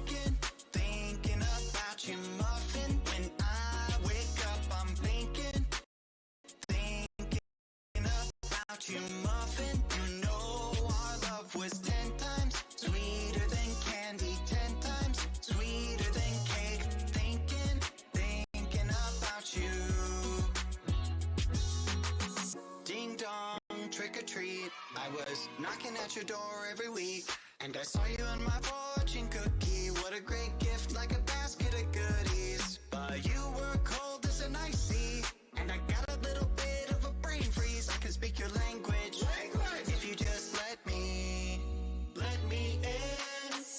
thinking about you, muffin. When I wake up, I'm thinking about you, muffin. You know our love was 10 times sweeter than candy, 10 times sweeter than cake. Thinking about you. Ding dong, trick or treat. I was knocking at your door every week, and I saw you in my fortune cookie. What a great gift, like a basket of goodies. But you were cold as an ice sea, and I got a little bit of a brain freeze. I can speak your language. If you just let me in.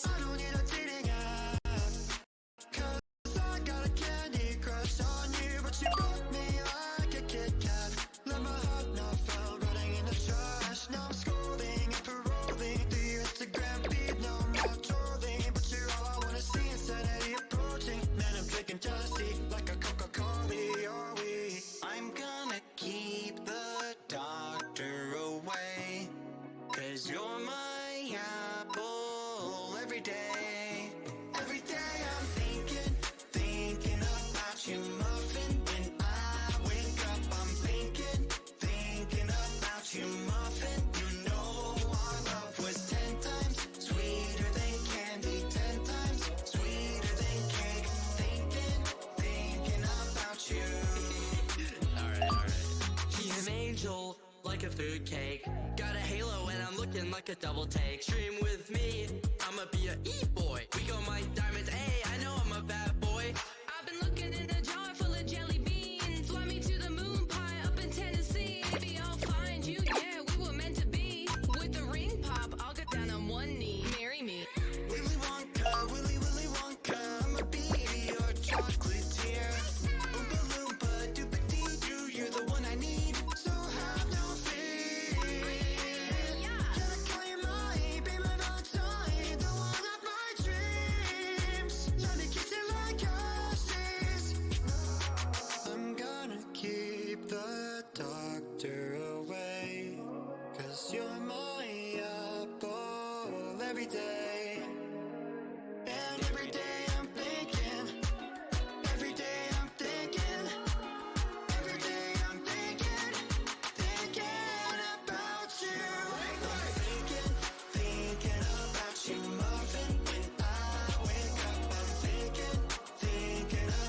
I don't need a dating app, 'cause I got a candy crush on you. But you broke me like a Kit Kat. Let my heart not fell, running in the trash. Now I'm scrolling and paroling the Instagram feed. No more trolling, but you're all I wanna see. Insanity approaching, man, I'm drinking jealousy like a Coca-Cola. Are we? I'm gonna keep the doctor away, 'cause you're my apple every day. Every day I'm thinking about you, muffin. When I wake up, I'm thinking about you, muffin. You know our love was 10 times sweeter than candy, 10 times sweeter than cake. Thinking about you. Alright. He's an angel, like a food cake. Got a halo and I'm looking like a double take. Stream with me, I'ma be a e-boy. We go my diamonds, hey, I know I'm a bad boy. I've been looking in a jar full of jelly beans. Fly me to the moon pie up in Tennessee. Maybe I'll find you, yeah, we were meant to be. With the ring pop, I'll get down on one knee. Marry me. Willy Wonka, Willy Wonka, I'ma be your chocolatier. Oompa Loompa, Doopa-Dee-Doo, you're the one I need, so have no fear. Can I call you mine, be my Valentine, the one of my dreams? Let me kiss you like ashes. I'm gonna keep the doctor away, 'cause you're my apple every day. And every day I'm thinking, every day I'm thinking, every day I'm thinking about you. Thinking about you, muffin. When I wake up, I'm thinking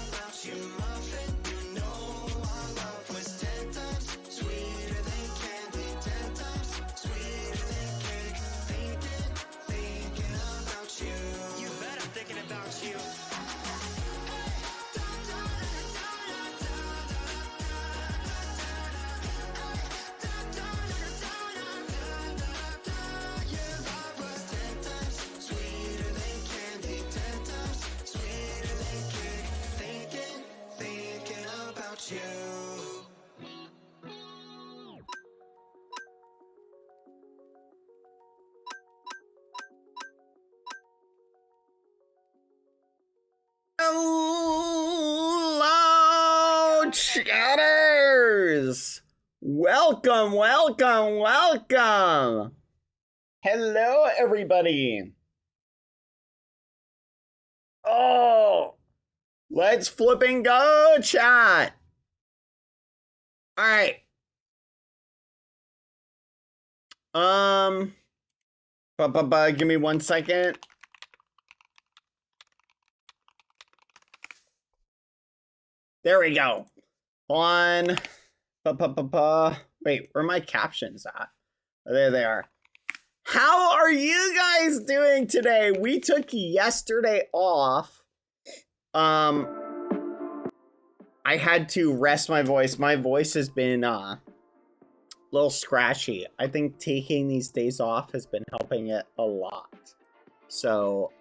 about you, muffin. You know our love was 10 times sweeter than candy, 10 times sweeter than cake. Thinking about you. You bet I'm thinking about you. Your love was 10 times sweeter than candy, 10 times sweeter than cake. Thinking about you. Hello, chatters! Welcome. Hello, everybody. Oh, let's flip and go, chat. All right. Give me 1 second. There we go. One. Wait, where are my captions at? Oh, there they are. How are you guys doing today? We took yesterday off. I had to rest my voice. My voice has been a little scratchy. I think taking these days off has been helping it a lot. So,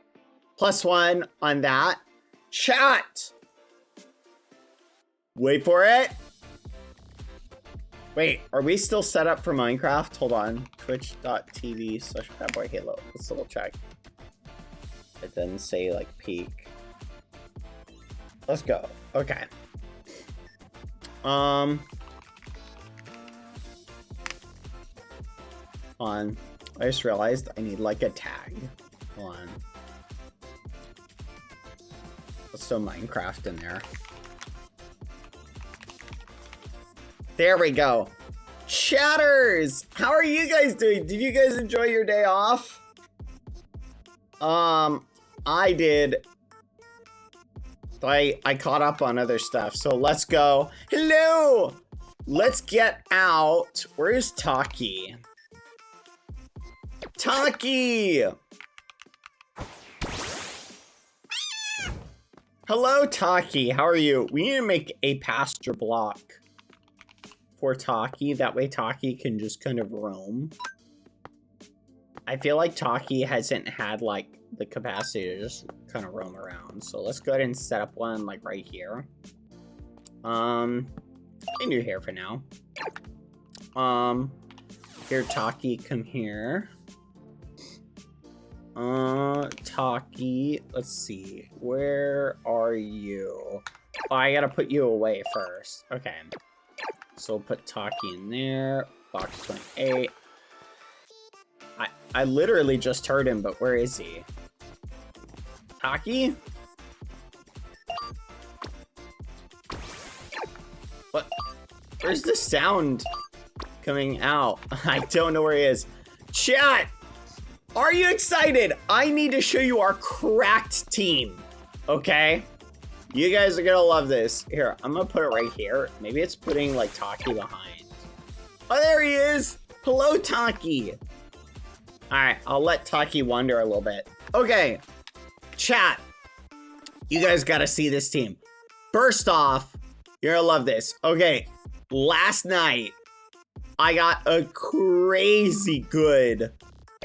+1 on that. Chat! Wait for it. Wait, are we still set up for Minecraft? Hold on. Twitch.tv/Badboyhalo. Let's double check. It didn't say like peak. Let's go. Okay. On. I just realized I need like a tag. On. some Minecraft in there. There we go. Chatters! How are you guys doing? Did you guys enjoy your day off? I did. I caught up on other stuff, so let's go. Hello! Let's get out. Where's Taki? Taki! Hello, Taki. How are you? We need to make a pasture block for Taki. That way Taki can just kind of roam. I feel like Taki hasn't had like the capacity to just kind of roam around. So let's go ahead and set up one like right here. I can do here for now. Here, Taki, come here. Taki, let's see. Where are you? Oh, I gotta put you away first. Okay. So we'll put Taki in there. Box 28. I literally just heard him, but where is he? Taki? What? Where's the sound coming out? I don't know where he is. Chat! Are you excited? I need to show you our cracked team. Okay? You guys are gonna love this. Here, I'm gonna put it right here. Maybe it's putting like Taki behind. Oh, there he is! Hello, Taki! Alright, I'll let Taki wander a little bit. Okay, chat. You guys gotta see this team. First off, you're gonna love this. Okay, last night, I got a crazy good,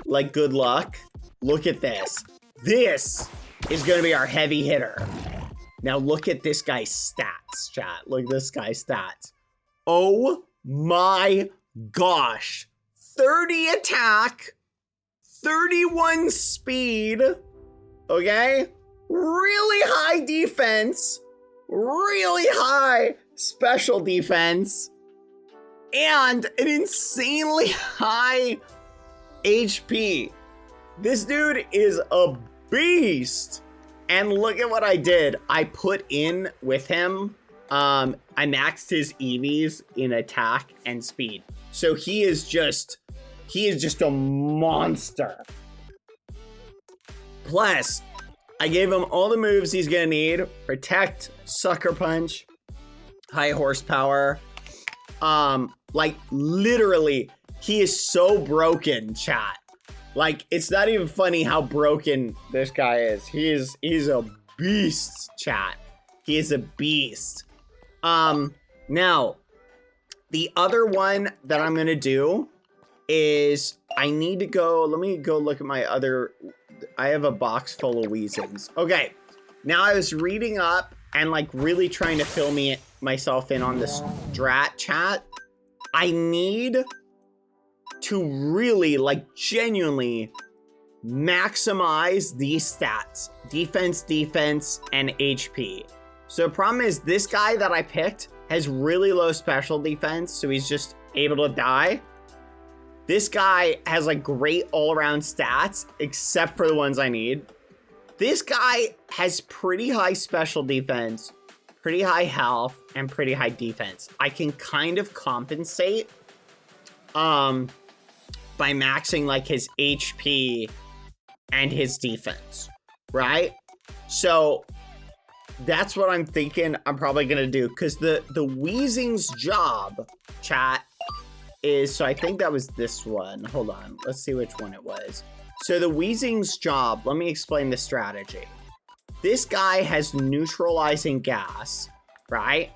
like, good luck. Look at this. This is gonna be our heavy hitter. Now look at this guy's stats, chat. Look at this guy's stats. Oh my gosh. 30 attack, 31 speed, okay? Really high defense, really high special defense, and an insanely high HP. This dude is a beast. And look at what I did. I put in with him, I maxed his EVs in attack and speed. So he is just a monster. Plus, I gave him all the moves he's gonna need. Protect, Sucker Punch, high horsepower. Like literally, he is so broken, chat. Like, it's not even funny how broken this guy is. He's a beast, chat. He is a beast. Now, the other one that I'm gonna do is I need to go, let me go look at my other, I have a box full of Weezings. Okay, now I was reading up and like really trying to fill myself in on this strat, chat. I need to really, like, genuinely maximize these stats. Defense, and HP. So the problem is this guy that I picked has really low special defense, so he's just able to die. This guy has like great all-around stats, except for the ones I need. This guy has pretty high special defense, pretty high health, and pretty high defense. I can kind of compensate by maxing like his HP and his defense, right? So that's what I'm thinking I'm probably gonna do, because the Weezing's job, chat, is, so I think that was this one. Hold on, let's see which one it was. So the Weezing's job, let me explain the strategy. This guy has neutralizing gas, right?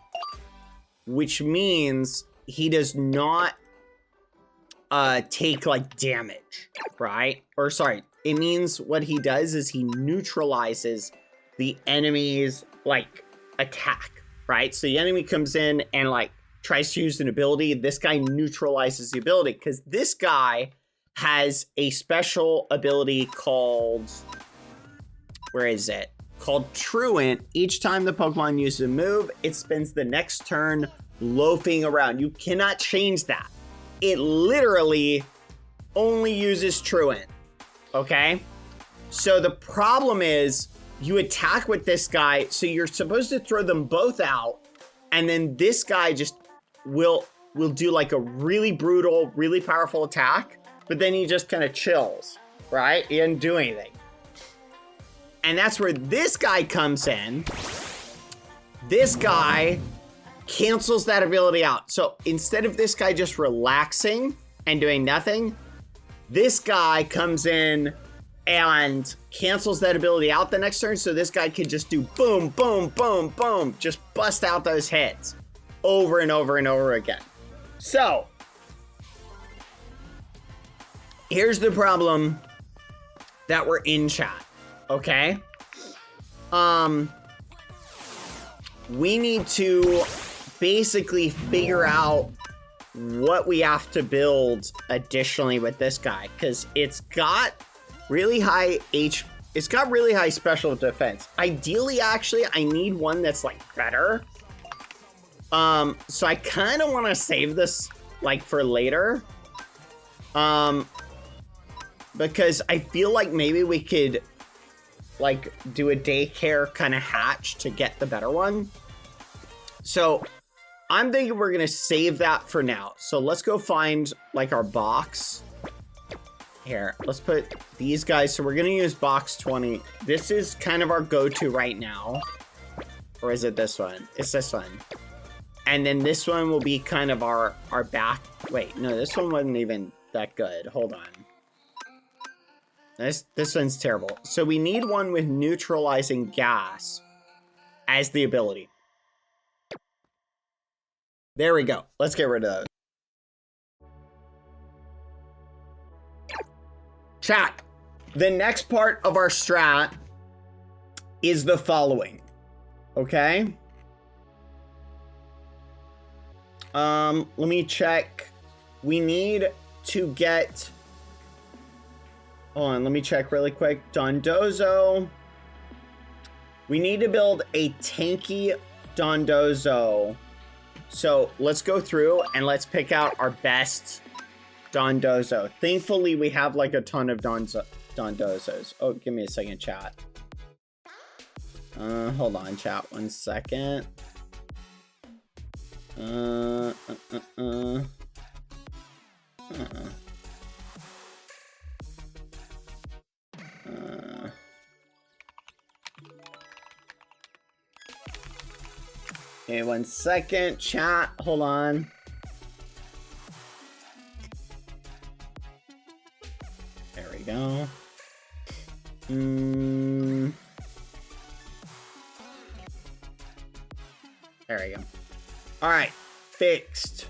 Which means he does not take like damage, right? Or sorry, it means what he does is he neutralizes the enemy's like attack, right? So the enemy comes in and like tries to use an ability. This guy neutralizes the ability because this guy has a special ability called, where is it? Called Truant. Each time the Pokemon uses a move, it spends the next turn loafing around. You cannot change that. It literally only uses Truant, okay? So the problem is you attack with this guy, so you're supposed to throw them both out, and then this guy just will do like a really brutal, really powerful attack, but then he just kind of chills, right? He doesn't do anything. And that's where this guy comes in. This guy cancels that ability out. So instead of this guy just relaxing and doing nothing, this guy comes in and cancels that ability out the next turn. So this guy can just do boom, boom, boom, boom, just bust out those hits over and over and over again. So here's the problem that we're in, chat. Okay. We need to basically figure out what we have to build additionally with this guy, because it's got really high it's got really high special defense. Ideally, actually, I need one that's like better. So I kind of want to save this like for later. Because I feel like maybe we could like do a daycare kind of hatch to get the better one. So I'm thinking we're gonna save that for now. So let's go find like our box. Here, let's put these guys. So we're gonna use box 20. This is kind of our go-to right now. Or is it this one? It's this one. And then this one will be kind of our back. Wait, no, this one wasn't even that good. Hold on. This one's terrible. So we need one with neutralizing gas as the ability. There we go. Let's get rid of those. Chat. The next part of our strat is the following. Okay? Let me check. We need to get... Hold on, let me check really quick. Dondozo. We need to build a tanky Dondozo. So let's go through and let's pick out our best Dondozo. Thankfully, we have like a ton of Dondozos. Oh, give me a second, chat. Hold on, chat. 1 second. Okay, 1 second, chat. Hold on. There we go. There we go. All right, fixed.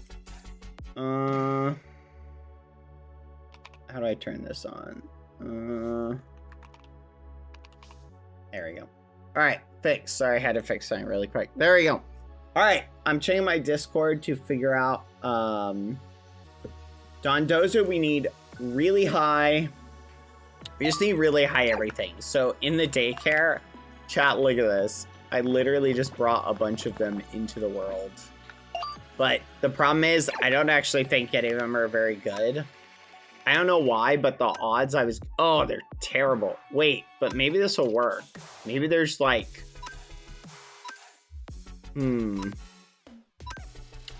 How do I turn this on? There we go. All right, fixed. Sorry, I had to fix something really quick. There we go. All right, I'm checking my Discord to figure out Dondozo. We need really high. We just need really high everything. So in the daycare, chat, look at this. I literally just brought a bunch of them into the world. But the problem is, I don't actually think any of them are very good. I don't know why, but the odds oh, they're terrible. Wait, but maybe this will work. Maybe there's like,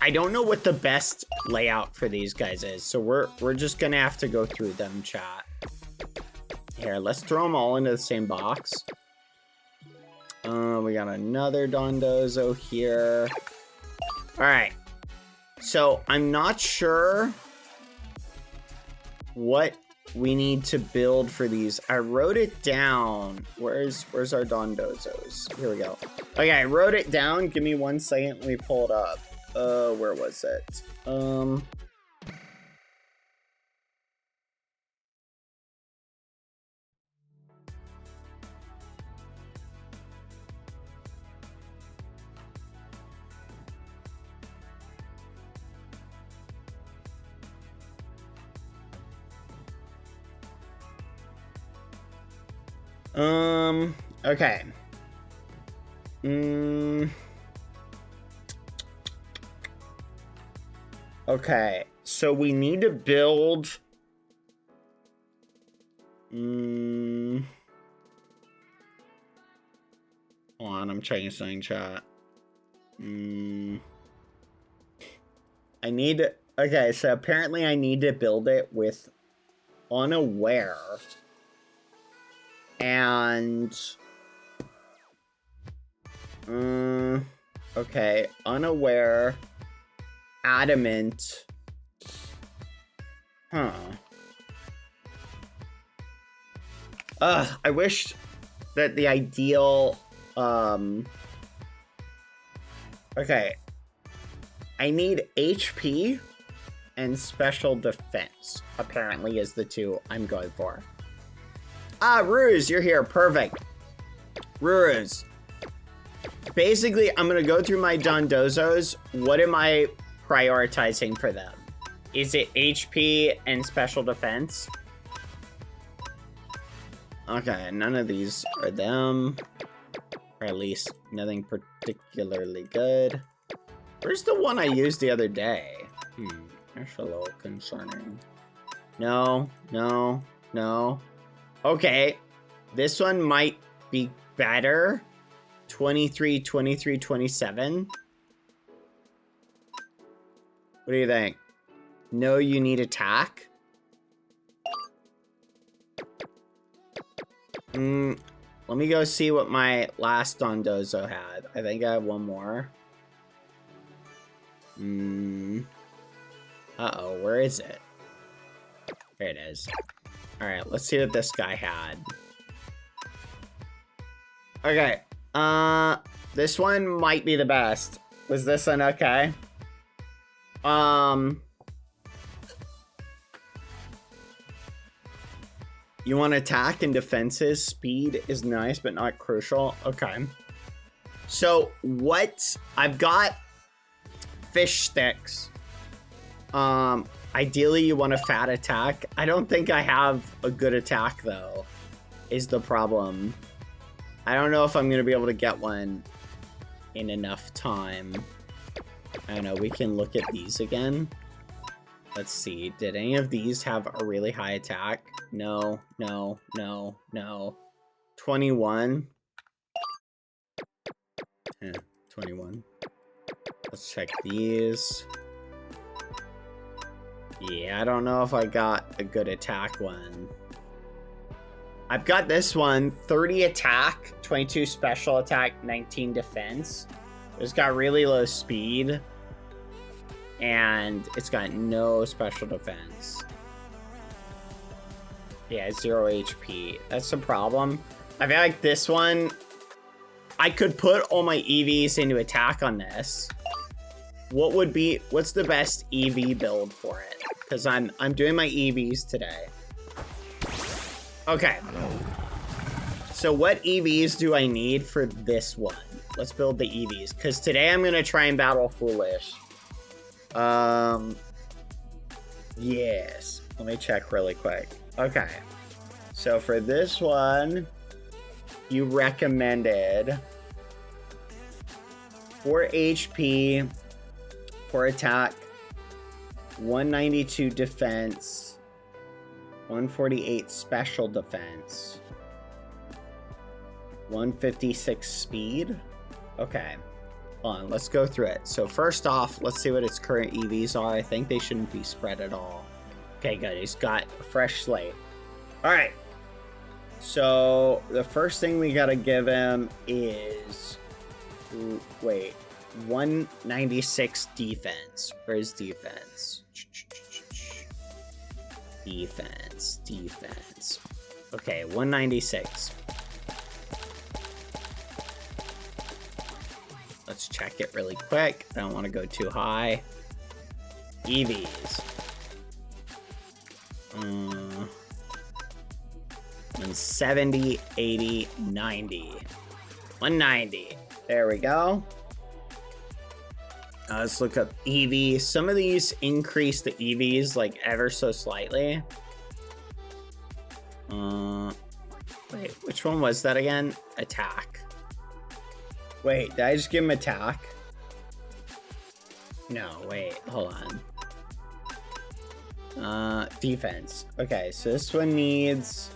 I don't know what the best layout for these guys is. So we're just gonna have to go through them, chat. Here, let's throw them all into the same box. We got another Dondozo here. All right. So I'm not sure what we need to build for these. I wrote it down. Where's our Dondozos? Here we go. Okay, I wrote it down. Give me 1 second. Let me pull it up. Where was it? Okay. Okay, so we need to build... Hold on, I'm checking something, chat. I need... Okay, so apparently I need to build it with unaware. And... okay, unaware, adamant. Huh. I wish that the ideal, okay. I need HP and special defense, apparently, is the two I'm going for. Ah, Ruse, you're here. Perfect. Ruse. Basically, I'm going to go through my Dondozos. What am I prioritizing for them? Is it HP and special defense? Okay, none of these are them. Or at least nothing particularly good. Where's the one I used the other day? That's a little concerning. No, no, no. Okay, this one might be better. 23, 23, 27. What do you think? No, you need attack. Let me go see what my last Dondozo had. I think I have one more. Uh-oh, where is it? There it is. Alright, let's see what this guy had. Okay. This one might be the best. Was this one okay? You want attack and defenses. Speed is nice, but not crucial. Okay. So, what... I've got fish sticks. Ideally, you want a fat attack. I don't think I have a good attack, though, is the problem. I don't know if I'm going to be able to get one in enough time. I don't know. We can look at these again. Let's see. Did any of these have a really high attack? No, no, no, no. 21. 21. Let's check these. Yeah, I don't know if I got a good attack one. I've got this one. 30 attack, 22 special attack, 19 defense. It's got really low speed. And it's got no special defense. Yeah, 0 HP. That's the problem. I feel like this one, I could put all my EVs into attack on this. What's the best EV build for it? Because I'm doing my EVs today. Okay. So what EVs do I need for this one? Let's build the EVs. Because today I'm going to try and battle Foolish. Yes. Let me check really quick. Okay. So for this one, you recommended 4 HP, 4 attack, 192 defense, 148 special defense, 156 speed. Okay. Hold on, let's go through it. So first off, let's see what its current EVs are. I think they shouldn't be spread at all. Okay, good. He's got a fresh slate. All right. So the first thing we gotta give him is, wait, 196 defense. Where's defense? Defense. Okay, 196. Let's check it really quick. I don't want to go too high. EVs. 170, 80, 90. 190. There we go. Let's look up EV. Some of these increase the EVs like ever so slightly. Wait, which one was that again? Attack. Wait, did I just give him attack? No, wait, hold on. Defense. Okay, so this one needs...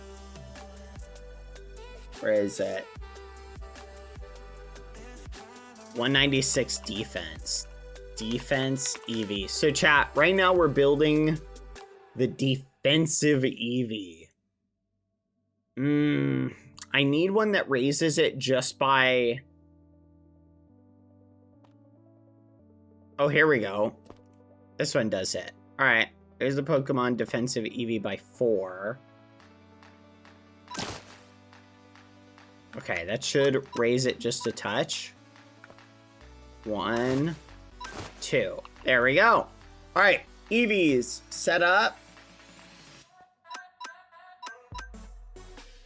Where is it? 196 defense. Defense EV. So chat, right now we're building the defensive EV. I need one that raises it just by... Oh, here we go. This one does it. All right. There's the Pokemon defensive EV by 4. Okay, that should raise it just a touch. 1, 2. There we go. All right, EVs set up.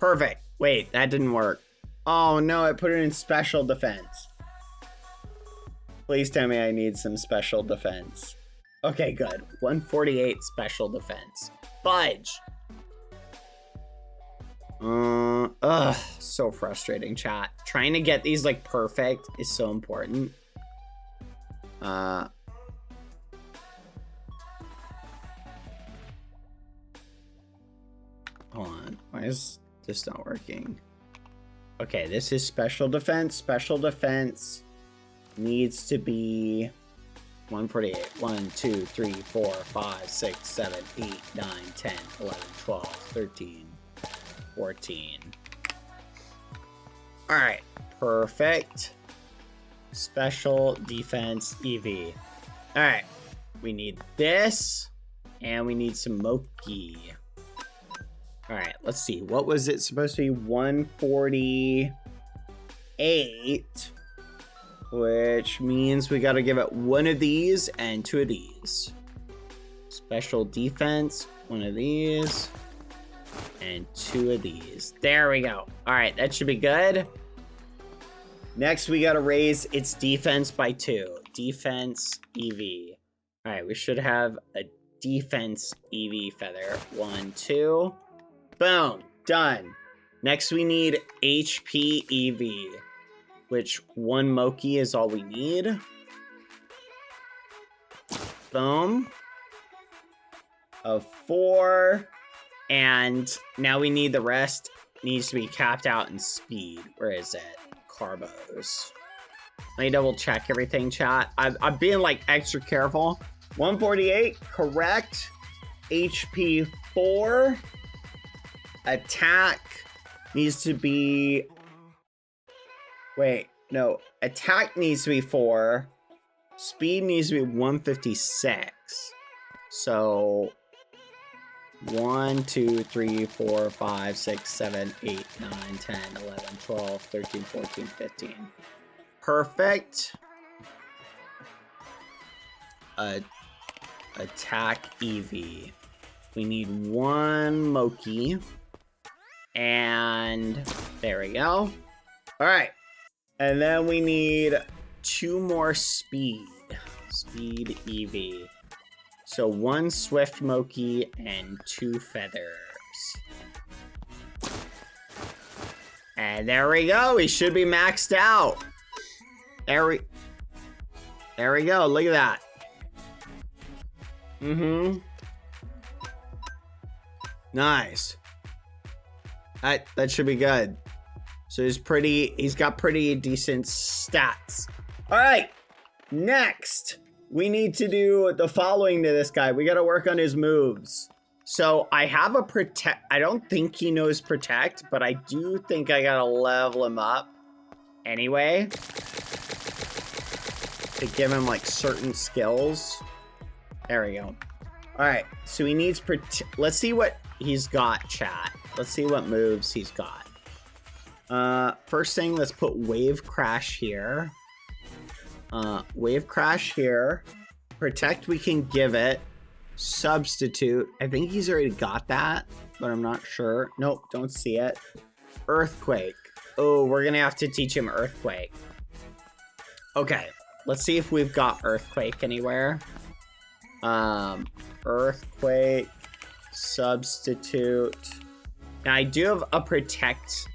Perfect. Wait, that didn't work. Oh no, I put it in special defense. Please tell me I need some special defense. Okay, good. 148 special defense. Fudge. So frustrating, chat. Trying to get these like perfect is so important. Hold on. Why is this not working? Okay, this is special defense. Special defense needs to be 148. 1, 2, 3, 4, 5, 6, 7, 8, 9, 10, 11, 12, 13, 14. All right, perfect. Special defense EV. All right, we need this, and we need some Moki. All right, let's see. What was it supposed to be? 148, which means we got to give it one of these and 2 of these. Special defense, 1 of these, and 2 of these. There we go. All right, that should be good. Next, we got to raise its defense by 2. Defense EV. All right, we should have a defense EV feather. 1, 2. Boom. Done. Next, we need HP EV, which 1 Moki is all we need. Boom. Of 4. And now we need the rest. Needs to be capped out in speed. Where is it? Carbos. Let me double check everything, chat. I'm being like extra careful. 148, correct. HP 4. Attack needs to be... Wait, no. Attack needs to be 4. Speed needs to be 156. So... 1, 2, 3, 4, 5, 6, 7, 8, 9, 10, 11, 12, 13, 14, 15. Perfect. Attack EV. We need 1 Moki. And there we go. All right. And then we need 2 more speed. Speed EV. So 1 Swift Moki and 2 feathers. And there we go. We should be maxed out. There we go. Look at that. Nice. That should be good. So he's got pretty decent stats. All right. Next, we need to do the following to this guy. We got to work on his moves. So I have a protect. I don't think he knows protect, but I do think I got to level him up anyway to give him like certain skills. There we go. All right. So he needs let's see what he's got, chat. Let's see what moves he's got. First thing, let's put Wave Crash here. Wave Crash here. Protect, we can give it. Substitute. I think he's already got that, but I'm not sure. Nope, don't see it. Earthquake. Oh, we're gonna have to teach him Earthquake. Okay, let's see if we've got Earthquake anywhere. Earthquake. Substitute. Now, I do have a Protect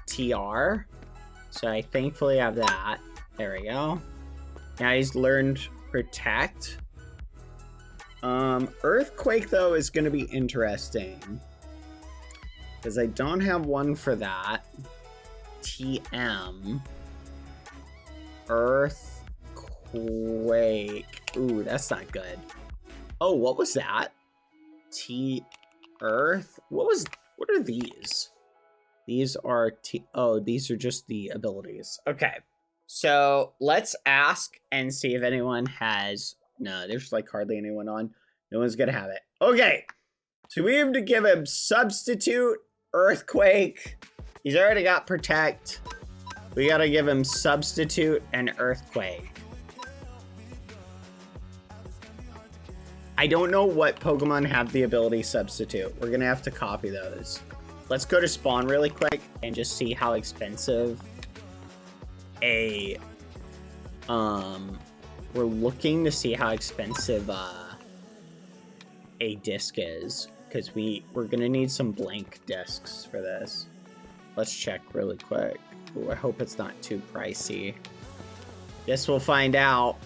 TR, so I thankfully have that. There we go. Now he's learned Protect. Earthquake, though, is going to be interesting because I don't have one for that. TM. Earth. Earthquake. Ooh, that's not good. Oh, what was that? Earth? What are these? These are oh, these are just the abilities. Okay. So let's ask and see if anyone has. No, there's like hardly anyone on. No one's gonna have it. Okay. So we have to give him substitute, earthquake. He's already got protect. We gotta give him substitute and earthquake. I don't know what Pokemon have the ability substitute. We're gonna have to copy those. Let's go to spawn really quick and just see how expensive we're looking to see how expensive a disc is, because we're gonna need some blank discs for this. Let's check really quick. Ooh, I hope it's not too pricey. Guess we'll find out.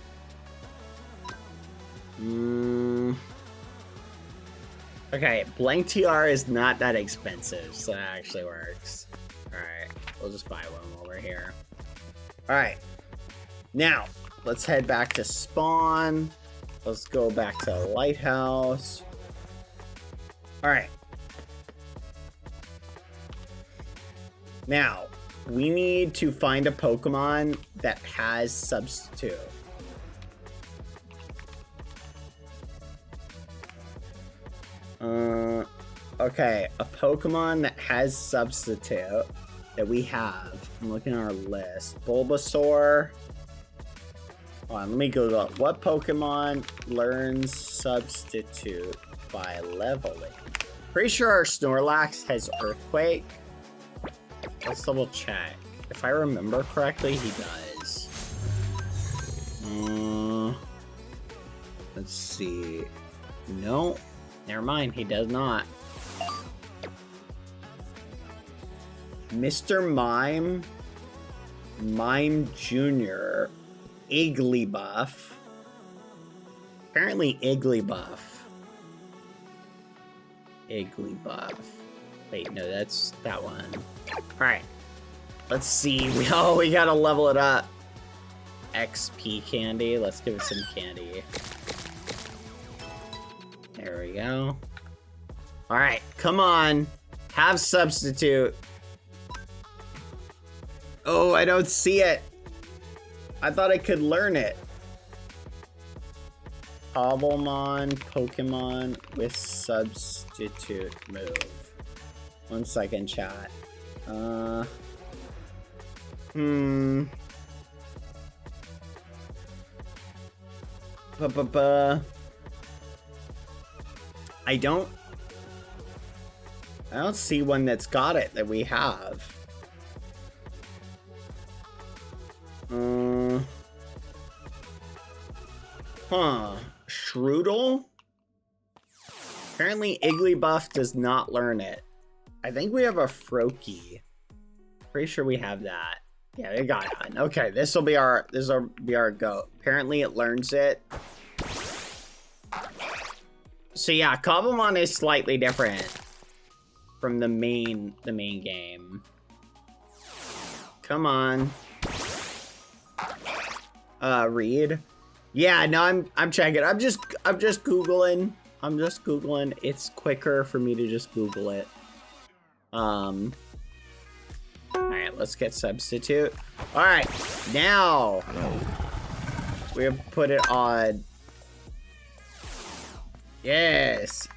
Okay, blank TR is not that expensive, so that actually works. Alright, we'll just buy one while we're here. Alright, now, let's head back to spawn. Let's go back to lighthouse. Alright. Now, we need to find a Pokemon that has substitute. Okay, a Pokemon that has substitute that we have. I'm looking at our list. Bulbasaur. Hold on, let me Google it. What Pokemon learns substitute by leveling? Pretty sure our Snorlax has Earthquake. Let's double check. If I remember correctly, he does. Let's see. No. Never mind, he does not. Mr. Mime Jr. Igglybuff. Apparently Igglybuff. Wait, no, that's that one. Alright. Let's see. We gotta level it up. XP candy. Let's give it some candy. There we go. Alright, come on. Have substitute. Oh, I don't see it. I thought I could learn it. Cobblemon Pokemon with substitute move. 1 second, chat. I don't see one that's got it that we have. Shroodle? Apparently Igglybuff does not learn it. I think we have a Froakie. Pretty sure we have that. Yeah, we got it. Okay, this'll be our go. Apparently it learns it. So yeah, Cobblemon is slightly different from the main game. Come on. Read. Yeah, no, I'm checking. I'm just Googling. It's quicker for me to just Google it. Alright, let's get substitute. Alright, now we have put it on. Yes.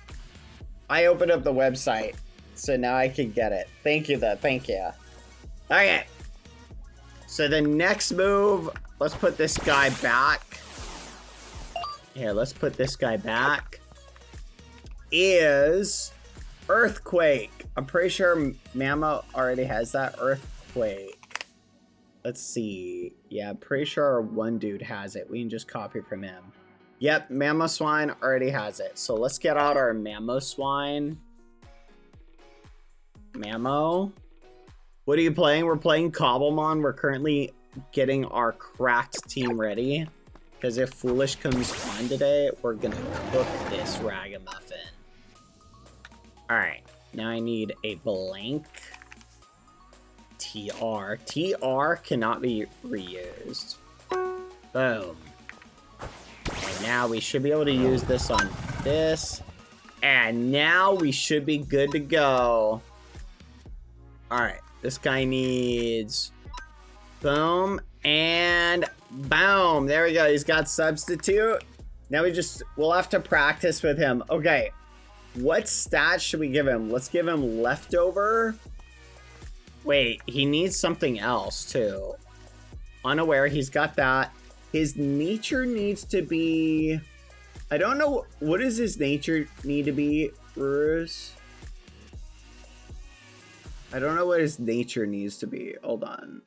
I opened up the website, so now I can get it. Thank you, though. Thank you. Okay. So the next move, let's put this guy back. Here, let's put this guy back. Is Earthquake. I'm pretty sure Mammo already has that Earthquake. Let's see. Yeah, I'm pretty sure one dude has it. We can just copy from him. Yep, Mamoswine already has it. So let's get out our Mamoswine. Mammo. What are you playing? We're playing Cobblemon. We're currently getting our cracked team ready. Because if Foolish comes on today, we're going to cook this ragamuffin. Alright, now I need a blank TR. TR cannot be reused. Boom. now we should be able to use this on this. And now we should be good to go. Alright, this guy needs... Boom, and boom. There we go, he's got substitute. Now we'll have to practice with him. Okay, what stats should we give him? Let's give him leftover. Wait, he needs something else too. Unaware, he's got that. His nature needs to be... I don't know, what does his nature need to be, Rurs? I don't know what his nature needs to be. Hold on.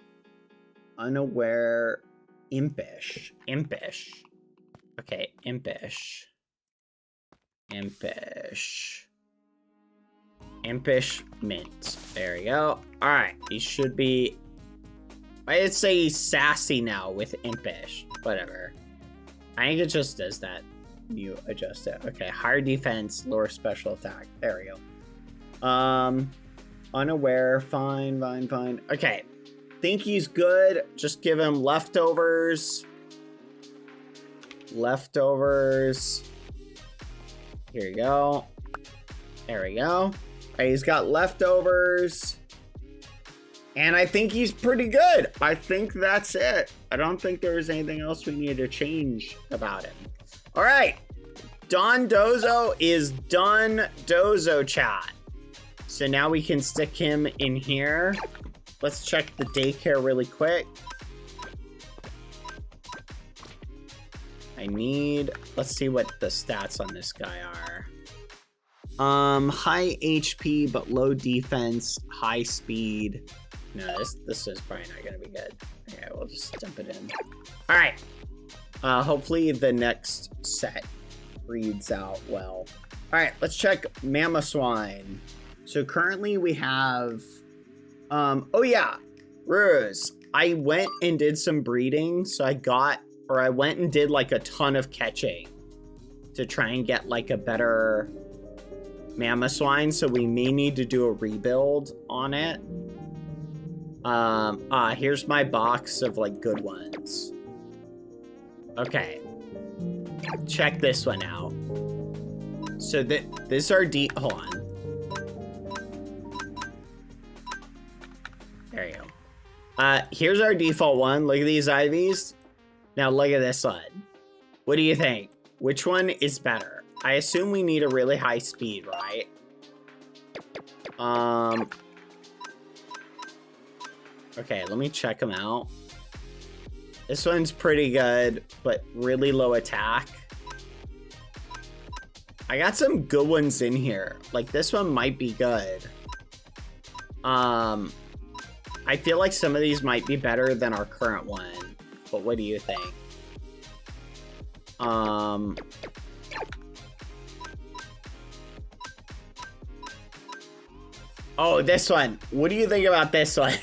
Unaware, impish. Impish. Okay, impish. Impish. Impish mint. There we go. Alright, he should be... I'd say he's sassy now with impish. Whatever. I think it just does that. You adjust it. Okay, higher defense, lower special attack. There we go. Unaware, fine. Okay, think he's good. Just give him leftovers. Leftovers. Here you go. There we go. All right, he's got leftovers. And I think he's pretty good. I think that's it. I don't think there's anything else we need to change about him. All right. Don Dozo is done Dozo chat. So now we can stick him in here. Let's check the daycare really quick. Let's see what the stats on this guy are. High HP, but low defense, high speed. No, this is probably not gonna be good. Okay, we'll just dump it in. All right. Hopefully the next set reads out well. All right, let's check Mama Swine. So currently we have, oh yeah, Rose. I went and did some breeding, so I went and did like a ton of catching to try and get like a better Mama Swine, so we may need to do a rebuild on it. Here's my box of like good ones. Okay. Check this one out. So this is our hold on. There you go. Here's our default one. Look at these IVs. Now look at this one. What do you think? Which one is better? I assume we need a really high speed, right? Okay, let me check them out. This one's pretty good, but really low attack. I got some good ones in here. Like, this one might be good. I feel like some of these might be better than our current one. But what do you think? Oh, this one. What do you think about this one?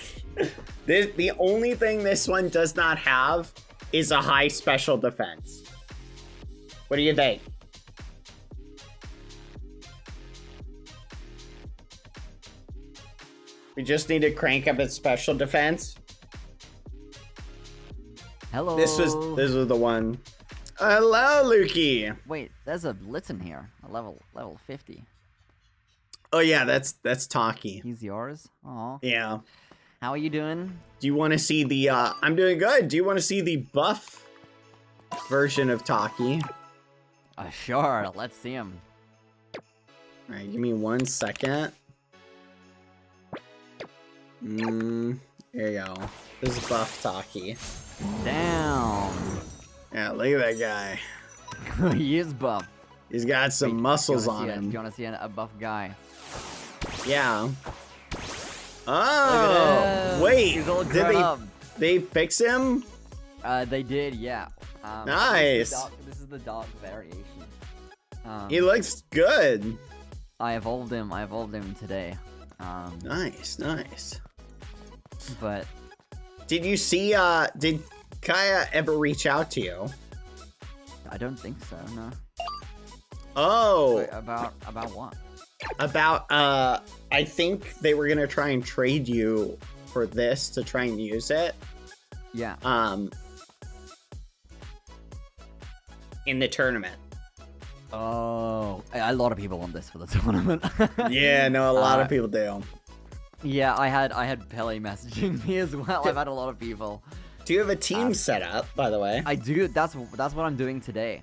The only thing this one does not have is a high special defense. What do you think? We just need to crank up its special defense. Hello. This was the one. Hello, Lukey. Wait, there's a Blitzen here. A level 50. Oh yeah, that's Taki. He's yours? Aw. Yeah. How are you doing? Do you want to see the I'm doing good. Do you want to see the buff version of Taki? Sure, let's see him. Alright, give me 1 second. There you go. This is buff Taki. Damn. Yeah, look at that guy. He is buff. He's got some muscles on him. Do you want to see a buff guy? Yeah. Oh, wait. He's all Did grown up. they fix him? They did, yeah. Nice. This is the dark variation. He looks good. I evolved him today. Nice. But did you see? Did Kaya ever reach out to you? I don't think so. No. Oh. Wait, about what? About I think they were gonna try and trade you for this to try and use it. Yeah. in the tournament. Oh, a lot of people want this for the tournament. Yeah, no, a lot of people do. Yeah, I had Pele messaging me as well. I've had a lot of people. Do you have a team set up, by the way? I do. That's what I'm doing today.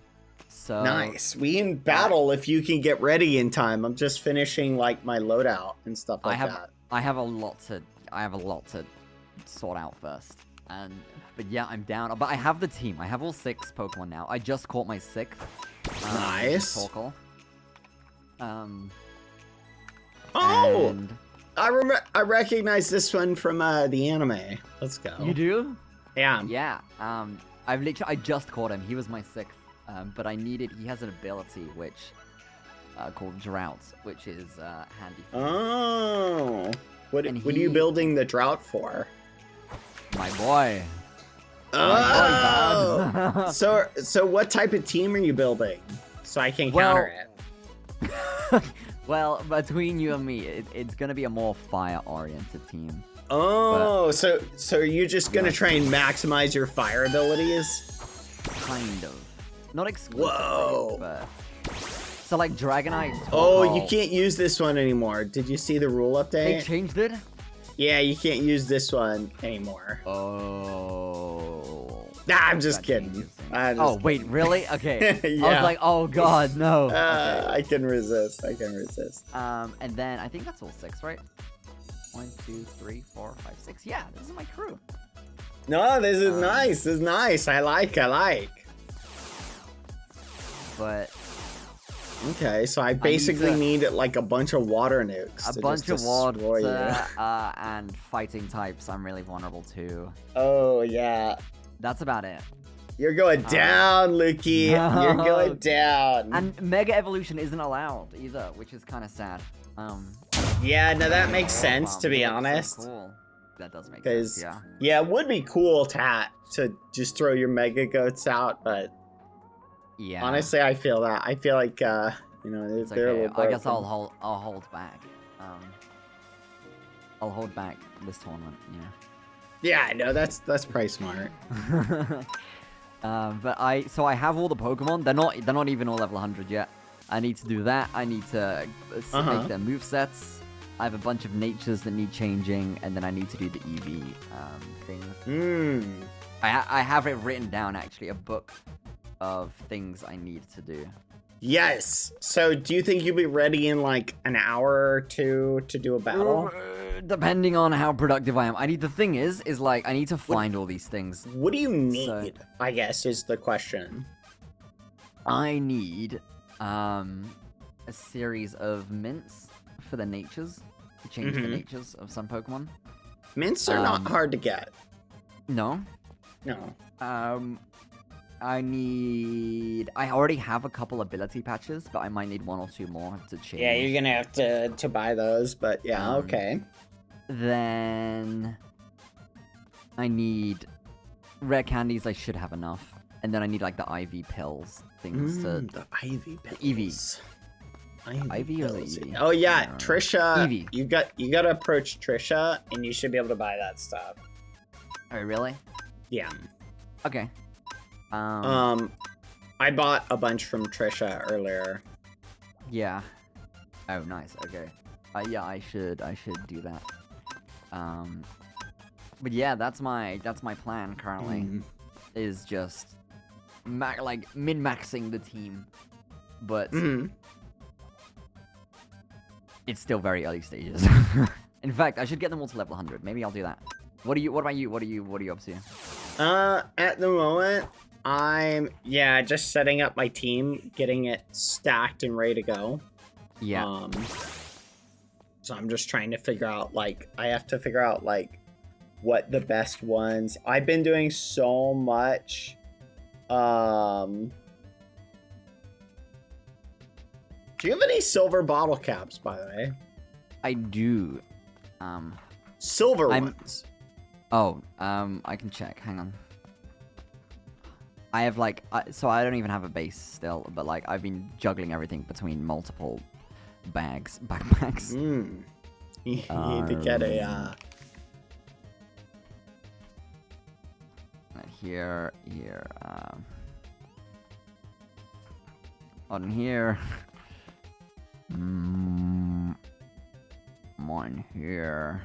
So Nice. We in battle if you can get ready in time. I'm just finishing like my loadout and stuff like that. I have a lot to sort out first. But yeah, I'm down. But I have the team. I have all 6 Pokemon now. I just caught my 6th. Nice. Torkoal. Oh! and I recognize this one from the anime. Let's go. you do? Yeah. Yeah. I just caught him. He was my 6th. But he has an ability which called Drought, which is handy for me. Oh. What And are you building the drought for? My boy. Oh. so what type of team are you building? So I can counter it. Well, between you and me, it's gonna be a more fire-oriented team. Oh, so are you just gonna try and maximize your fire abilities? Kind of. Not exclusively, Whoa. but... So, like, Dragonite... Oh, Torkoal- you can't use this one anymore. Did you see the rule They update? changed it? Yeah, you can't use this one anymore. Oh... Nah, I'm just That kidding. changes things. I'm Oh, just wait, really? Okay. I was Yeah. like, oh god, no. Okay. I can resist. And then, I think that's all 6, right? 1, 2, 3, 4, 5, 6. Yeah, this is my crew. No, this is nice. This is nice. I like. But... Okay, so I basically need like a bunch of water nukes. A to bunch just of water destroy you. and fighting types I'm really vulnerable to. Oh yeah, That's about it. you're going down, Lukey. no. You're going down. And Mega Evolution isn't allowed either, which is kind of sad. Yeah, no, that makes sense to be Mega Evolution's honest. so cool. That does make Because sense, yeah. yeah, it would be cool to just throw your mega goats out, but Yeah. honestly, I feel that. I feel like they're It's a okay. little I guess broken. I'll hold back. I'll hold back this tournament, Yeah, I know that's probably smart. But I have all the Pokemon. They're not even all level 100 yet. I need to do that. I need to make their movesets. I have a bunch of natures that need changing, and then I need to do the EV things. I have it written down actually, a book of things I need to do. Yes. So, do you think you'll be ready in like an hour or two to do a battle? Depending on how productive I am. The thing is like I need to find all these things. What do you need? So- I guess is the question. I need a series of mints for the natures to change the natures of some Pokemon. Mints are not hard to get. No. No. I already have a couple ability patches, but I might need 1 or 2 more to change. Yeah, you're gonna have to buy those, but yeah, okay. Then I need rare candies. I should have enough, and then I need like the IV pills things to The Ivy pills. Eevee. Ivy or the pills. Eevee? Oh yeah, I don't know. Trisha. Eevee. You got to approach Trisha, and you should be able to buy that stuff. Oh really? Yeah. Okay. I bought a bunch from Trisha earlier. Yeah. Oh, nice. Okay. Yeah, I should do that. But yeah, that's my plan currently. Is just min-maxing the team, but it's still very early stages. In fact, I should get them all to level 100. Maybe I'll do that. What about you? What are you up to? At the moment, I'm just setting up my team, getting it stacked and ready to go. Yeah. So I'm just trying to figure out I have to figure out what the best ones. I've been doing so much. Do you have any silver bottle caps, by the way? I do. Silver ones. Oh, I can check. Hang on. I have so I don't even have a base still, but I've been juggling everything between multiple backpacks. You need to get a Here. On here. On here.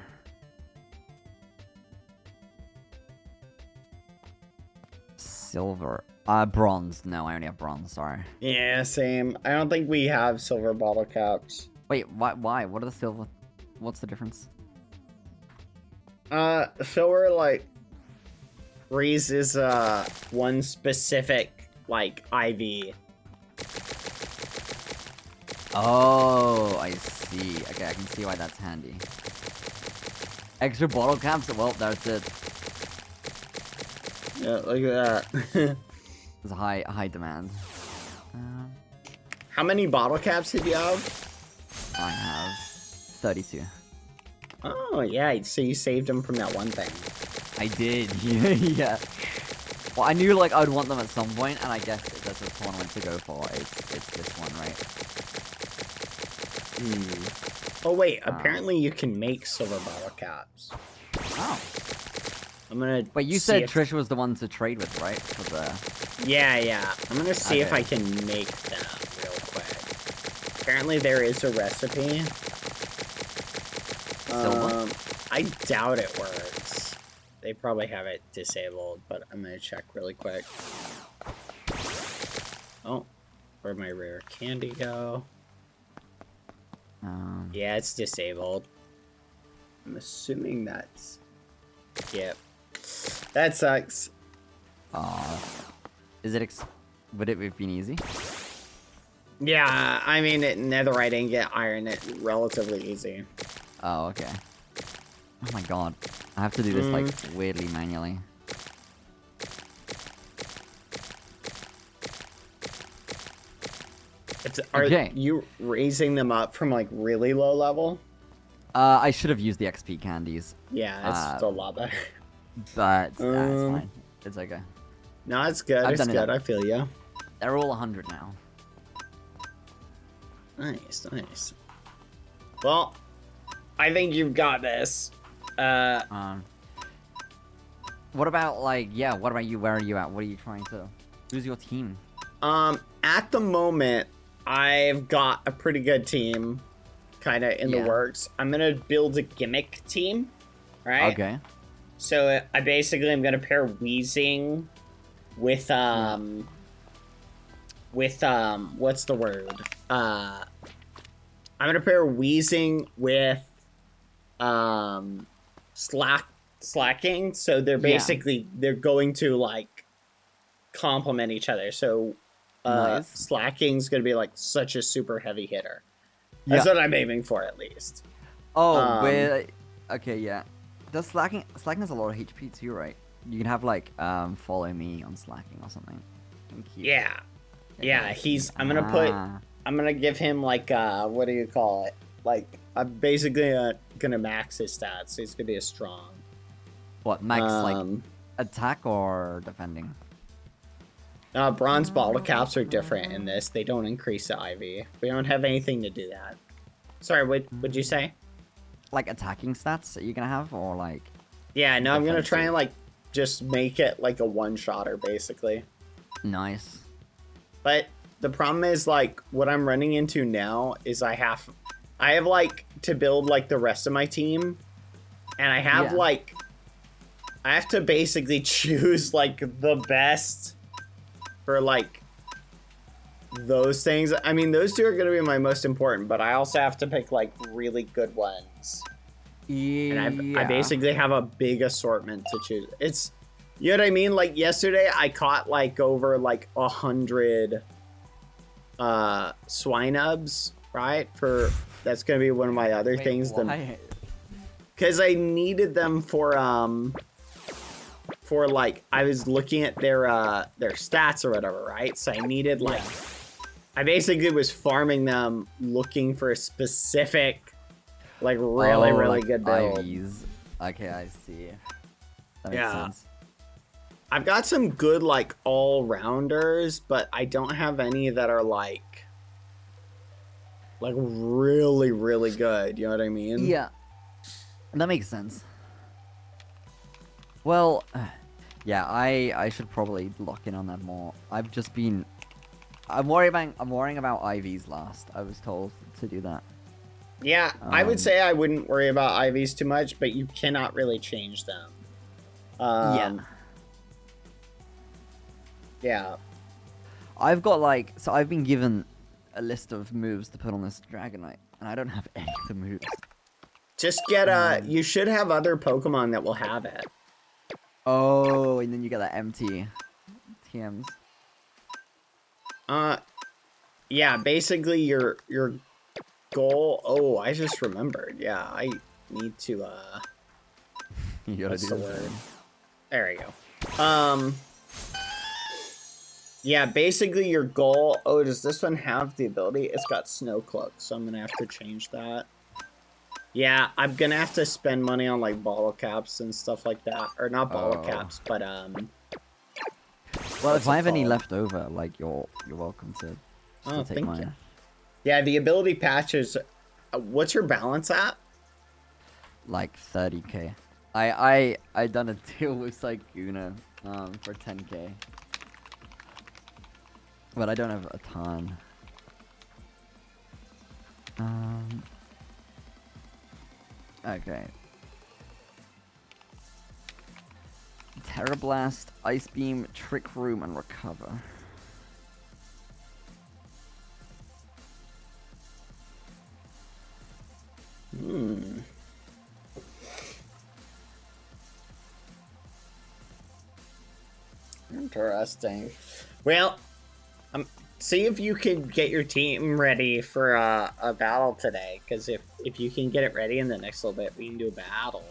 Silver. Bronze. No, I only have bronze. Sorry. Yeah, same. I don't think we have silver bottle caps. Wait, why? What are the silver? What's the difference? Silver, like, raises, one specific, like, IV. Oh, I see. Okay, I can see why that's handy. Extra bottle caps? Well, that's it. Yeah, look at that. There's a high demand. How many bottle caps did you have? I have 32. Oh, yeah, so you saved them from that one thing. I did, yeah. Well, I knew like I would want them at some point, and I guess if there's a tournament to go for, it's this one, right? Oh, wait, apparently you can make silver bottle caps. Oh. I'm gonna. Wait, you see said if... Trish was the one to trade with, right? For the... Yeah. I'm gonna see if Okay. I can make them real quick. Apparently there is a recipe. Silver? I doubt it works. They probably have it disabled, but I'm gonna check really quick. Oh, where'd my rare candy go? Yeah, it's disabled. I'm assuming that's... Yep. That sucks. Is it would it have been easy? Yeah, I mean, netherite ingot, iron it relatively easy. Oh, okay. Oh my god. I have to do this, like, weirdly manually. Are Okay. you raising them up from, like, really low level? I should have used the XP candies, Yeah, it's still a lot better. but it's fine. It's okay. No, it's good. I've It's done it good. up. I feel you. They're all 100 now. Nice, nice. Well, I think you've got this. What about, like, yeah, what about you? Where are you at? What are you trying to... Who's your team? At the moment, I've got a pretty good team kind of in the works. I'm going to build a gimmick team, right? Okay. So I basically am going to pair Wheezing with, what's the word? I'm going to pair Wheezing with, Slacking. So they're basically, they're going to, like, complement each other. So, Nice. Slacking's going to be, like, such a super heavy hitter. That's what I'm aiming for, at least. Oh, okay, yeah. Does Slacking has a lot of HP too, right? You can have, like, follow me on Slacking or something. Yeah. Yeah, I'm gonna give him, like, what do you call it? Like, I'm basically gonna max his stats, so he's gonna be a strong. What, max, like, attack or defending? Bronze bottle caps are different in this. They don't increase the IV. We don't have anything to do that. Sorry, what'd you say? Like, attacking stats that you're gonna have, or, like... Yeah, no, I'm gonna try and, like, just make it, like, a one-shotter, basically. Nice. But the problem is, like, what I'm running into now is I have, like, to build, like, the rest of my team. And I have, like, I have to basically choose, like, the best for, like, those things. I mean, those two are going to be my most important, but I also have to pick, like, really good ones. Yeah. And I basically have a big assortment to choose. It's, you know what I mean? Like, yesterday I caught, like, over, like, 100 swinubs, right? That's going to be one of my other things. Because I needed them for, like, I was looking at their stats or whatever, right? So I needed, like, I basically was farming them looking for a specific, like, really good build. IVs. Okay, I see. That makes sense. I've got some good, like, all-rounders, but I don't have any that are, like, really good. You know what I mean? Yeah. That makes sense. Well, yeah, I should probably lock in on that more. I've just been I'm worrying about IVs last. I was told to do that. Yeah, I would say I wouldn't worry about IVs too much, but you cannot really change them. Yeah. I've got like, so I've been given a list of moves to put on this Dragonite, and I don't have any of the moves. Just get you should have other Pokemon that will have it. Oh, and then you get that empty TMs. Yeah, basically your goal. Oh, I just remembered. Yeah, I need to You gotta what's do the this word? thing. There we go. Yeah, basically your goal. Oh, does this one have the ability? It's got Snow Cloak, so I'm gonna have to change that. Yeah, I'm gonna have to spend money on like bottle caps and stuff like that, or not bottle caps, but Well, if I have any called? left over, like you're welcome to Oh, take thank mine. you. Yeah, the ability patches. What's your balance at? Like 30k. I done a deal with Sykuna for 10k. But I don't have a ton. Okay. Terra Blast, Ice Beam, Trick Room, and Recover. Interesting. Well, see if you can get your team ready for a battle today. Because if you can get it ready in the next little bit, we can do a battle.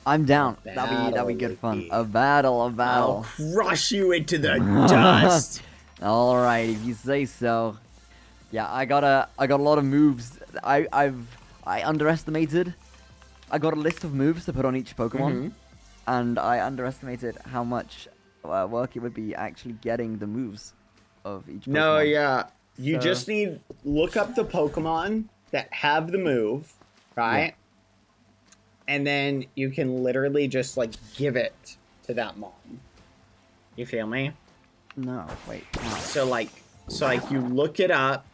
I'm down. Battle That'd be good fun. Luigi. A battle. I'll crush you into the dust. All right, if you say so. Yeah, I got a lot of moves. I underestimated. I got a list of moves to put on each Pokemon, and I underestimated how much work it would be actually getting the moves of each Pokemon. No, yeah. You So- just need look up the Pokemon that have the move, right? Yeah. And then you can literally just like give it to that mom. You feel me? No, wait. How? So like you look it up.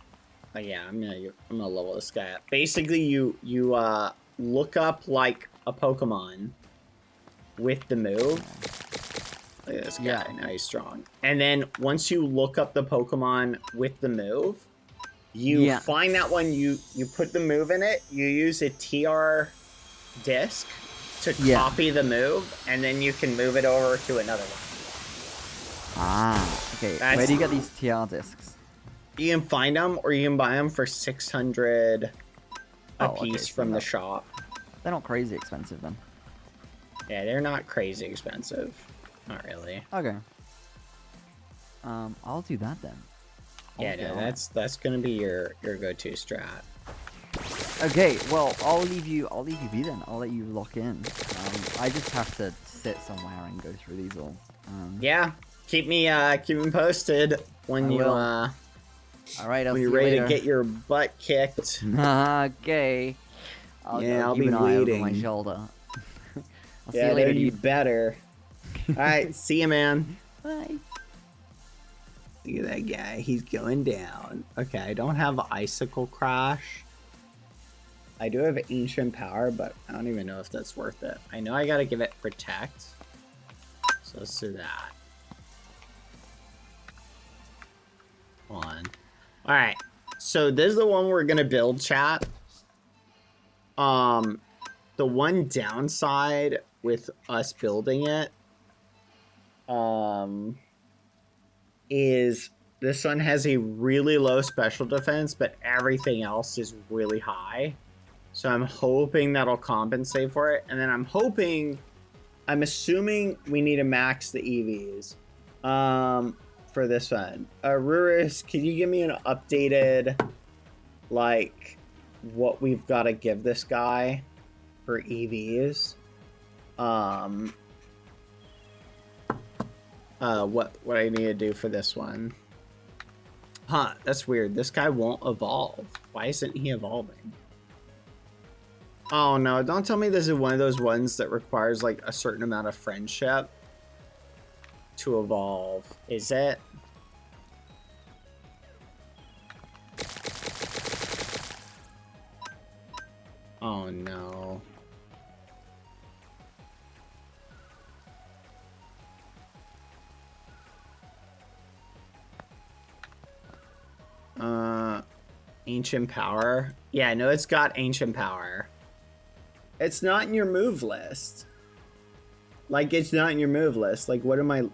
Oh, yeah, I'm gonna level this guy up. Basically, you look up like a Pokemon with the move. Look at this guy. Yeah. Now he's strong. And then once you look up the Pokemon with the move, you find that one. You put the move in it. You use a TR disc to copy the move, and then you can move it over to another one. Ah, okay. That's- Where do you get these TR discs? You can find them, or you can buy them for 600 a Oh, okay, piece so from the that- shop. They're not crazy expensive then. Yeah, they're not crazy expensive. Not really. Okay. I'll do that then. Yeah, no, that's gonna be your go-to strat. Okay, well, I'll leave you be then. I'll let you lock in. I just have to sit somewhere and go through these all. Yeah, keep me posted when I you will. All right, I'll when see you're you ready later. to get your butt kicked. Okay. I'll be keep an eye over my waiting. shoulder. I'll see Yeah, you later, you dude. better. All right, see you, man. Bye. Look at that guy. He's going down. Okay, I don't have Icicle Crash. I do have Ancient Power, but I don't even know if that's worth it. I know I gotta give it Protect. So let's do that. One. Alright. So this is the one we're gonna build, chat. The one downside with us building it is this one has a really low special defense, but everything else is really high. So I'm hoping that'll compensate for it. And then I'm assuming we need to max the EVs for this one. Ruris, can you give me an updated, like, what we've got to give this guy for EVs? What I need to do for this one. Huh, that's weird. This guy won't evolve. Why isn't he evolving? Oh no, don't tell me this is one of those ones that requires like a certain amount of friendship to evolve. Is it? Oh no. Ancient power. Yeah, no, it's got ancient power. It's not in your move list. Like, it's not in your move list. Like, what am I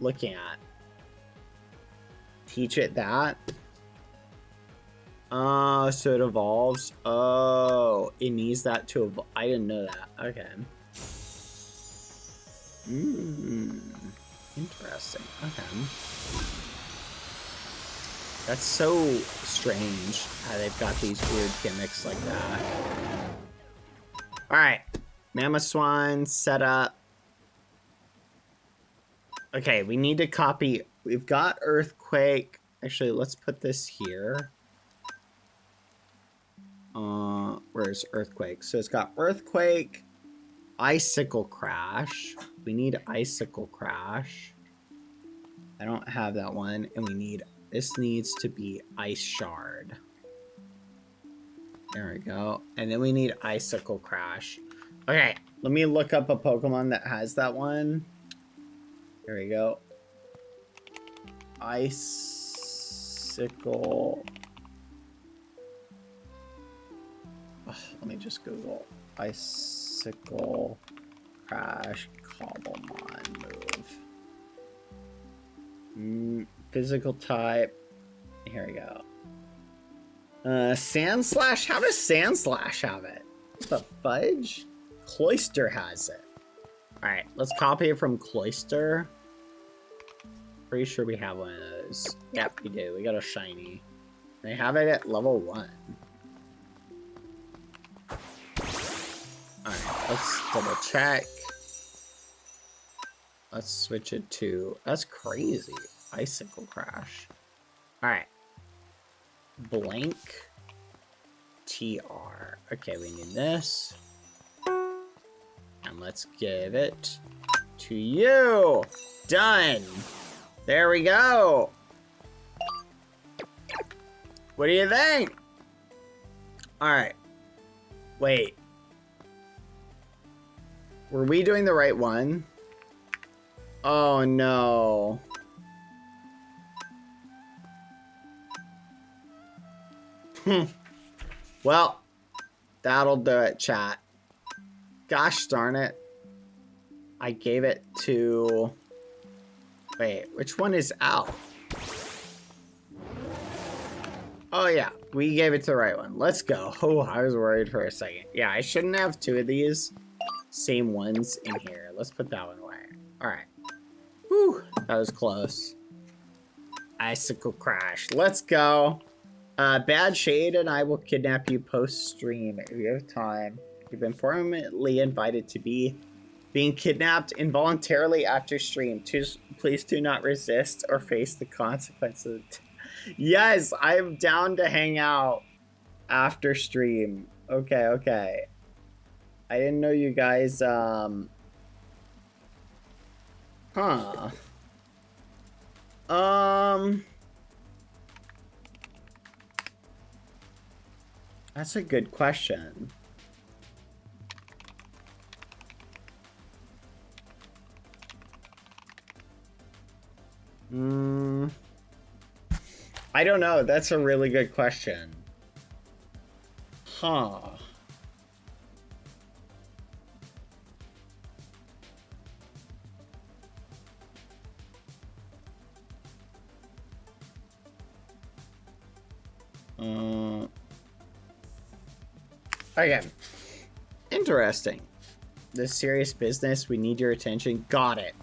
looking at? Teach it that? Oh, so it evolves. Oh, it needs that to evolve. I didn't know that. Okay. Interesting. Okay. That's so strange how they've got these weird gimmicks like that. Alright. Mammoth Swan set up. Okay, we need to copy. We've got Earthquake. Actually, let's put this here. Where's Earthquake? So it's got Earthquake, Icicle Crash. We need Icicle Crash. I don't have that one. And we need, this needs to be Ice Shard. There we go. And then we need Icicle Crash. Okay, let me look up a Pokemon that has that one. There we go. Icicle. Oh, let me just Google Icicle Crash Cobblemon move. Physical type. Here we go. Sandslash? How does Sandslash have it? What the fudge? Cloyster has it. Alright, let's copy it from Cloyster. Pretty sure we have one of those. Yep, we do. We got a shiny. They have it at level 1. Alright, let's double check. Let's switch it to... That's crazy. Icicle Crash. Alright. Blank. TR. Okay, we need this. And let's give it to you. Done. There we go. What do you think? Alright. Wait. Were we doing the right one? Oh no. Well, that'll do it, chat. Gosh darn it. I gave it to... Wait, which one is out? Oh yeah, we gave it to the right one. Let's go. Oh, I was worried for a second. Yeah, I shouldn't have 2 of these same ones in here. Let's put that one away. Alright. Whew, that was close. Icicle Crash. Let's go. Bad Shade and I will kidnap you post-stream if you have time. You've been formally invited to be being kidnapped involuntarily after stream. Please do not resist or face the consequences. Yes, I'm down to hang out after stream. Okay, okay. I didn't know you guys, That's a good question. I don't know. That's a really good question. Huh. Okay. Interesting. This serious business. We need your attention. Got it.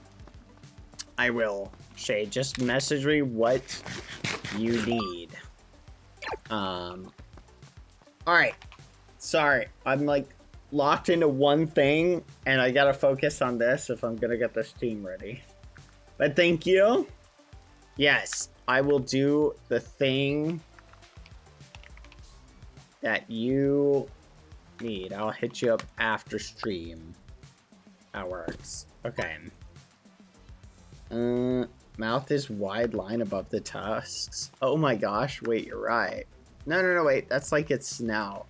I will. Shay, just message me what you need. Alright. Sorry. I'm like locked into one thing and I gotta focus on this if I'm gonna get this team ready. But thank you. Yes, I will do the thing that you need. I'll hit you up after stream. That works. Okay. Mouth is wide line above the tusks. Oh my gosh, wait, you're right. No, wait, that's like its snout.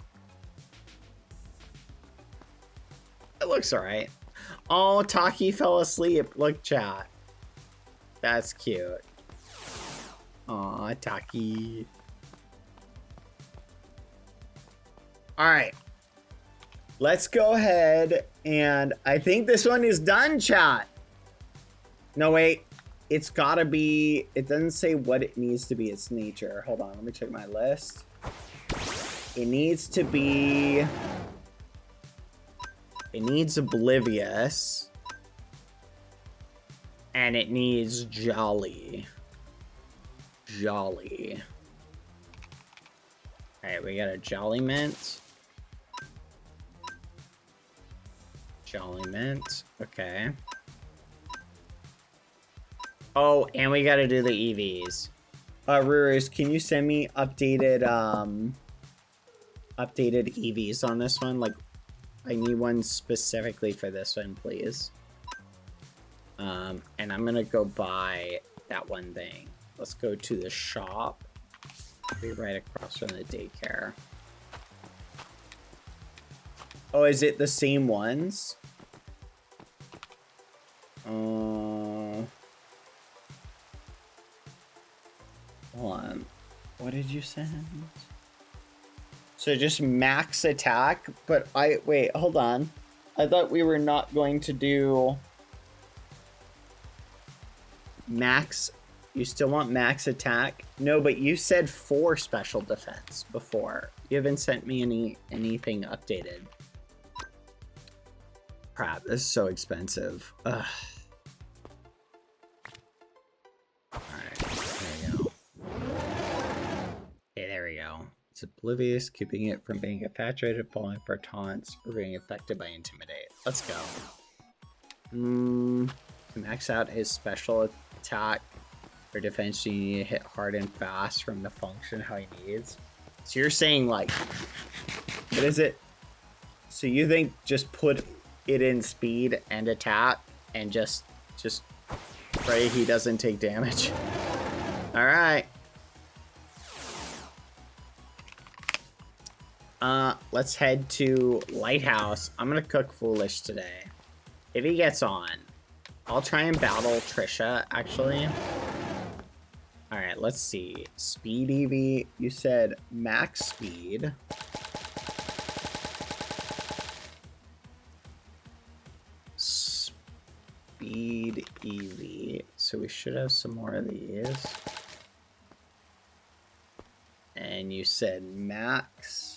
looks alright. Oh, Taki fell asleep. Look, chat. That's cute. Aw, Taki. Alright. Let's go ahead and I think this one is done, chat. No, wait. It's gotta be... It doesn't say what it needs to be. It's nature. Hold on. Let me check my list. It needs to be... It needs oblivious. And it needs jolly. Jolly. Alright, we got a jolly mint. Jolly mint. Okay. Oh, and we gotta do the EVs. Rurus, can you send me updated updated EVs on this one? Like, I need one specifically for this one, please. And I'm gonna go buy that one thing. Let's go to the shop. Be right across from the daycare. Oh, is it the same ones? Hold on. What did you send? So just max attack, but wait, hold on. I thought we were not going to do max. You still want max attack? No, but you said 4 special defense before. You haven't sent me anything updated. Crap, this is so expensive. Ugh. Alright, there we go. Okay, there we go. It's oblivious, keeping it from being infatuated, falling for taunts, or being affected by intimidate. Let's go. To max out his special attack or defense, you need to hit hard and fast from the function how he needs. So you're saying, like, what is it? So you think just put it in speed and attack and just pray he doesn't take damage. All right. Let's head to Lighthouse. I'm gonna cook Foolish today. If he gets on, I'll try and battle Trisha, actually. All right, let's see. Speed EV, you said max speed. Speed EV. So we should have some more of these. And you said max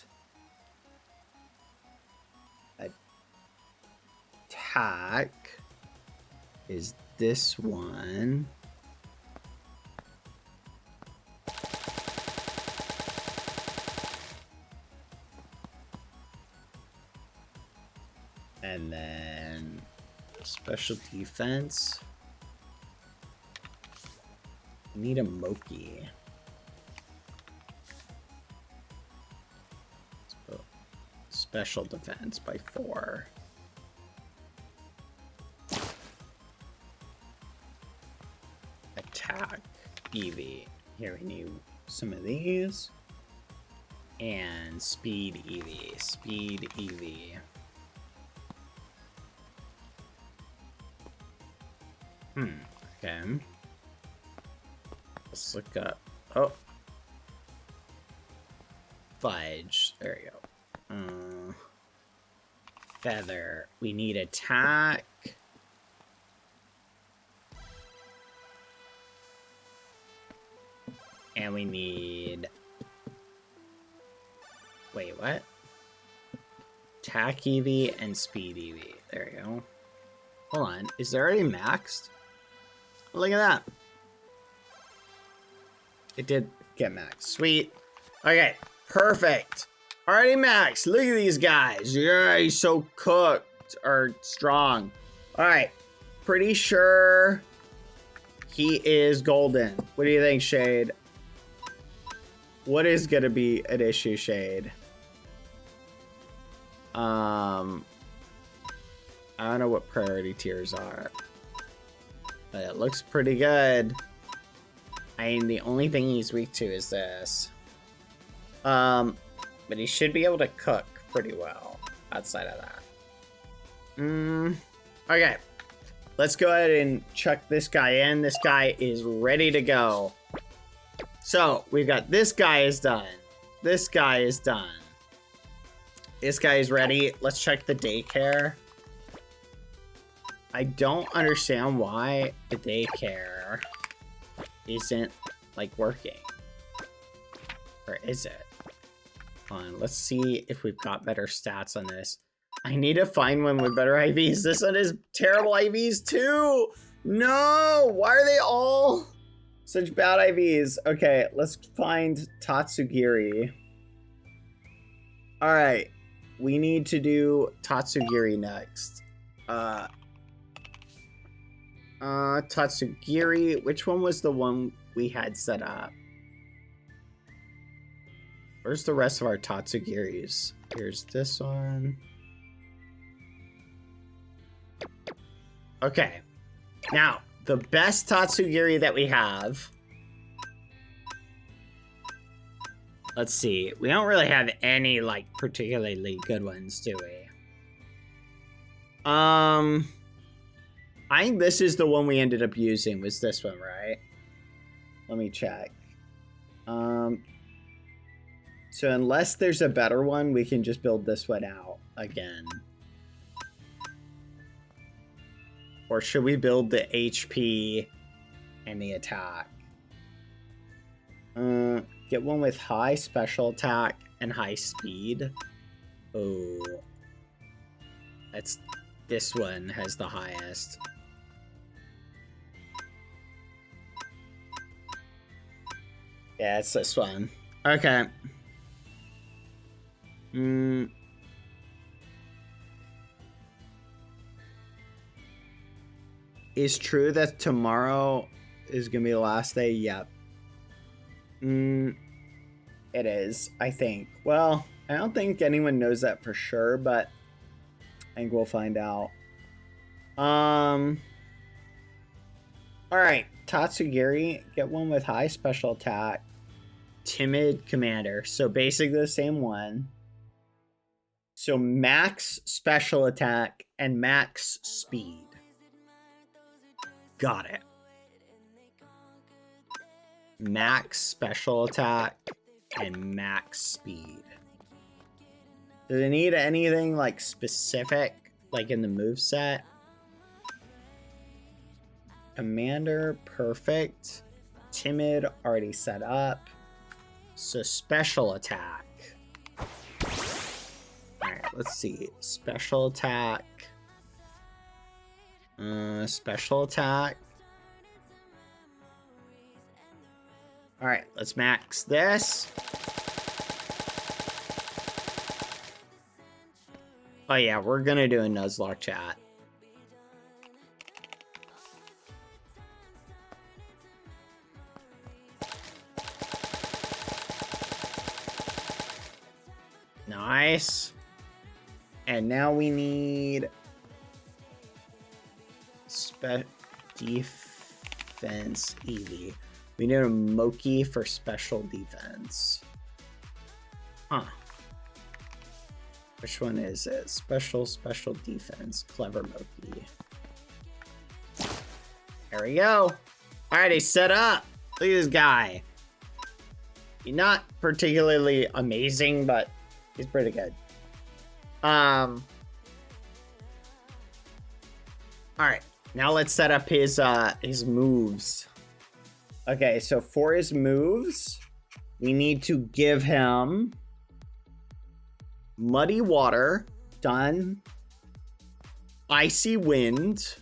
attack is this one. And then special defense. Need a Moki. Special defense by 4. Attack EV. Here we need some of these. And speed EV. Speed EV. Okay. Let's look up. Oh. Fudge. There you go. Feather. We need attack. And we need... Wait, what? Attack EV and speed EV. There you go. Hold on. Is it already maxed? Look at that. It did get maxed. Sweet. Okay. Perfect. Already maxed. Look at these guys. Yeah, he's so cooked. Or strong. Alright. Pretty sure he is golden. What do you think, Shade? What is going to be an issue, Shade? I don't know what priority tiers are. But it looks pretty good. I mean, the only thing he's weak to is this. But he should be able to cook pretty well outside of that. Okay. Let's go ahead and chuck this guy in. This guy is ready to go. So, we've got this guy is done. This guy is done. This guy is ready. Let's check the daycare. I don't understand why the daycare isn't, like, working. Or is it? Hold on, let's see if we've got better stats on this. I need to find one with better IVs. This one is terrible IVs too. No, why are they all such bad IVs? Okay, let's find Tatsugiri. All right, we need to do Tatsugiri next. Tatsugiri, which one was the one we had set up? Where's the rest of our Tatsugiris? Here's this one. Okay. Now, the best Tatsugiri that we have. Let's see. We don't really have any, like, particularly good ones, do we? I think this is the one we ended up using, was this one, right? Let me check. So unless there's a better one, we can just build this one out again. Or should we build the HP and the attack? Get one with high special attack and high speed. Oh. This one has the highest. Yeah, it's this one. Okay. Is true that tomorrow is gonna be the last day? Yep. It is, I think. Well, I don't think anyone knows that for sure, but I think we'll find out. Alright, Tatsugiri, get one with high special attack. Timid commander. So basically the same one. So max special attack and max speed. Got it. Max special attack and max speed. Does it need anything like specific, like in the moveset? Commander, perfect. Timid, already set up. So special attack. Alright, let's see. Special attack. Special attack. Alright, let's max this. Oh yeah, we're gonna do a Nuzlocke chat. Nice. And now we need defense EV. We need a Moki for special defense. Huh. Which one is it? Special defense. Clever Moki. There we go. Alright, he's set up. Look at this guy. He's not particularly amazing, but he's pretty good. Alright. Now let's set up his moves. Okay, so for his moves, we need to give him Muddy Water, done. Icy Wind.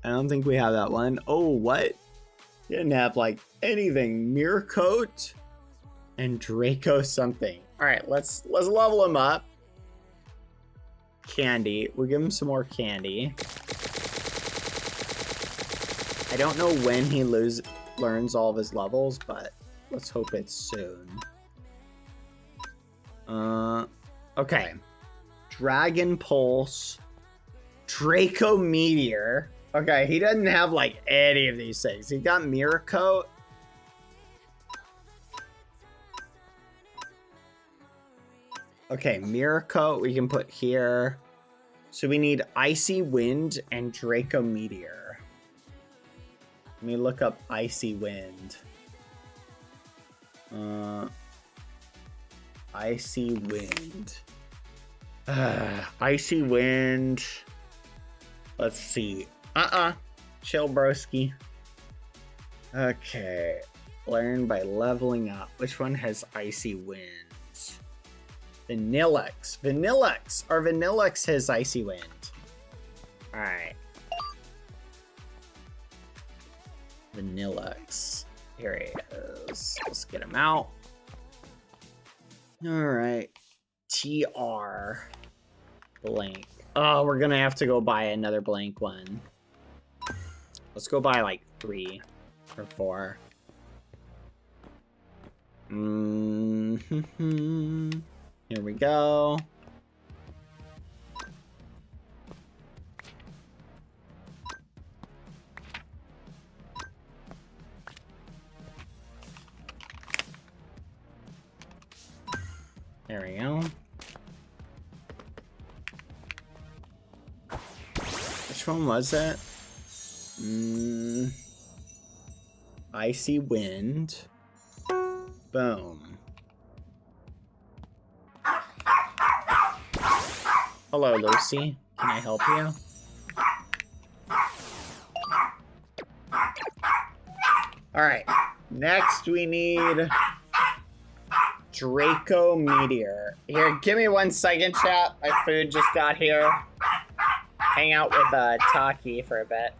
I don't think we have that one. Oh, what? He didn't have like anything. Mirror Coat and Draco something. All right, let's level him up. Candy. We'll give him some more candy. I don't know when he learns all of his levels, but let's hope it's soon. Okay. Dragon Pulse. Draco Meteor. Okay, he doesn't have like any of these things. He got Mirror Coat. Okay, Mirror Coat we can put here. So we need Icy Wind and Draco Meteor. Let me look up Icy Wind. Icy Wind. Icy Wind. Let's see. Chill, broski. Okay. Learn by leveling up. Which one has Icy Winds? Vanillix. Vanillix. Or Vanillix has Icy Wind. Alright. Vanillix. Here he is. Let's get him out. Alright. TR. Blank. Oh, we're gonna have to go buy another blank one. Let's go buy like 3 or 4. Here we go. There we go. Which one was that? Icy Wind. Boom. Hello, Lucy. Can I help you? Alright. Next, we need Draco Meteor. Here, give me 1 second, chat. My food just got here. Hang out with Taki for a bit.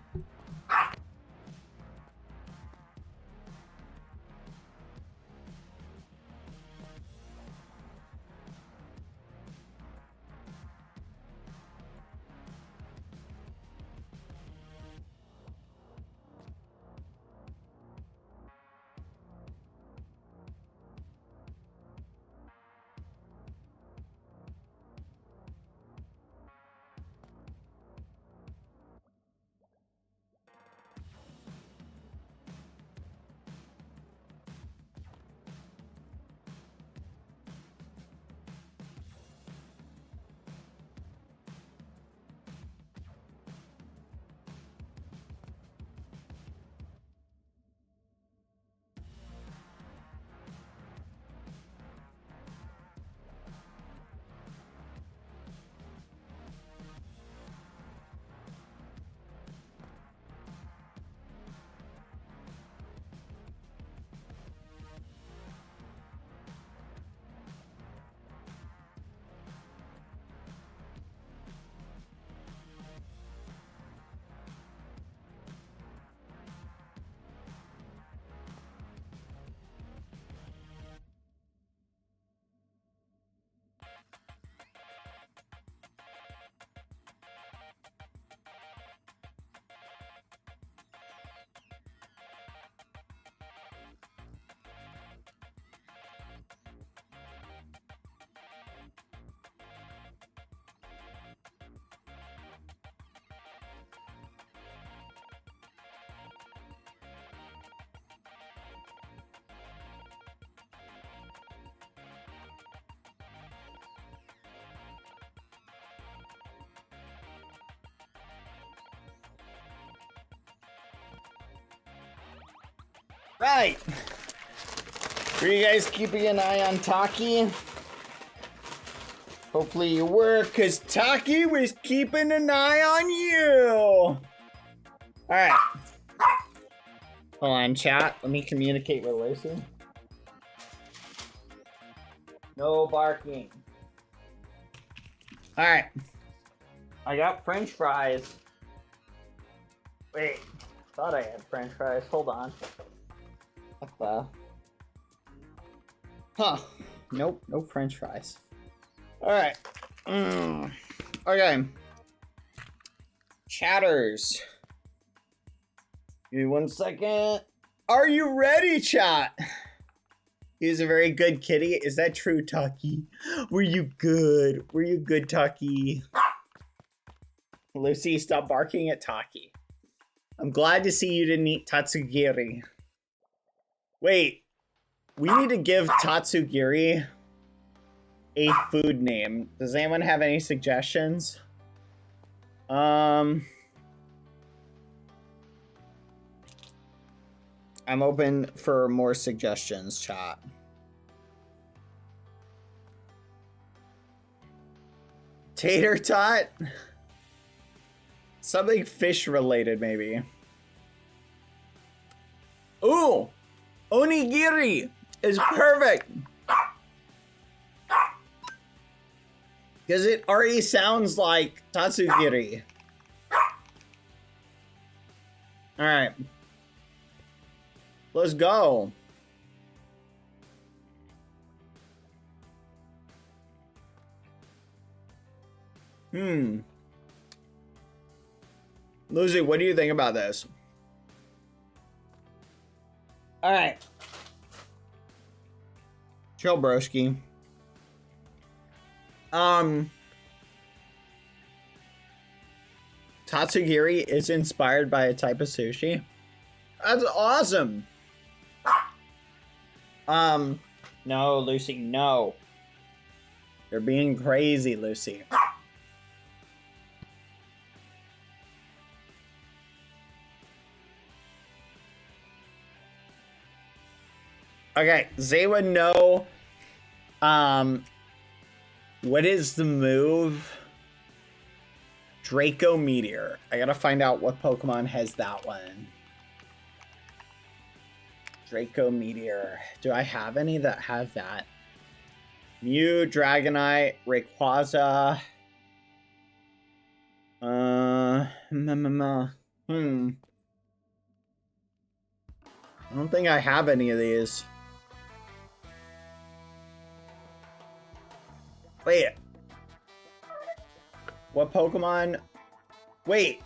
Right. Were you guys keeping an eye on Taki? Hopefully you were, because Taki was keeping an eye on you. Alright. Hold on, chat. Let me communicate with Lucy. No barking. Alright. I got French fries. Wait. Thought I had French fries. Hold on. What the? Huh. Nope. No French fries. Alright. Okay. Chatters. Give me 1 second. Are you ready, chat? He's a very good kitty. Is that true, Taki? Were you good? Were you good, Taki? Lucy, stop barking at Taki. I'm glad to see you didn't eat Tatsugiri. Wait. We need to give Tatsugiri a food name. Does anyone have any suggestions? I'm open for more suggestions, chat. Tater tot? Something fish related, maybe. Ooh! Onigiri is perfect! Because it already sounds like tatsugiri. Alright. Let's go. Lucy, what do you think about this? Alright. Chill, broski. Tatsugiri is inspired by a type of sushi. That's awesome. No, Lucy, no. You're being crazy, Lucy. Okay, Zawa, no. What is the move? Draco Meteor. I gotta find out what Pokemon has that one. Draco Meteor. Do I have any that have that? Mew, Dragonite, Rayquaza. I don't think I have any of these. Wait. What Pokemon? Wait.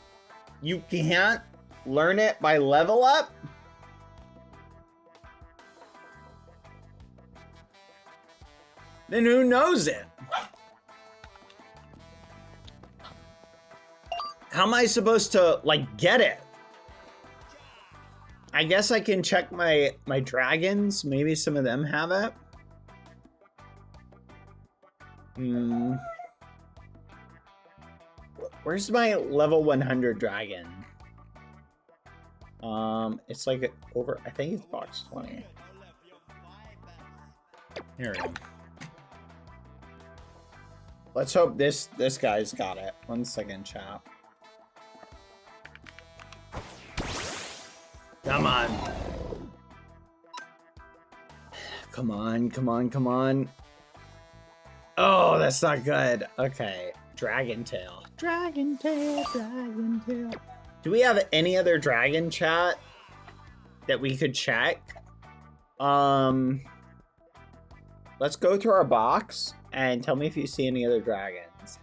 You can't learn it by level up? Then who knows it? How am I supposed to, like, get it? I guess I can check my dragons. Maybe some of them have it. Where's my level 100 dragon? It's like over, I think it's box 20. Here we go. Let's hope this guy's got it. 1 second, chat. Come on. Come on, come on, come on. Oh, that's not good. Okay. Dragon Tail. Dragon Tail, Dragon Tail. Do we have any other dragon, chat, that we could check? Let's go through our box and tell me if you see any other dragons.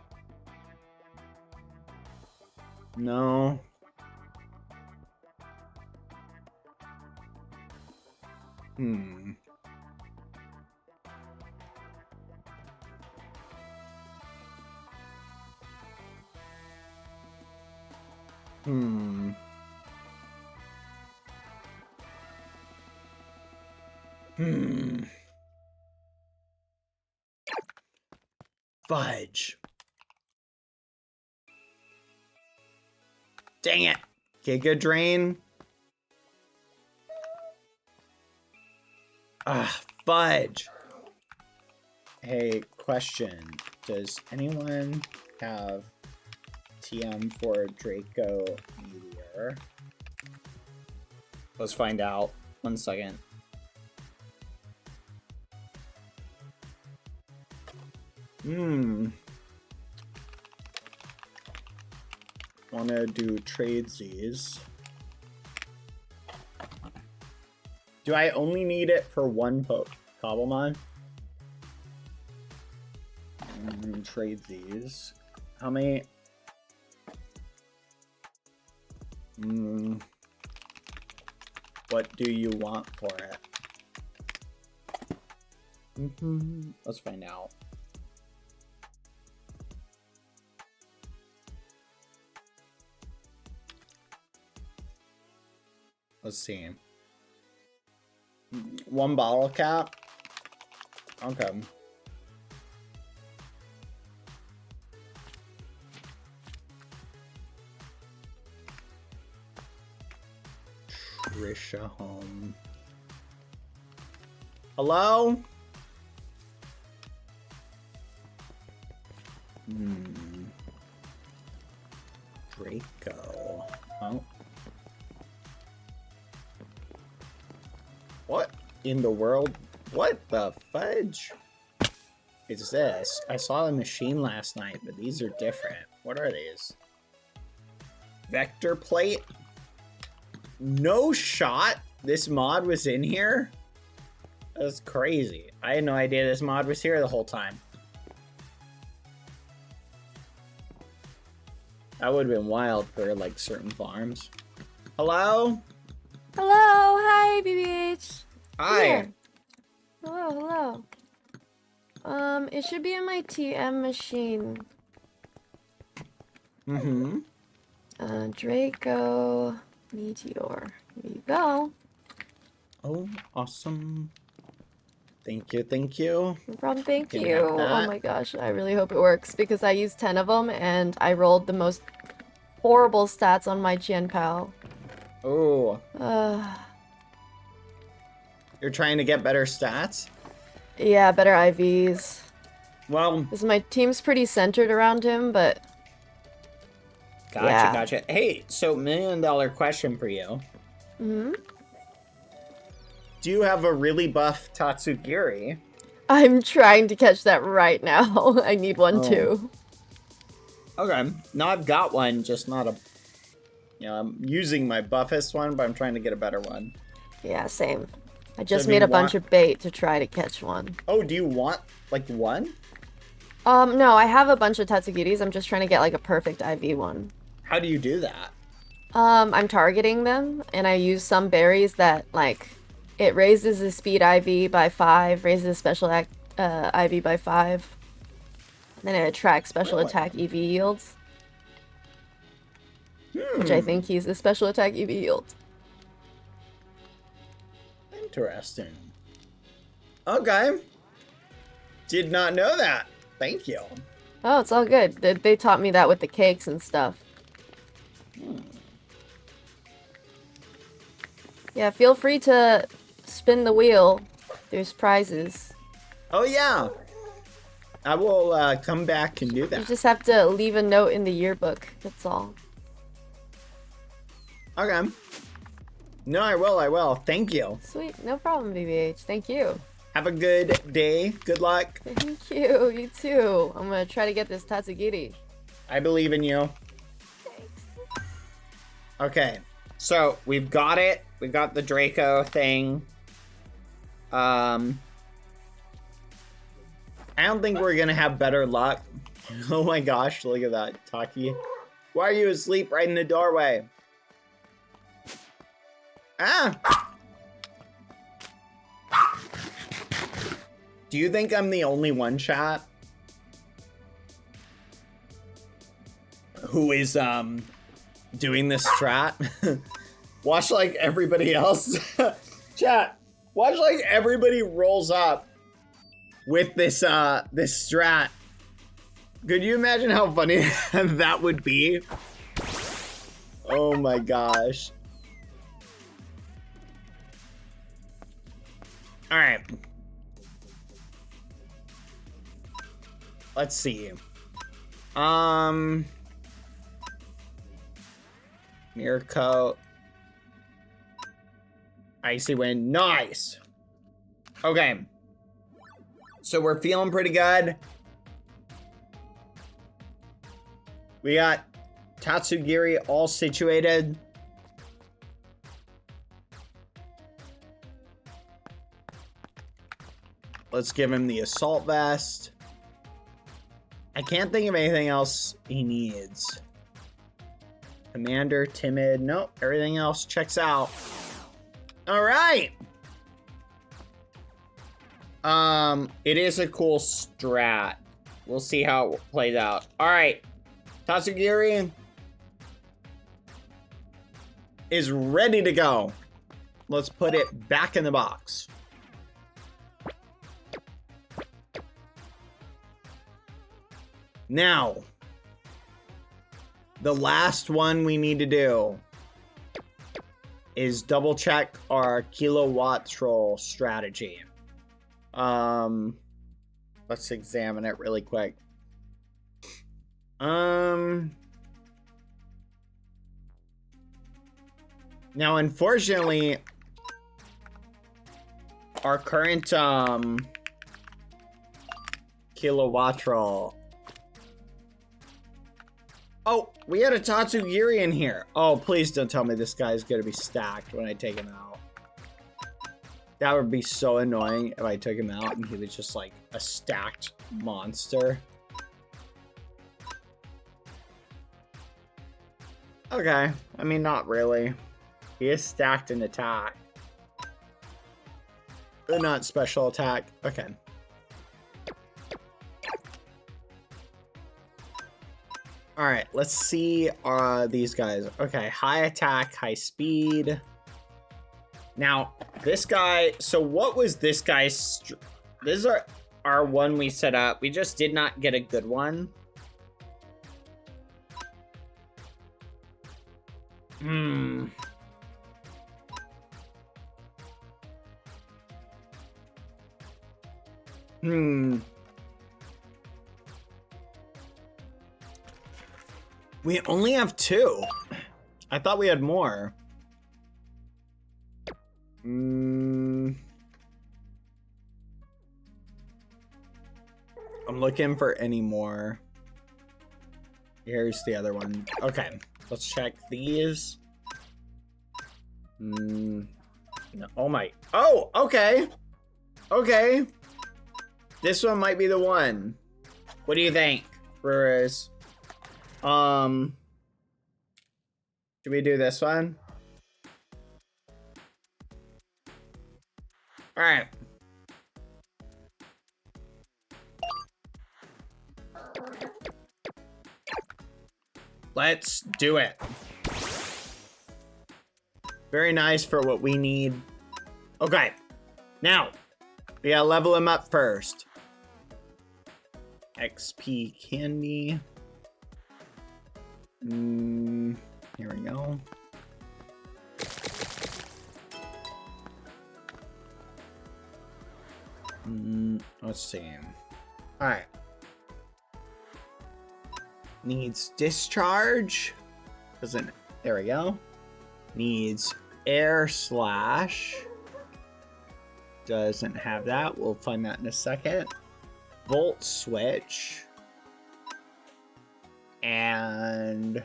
No. Fudge. Dang it. Giga Drain. Fudge. Hey, question. Does anyone have TM for Draco Meteor? Let's find out. 1 second. Wanna do tradesies. Do I only need it for one Cobblemon? Tradesies. How many? What do you want for it? Let's find out. Let's see. 1 bottle cap? Okay. Risha home. Hello? Draco. Oh. What in the world? What the fudge is this? I saw the machine last night, but these are different. What are these? Vector plate? No shot? This mod was in here? That's crazy. I had no idea this mod was here the whole time. That would have been wild for like certain farms. Hello? Hello, hi, BBH. Hi. Here. Hello. It should be in my TM machine. Mm-hmm. Draco Meteor. Here you go. Oh, awesome. Thank you. No problem, thank Can you. have that. Oh my gosh, I really hope it works because I used 10 of them and I rolled the most horrible stats on my Jianpao. Oh, you're trying to get better stats? Yeah, better IVs. Well, Because my team's pretty centered around him, but gotcha. Hey, so $1 million question for you. Mhm. Do you have a really buff Tatsugiri? I'm trying to catch that right now. I need one Oh. too. Okay. No, I've got one, just not a... You know, I'm using my buffest one, but I'm trying to get a better one. Yeah, same. I just do made you a bunch want- of bait to try to catch one. Oh, do you want, like, one? No, I have a bunch of Tatsugiris. I'm just trying to get like a perfect IV one. How do you do that? I'm targeting them, and I use some berries that, like, it raises the speed IV by 5, raises the special IV by 5. Then it attracts special Really? attack EV yields. Which I think he's the special attack EV yield. Interesting. Okay. Did not know that. Thank you. Oh, it's all good. They taught me that with the cakes and stuff. Yeah, feel free to spin the wheel. There's prizes. Oh, yeah. I will come back and do You that. just have to leave a note in the yearbook. That's all. Okay. No, I will. Thank you. Sweet. No problem, BBH. Thank you. Have a good day. Good luck. Thank you. You too. I'm gonna try to get this Tatsugiri. I believe in you. Okay. So, we've got it. We got the Draco thing. I don't think we're gonna have better luck. Oh my gosh, look at that, Taki. Why are you asleep right in the doorway? Ah! Do you think I'm the only one, chat, who is doing this strat? Watch like everybody else. Chat, watch like everybody rolls up with this this strat. Could you imagine how funny that would be? Oh my gosh. All right. Let's see. Mirror coat. Icy wind. Nice. Okay. So we're feeling pretty good. We got Tatsugiri all situated. Let's give him the assault vest. I can't think of anything else he needs. Commander, timid. Nope, everything else checks out. All right. It is a cool strat. We'll see how it plays out. All right. Tatsugiri is ready to go. Let's put it back in the box. Now, the last one we need to do is double check our kilowatt roll strategy. Let's examine it really quick. Now, unfortunately, our current kilowatt roll. Oh, we had a Tatsugiri in here. Oh, please don't tell me this guy's gonna be stacked when I take him out. That would be so annoying if I took him out and he was just like a stacked monster. Okay, I mean, not really. He is stacked in attack. But not special attack. Okay. Alright, let's see these guys. Okay, high attack, high speed. Now, this guy... So what was this guy's... This is our one we set up. We just did not get a good one. We only have 2. I thought we had more. I'm looking for any more. Here's the other one. Okay, let's check these. No, oh my. Oh, okay. Okay. This one might be the one. What do you think, Brewers? Should we do this one? All right. Let's do it. Very nice for what we need. Okay. Now, we gotta level him up first. XP candy. Here we go. Let's see. All right. Needs discharge. Doesn't. There we go. Needs air slash. Doesn't have that. We'll find that in a second. Volt switch. And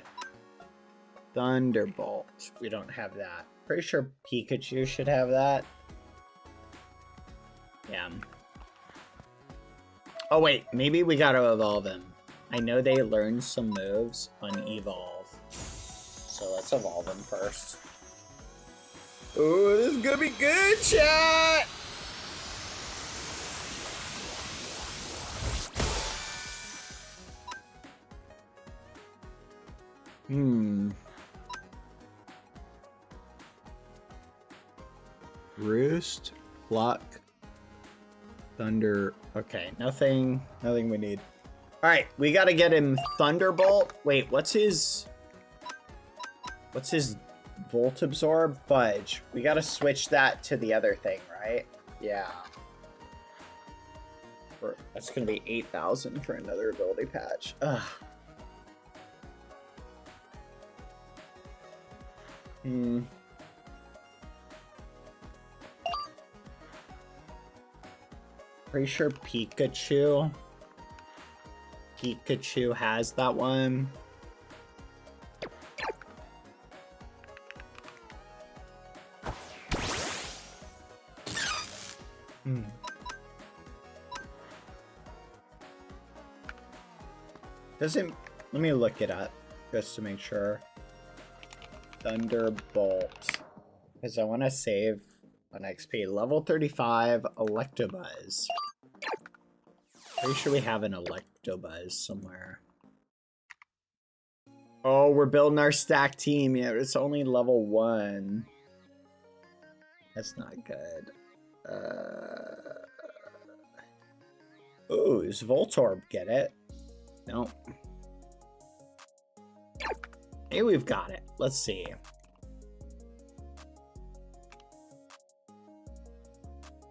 Thunderbolt. We don't have that. Pretty sure Pikachu should have that. Yeah. Oh wait, maybe we gotta evolve him. I know they learned some moves on Evolve. So let's evolve him first. Ooh, this is gonna be good, chat! Roost, Pluck, Thunder. Okay, nothing we need. All right, we gotta get him Thunderbolt. Wait, what's his Volt Absorb? Fudge. We gotta switch that to the other thing, right? Yeah. That's gonna be 8,000 for another ability patch. Ugh. Pretty sure Pikachu has that one. Doesn't. Let me look it up just to make sure. Thunderbolt, because I want to save an XP. Level 35 Electabuzz. Pretty sure we have an Electabuzz somewhere. Oh, we're building our stack team. Yeah, it's only level 1. That's not good. Ooh, does Voltorb get it? No. Hey, we've got it. Let's see.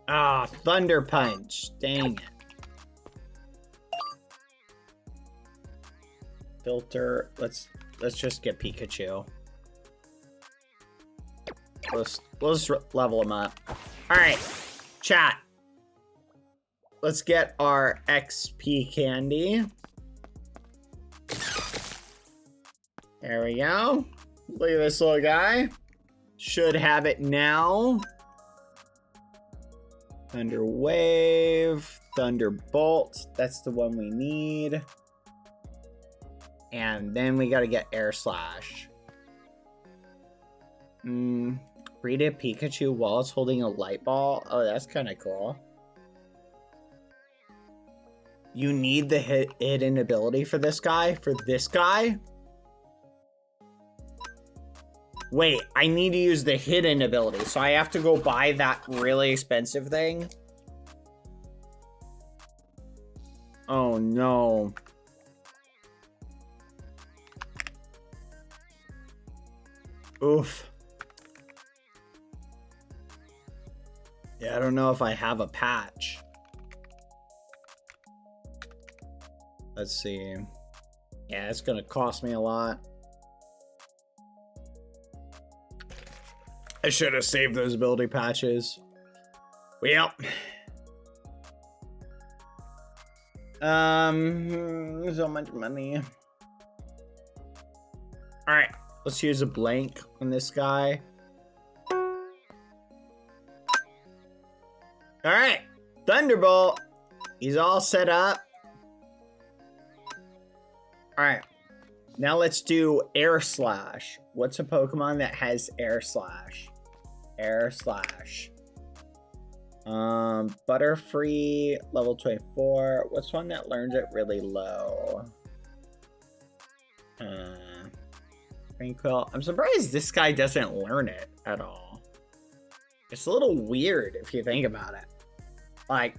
Ah, Thunder Punch. Dang it. Filter. Let's just get Pikachu. Let's level him up. All right, chat. Let's get our XP candy. There we go. Look at this little guy. Should have it now. Thunder Wave, Thunderbolt. That's the one we need. And then we gotta get Air Slash. Read a Pikachu while it's holding a light ball. Oh, that's kind of cool. You need the hidden ability for this guy? For this guy? Wait, I need to use the hidden ability, so I have to go buy that really expensive thing? Oh no. Oof. Yeah, I don't know if I have a patch. Let's see. Yeah, it's gonna cost me a lot. I should have saved those ability patches. Well. So much money. Alright, let's use a blank on this guy. Alright, Thunderbolt. He's all set up. Alright, now let's do Air Slash. What's a Pokemon that has Air Slash? Air Slash. Butterfree, level 24. What's one that learns it really low? Tranquil. I'm surprised this guy doesn't learn it at all. It's a little weird if you think about it. Like,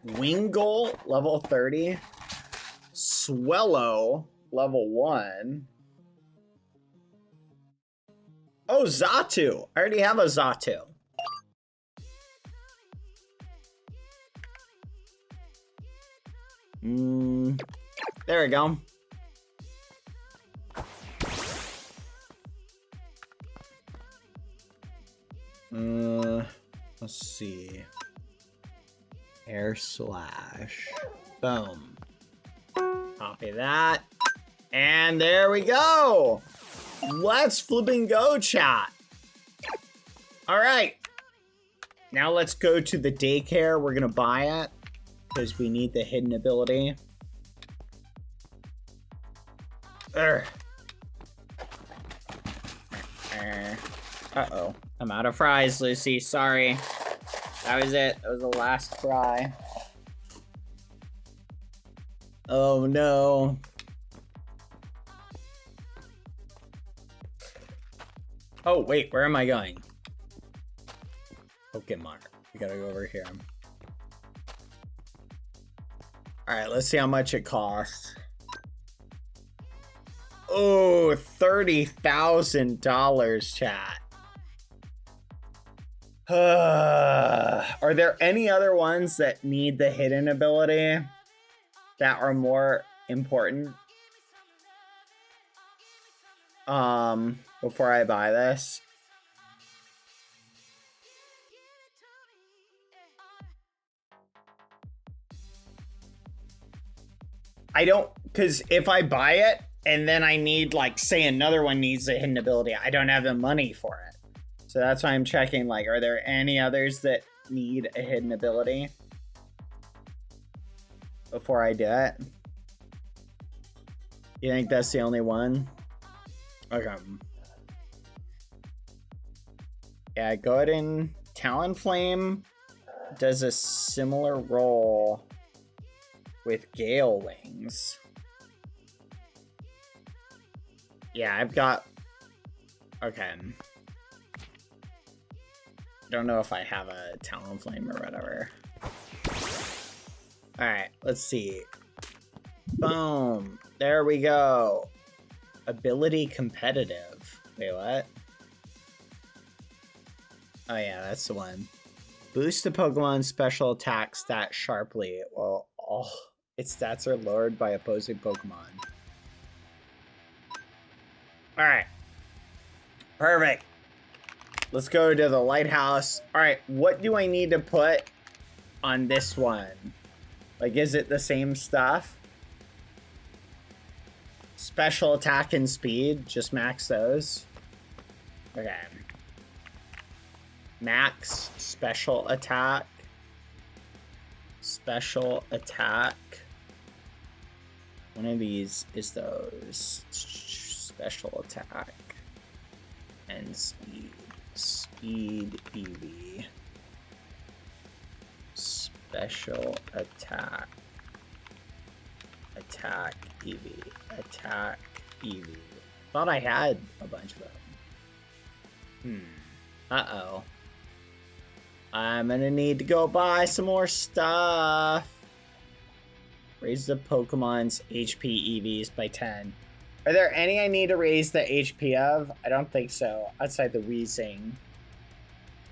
Wingull, level 30. Swellow, level 1. Oh, Xatu. I already have a Xatu. There we go. Let's see. Air Slash. Boom. Copy that. And there we go. Let's flipping go, chat. All right. Now let's go to the daycare. We're going to buy it because we need the hidden ability. Uh-oh. I'm out of fries, Lucy. Sorry. That was it. That was the last fry. Oh, no. Oh, wait. Where am I going? Pokemon. We gotta go over here. Alright, let's see how much it costs. Oh, $30,000, chat. Are there any other ones that need the hidden ability that are more important? Before I buy this. I don't, because if I buy it and then I need, like, say another one needs a hidden ability, I don't have the money for it. So that's why I'm checking, like, are there any others that need a hidden ability before I do it? You think that's the only one? Okay. Yeah, go ahead and Talonflame does a similar role with Gale Wings. Yeah, I've got... Okay. Don't know if I have a Talonflame or whatever. Alright, let's see. Boom. There we go. Ability competitive. Wait, what? Oh yeah, that's the one. Boost the Pokemon special attack stat sharply. Well, all its stats are lowered by opposing Pokemon. Alright. Perfect. Let's go to the lighthouse. Alright, what do I need to put on this one? Like, is it the same stuff? Special attack and speed. Just max those. Okay. Max special attack. Special attack. One of these is those. Special attack. And speed. Speed EV. Special attack. Attack EV. Attack EV. Thought I had a bunch of them. Uh-oh. I'm gonna need to go buy some more stuff. Raise the Pokemon's HP EVs by 10. Are there any I need to raise the HP of? I don't think so. Outside the wheezing.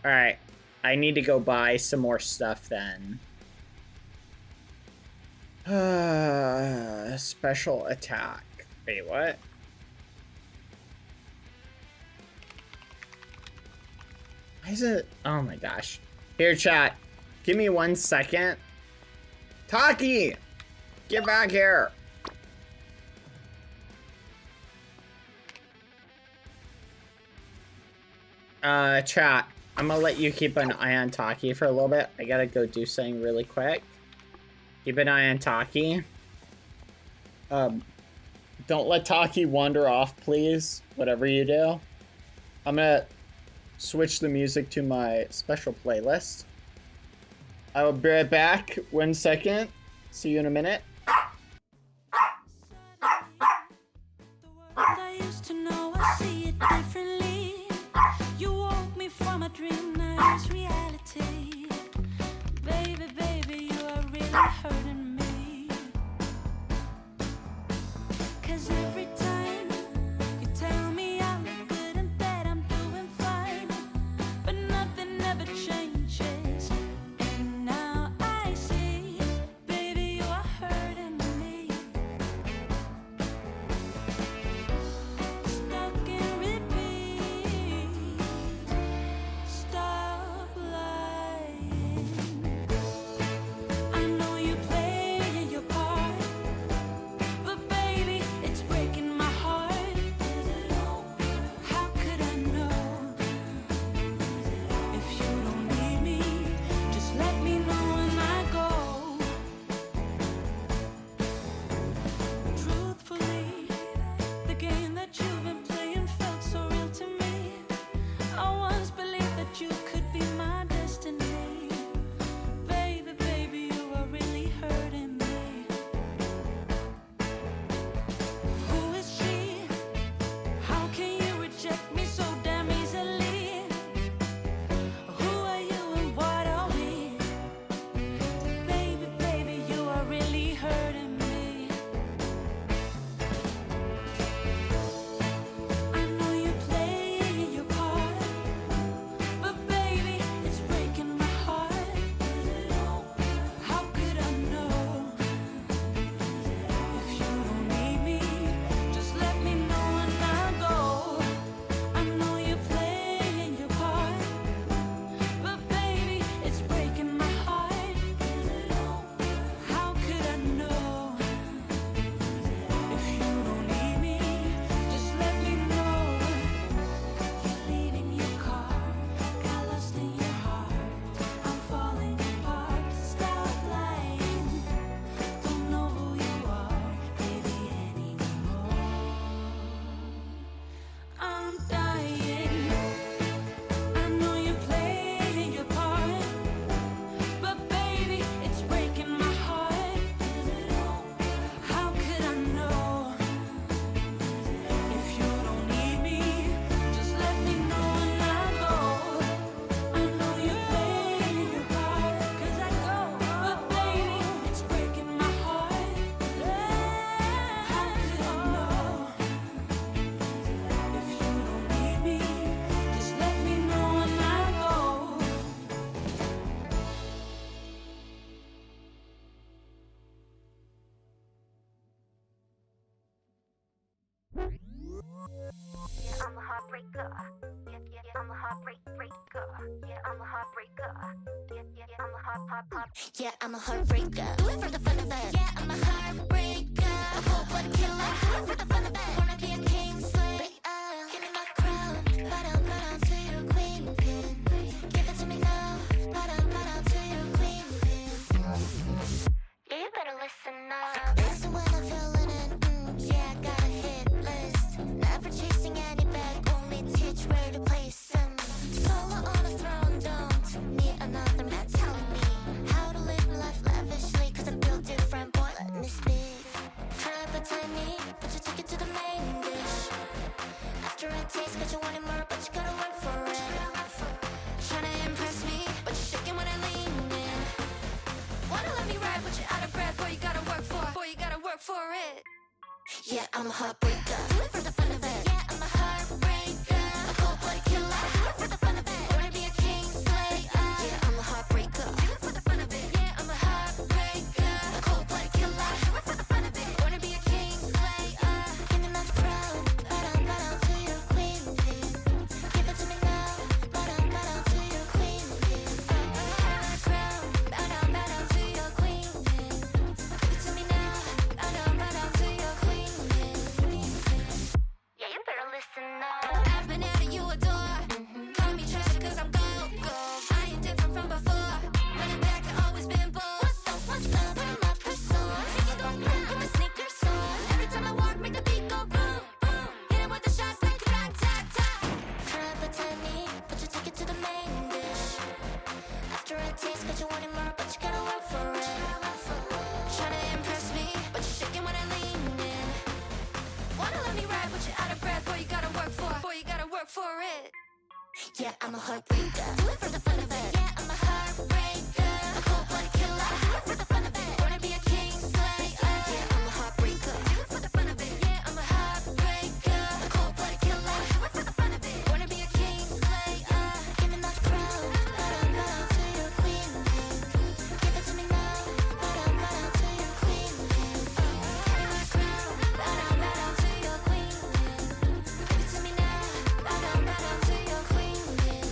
Alright. I need to go buy some more stuff then. Special attack. Wait, what? Why is it? Oh my gosh. Here, chat. Give me 1 second. Taki! Get back here! Chat. I'm gonna let you keep an eye on Taki for a little bit. I gotta go do something really quick. Keep an eye on Taki. Don't let Taki wander off, please. Whatever you do. I'm gonna switch the music to my special playlist. I will be right back. 1 second. See you in a minute. I used to know, I see it differently. You woke me from a dream, now it's reality. Baby, baby, you are really hurting me. 'Cause every time you tell me I look good and that I'm doing fine, but nothing ever changes. And now I see, baby, you are hurting me. Stuck in repeat. Stop lying. I know you're playing your part, but baby, it's breaking Yeah, I'm a heartbreaker. Do it for the fun of it. Yeah, I'm a heartbreaker. A cold-blooded killer. Do it for the fun of it. Wanna be a king slayer. Give me my crown. Bow down to your queen pin. Give it to me now. Bow down to your queen pin. Yeah, you better listen up. Listen when I'm feeling it. Yeah, I got a hit list. Never chasing any bag, only teach where to place him. Solo on a throne, don't need another man telling me how to live my life lavishly. Cause I feel different, boy, let me speak. Try to pretend me, but you take it to the main dish. After a taste, cause you wanted more, but you gotta work for it. Tryna impress me, but you're shaking when I lean in. Wanna let me ride, but you're out of breath. Boy, you gotta work for it. Yeah, I'm a heartbreaker. Do it for the fun of it. Yeah, I'm a heartbreaker. A cold-blooded killer. Do it for the fun of it. Wanna be a king slayer. Yeah, I'm a heartbreaker. Do it for the fun of it. Yeah, I'm a heartbreaker. A cold-blooded killer. Do it for the fun of it. Wanna be a king slayer. Give me my crown. Bow down to your queen pin. Give it to me now. Bow down to your queen pin. Give me my crown. Bow down to your queen pin. Give it to me now. Bow down to your queen pin. Yeah, you better listen up. I've been out of you adore. Call me treasure cause I'm gold. I ain't different from before. Running back, I always been bold. What's up? Put 'em up, pursue. Thinking go boom, put my sneakers on. Every time I walk, make the beat go boom, boom. Hit 'em with the shots like rat, tat, tat. Try to pretend me, but you take it to the main dish. After a taste, cause you wanted more, but you gotta work for it. Tryna impress me, but you're shaking when I lean in. Wanna let me ride, but you're out of breath. Boy, you gotta work for it. Yeah, I'm a heartbreaker. Do it for the fun of it. Yeah, I'm a heartbreaker. A cold-blooded killer. Do it for the fun of it. Wanna be a king slayer. Yeah, I'm a heartbreaker. Do it for the fun of it. Yeah, I'm a heartbreaker. A cold-blooded killer. Do it for the fun of it. Wanna be a king slayer. Give me my crown. Bow down to your queen pin. Give it to me now. Bow down to your queen pin. Give me my crown. Bow down to your queen pin. Give it to me now. Bow down to your queen pin.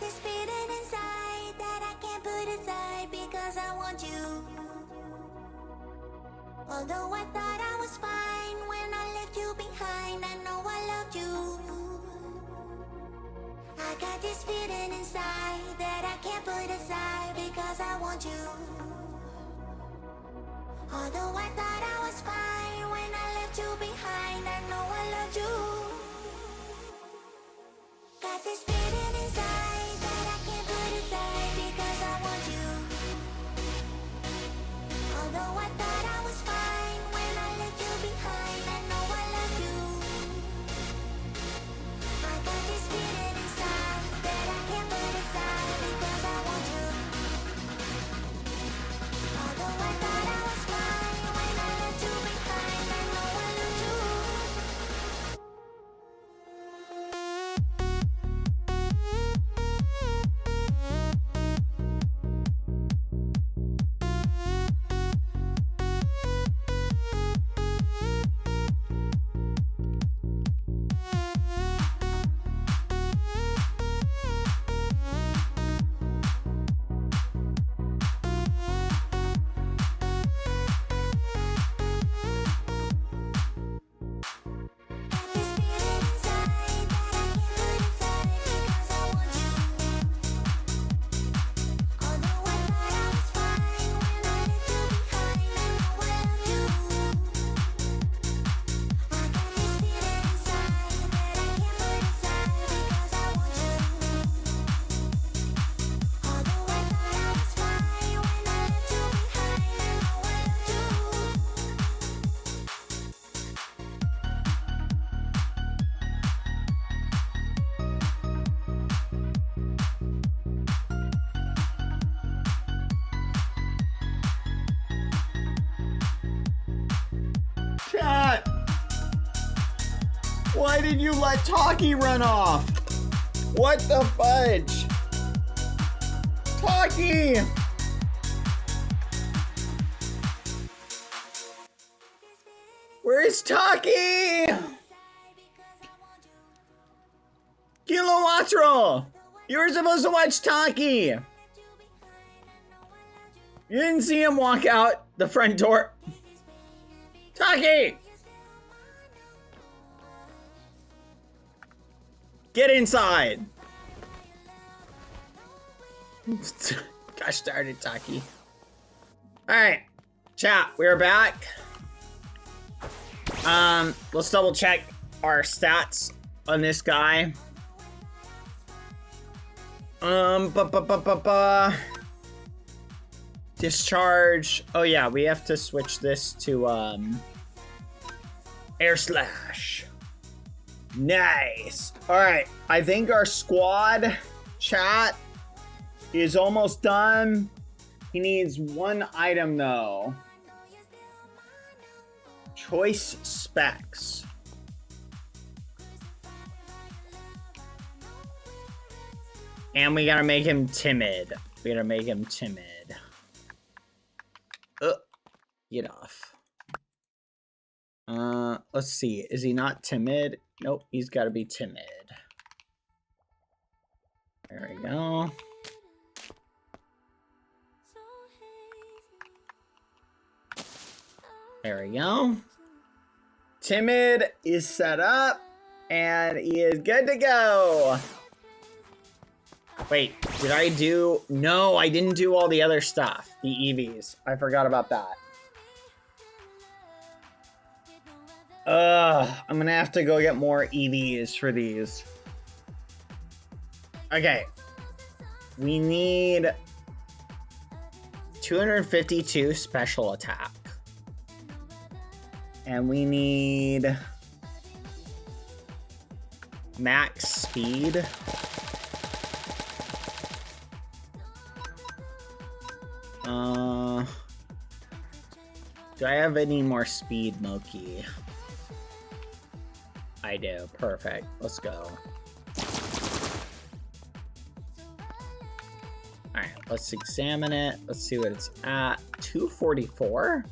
this feeling inside that I can't put aside because I want you. Although I thought I was fine when I left you behind, I know I loved you. I got this feeling inside that I can't put aside because I want you. Although I thought I was fine when I left you behind, I know I loved you. Got this feeling inside that I can't put aside because I want you. Although I thought I was fine when I left you behind, I know I loved you. I got this feeling inside that I can't put aside because I want you. Although I thought I was fine when I left you behind, I know I loved you. This feeling inside that I can't put aside because I want you. Although I thought I was fine when I left you behind, I know I loved you. I got this feeling inside that I can't put aside because I want you. Although I thought I was fine when I left you behind, I know I loved you. Chat! Why did you let Taki run off? What the fudge? Taki! Where is Taki? Kilowatro! You were supposed to watch Taki! You didn't see him walk out the front door. Taki! Get inside! Gosh darn it, Taki. Alright, chat, we're back. Let's double check our stats on this guy. Discharge. Oh yeah, we have to switch this to air slash. Nice. All right, I think our squad chat is almost done. He needs one item though. Choice specs. And we gotta make him timid. We gotta make him timid. Get off. Let's see. Is he not timid? Nope, he's gotta be timid. There we go. There we go. Timid is set up, and he is good to go. Wait, did I do... No, I didn't do all the other stuff. The EVs. I forgot about that. I'm gonna have to go get more EVs for these. Okay. We need 252 special attack. And we need max speed. Do I have any more speed, Moki? I do. Perfect. Let's go. Alright, let's examine it. Let's see what it's at. 244?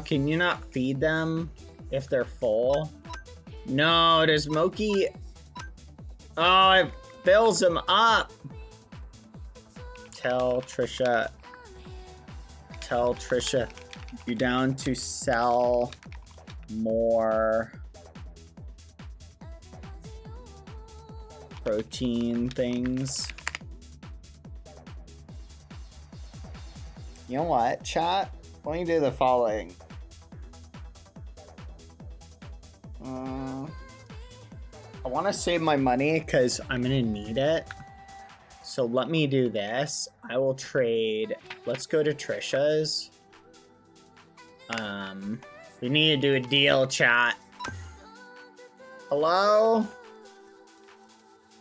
Can you not feed them if they're full? No, does Moki... Oh, fills them up. Tell Trisha, you down to sell more protein things. You know what, chat? Why don't you do the following? I want to save my money because I'm going to need it. So let me do this. I will trade. Let's go to Trisha's. We need to do a deal, chat. Hello?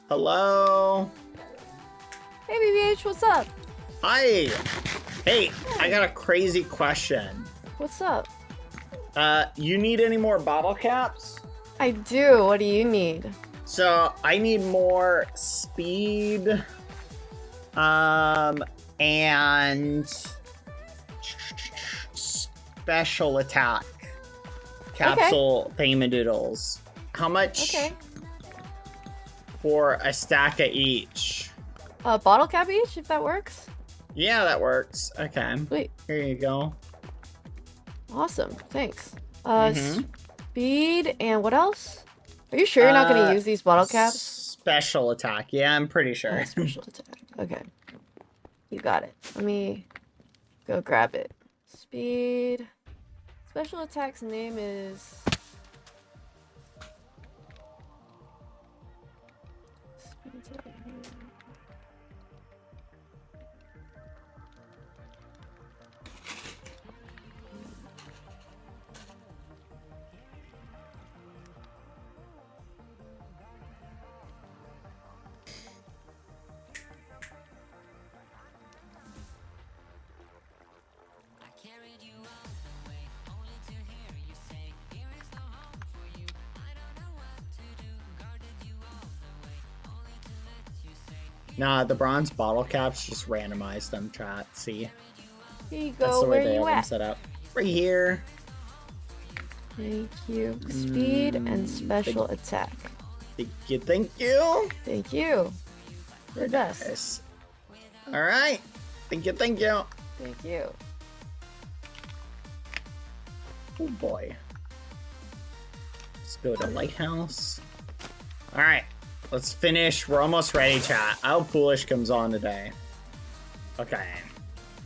Hello? Hey, BBH, what's up? Hi. Hey, I got a crazy question. What's up? You need any more bottle caps? I do. What do you need? So I need more speed, and special attack capsule thingamadoodles. How much for a stack of each? Bottle cap each, if that works. Yeah, that works. Okay. Sweet. Here you go. Awesome. Thanks. Speed and what else? Are you sure you're not going to use these bottle caps? Special attack. Yeah, I'm pretty sure. Special attack. Okay. You got it. Let me go grab it. Speed. Special attack's name is... Speed attack. Nah, the bronze bottle caps just randomize them, chat. See? Here you go. That's the way Where they you have them at? set up. Right here. Thank you. Speed and special attack. Thank you, thank you. Thank you. You're the best. Nice. All right. Thank you, thank you. Thank you. Oh boy. Let's go to Lighthouse. All right. Let's finish. We're almost ready, chat. I hope Foolish comes on today. Okay.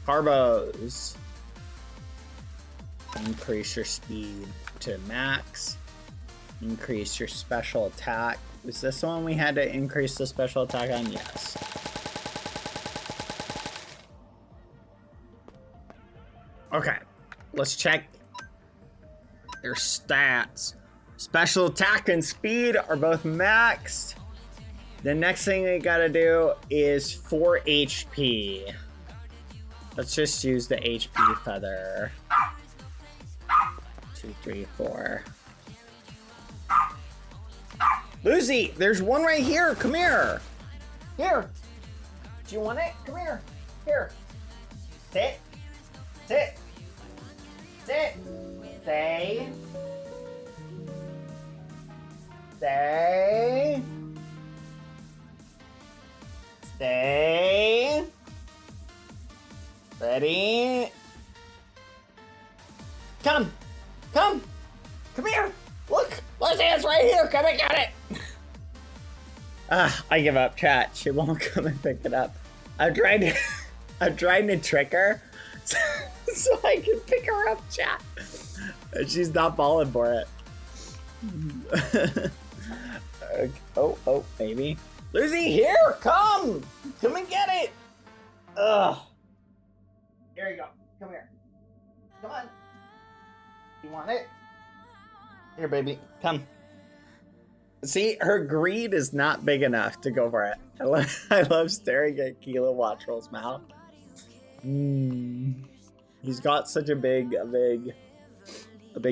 Carbos. Increase your speed to max. Increase your special attack. Was this the one we had to increase the special attack on? Yes. Okay. Let's check their stats. Special attack and speed are both maxed. The next thing we gotta do is 4 HP. Let's just use the HP feather. 2, 3, 4. Lucy, there's one right here. Come here. Here. Do you want it? Come here. Here. Sit. Sit. Sit. Stay. Stay. Stay. Ready. Come. Come. Come here. Look. Lucy's right here. Come and get it. I give up, chat. She won't come and pick it up. I'm trying to trick her so I can pick her up, chat. And she's not falling for it. Oh, maybe. Lucy, here, come and get it. Ugh. Here you go. Come here. Come on. You want it? Here, baby. Come. See, her greed is not big enough to go for it. I love staring at Kilowattrel's mouth. He's got such a big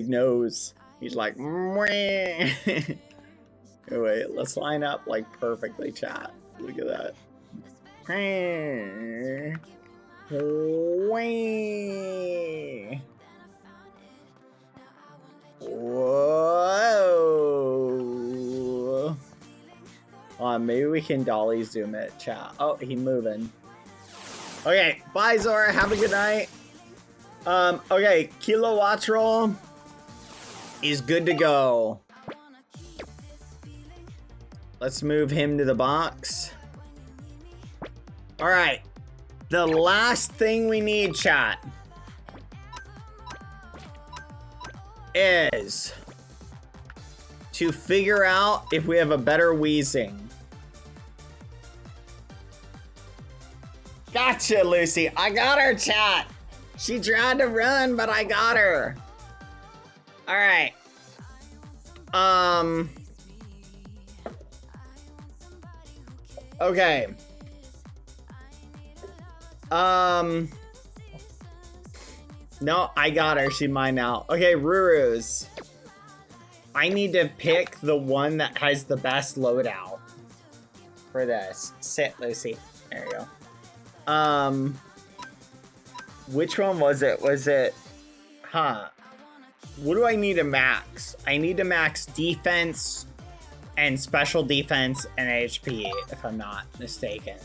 nose. He's like, Mwah. Oh, wait, let's line up like perfectly, chat. Look at that. Whoa. Maybe we can dolly zoom it, chat. Oh, he moving. Okay, bye Zora, have a good night. Okay, Kilowattrol is good to go. Let's move him to the box. All right, the last thing we need, chat, is to figure out if we have a better wheezing. Gotcha, Lucy. I got her, chat. She tried to run, but I got her. All right. Okay. No, I got her. She's mine now. Okay, Ruru's. I need to pick the one that has the best loadout for this. Sit, Lucy. There you go. Which one was it? Was it... Huh. What do I need to max? I need to max defense and special defense and HP, if I'm not mistaken.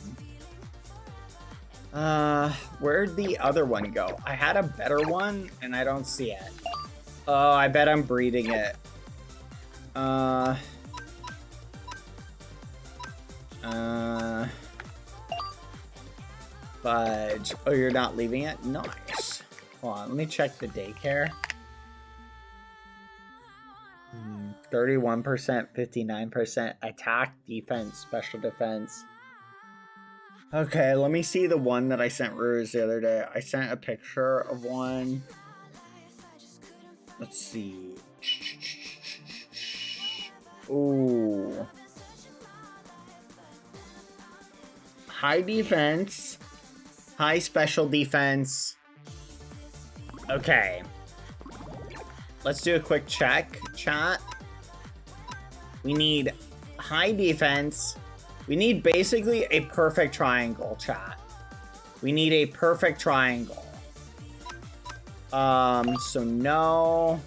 Where'd the other one go? I had a better one, and I don't see it. Oh, I bet I'm breeding it. Fudge. Oh, you're not leaving it? Nice. Hold on, let me check the daycare. 31%, 59% attack, defense, special defense. Okay, let me see the one that I sent Ruse the other day. I sent a picture of one. Let's see. Ooh. High defense. High special defense. Okay. Let's do a quick check, chat. We need high defense. We need basically a perfect triangle, chat. We need a perfect triangle. So no.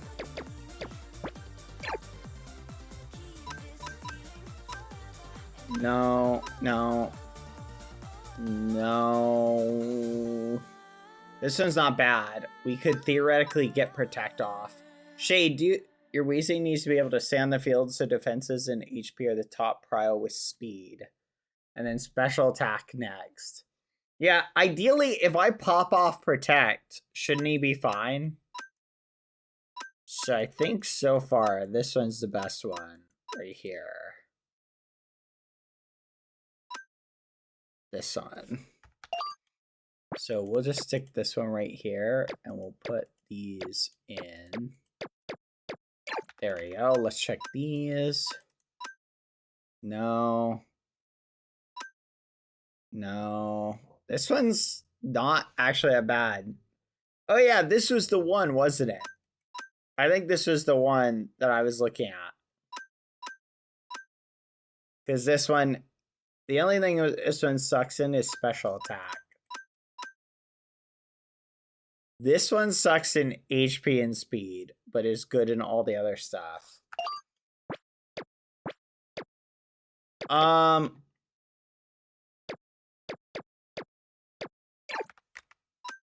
No, no. No. This one's not bad. We could theoretically get protect off. Shade, your wheezing needs to be able to stay on the field so defenses and HP are the top prio with speed. And then special attack next. Yeah, ideally, if I pop off protect, shouldn't he be fine? So I think so far, this one's the best one. Right here. This one. So we'll just stick this one right here, and we'll put these in. There we go. Let's check these. No. No. This one's not actually that bad. Oh yeah, this was the one, wasn't it? I think this was the one that I was looking at. Because this one, the only thing this one sucks in is special attack. This one sucks in HP and speed, but is good in all the other stuff.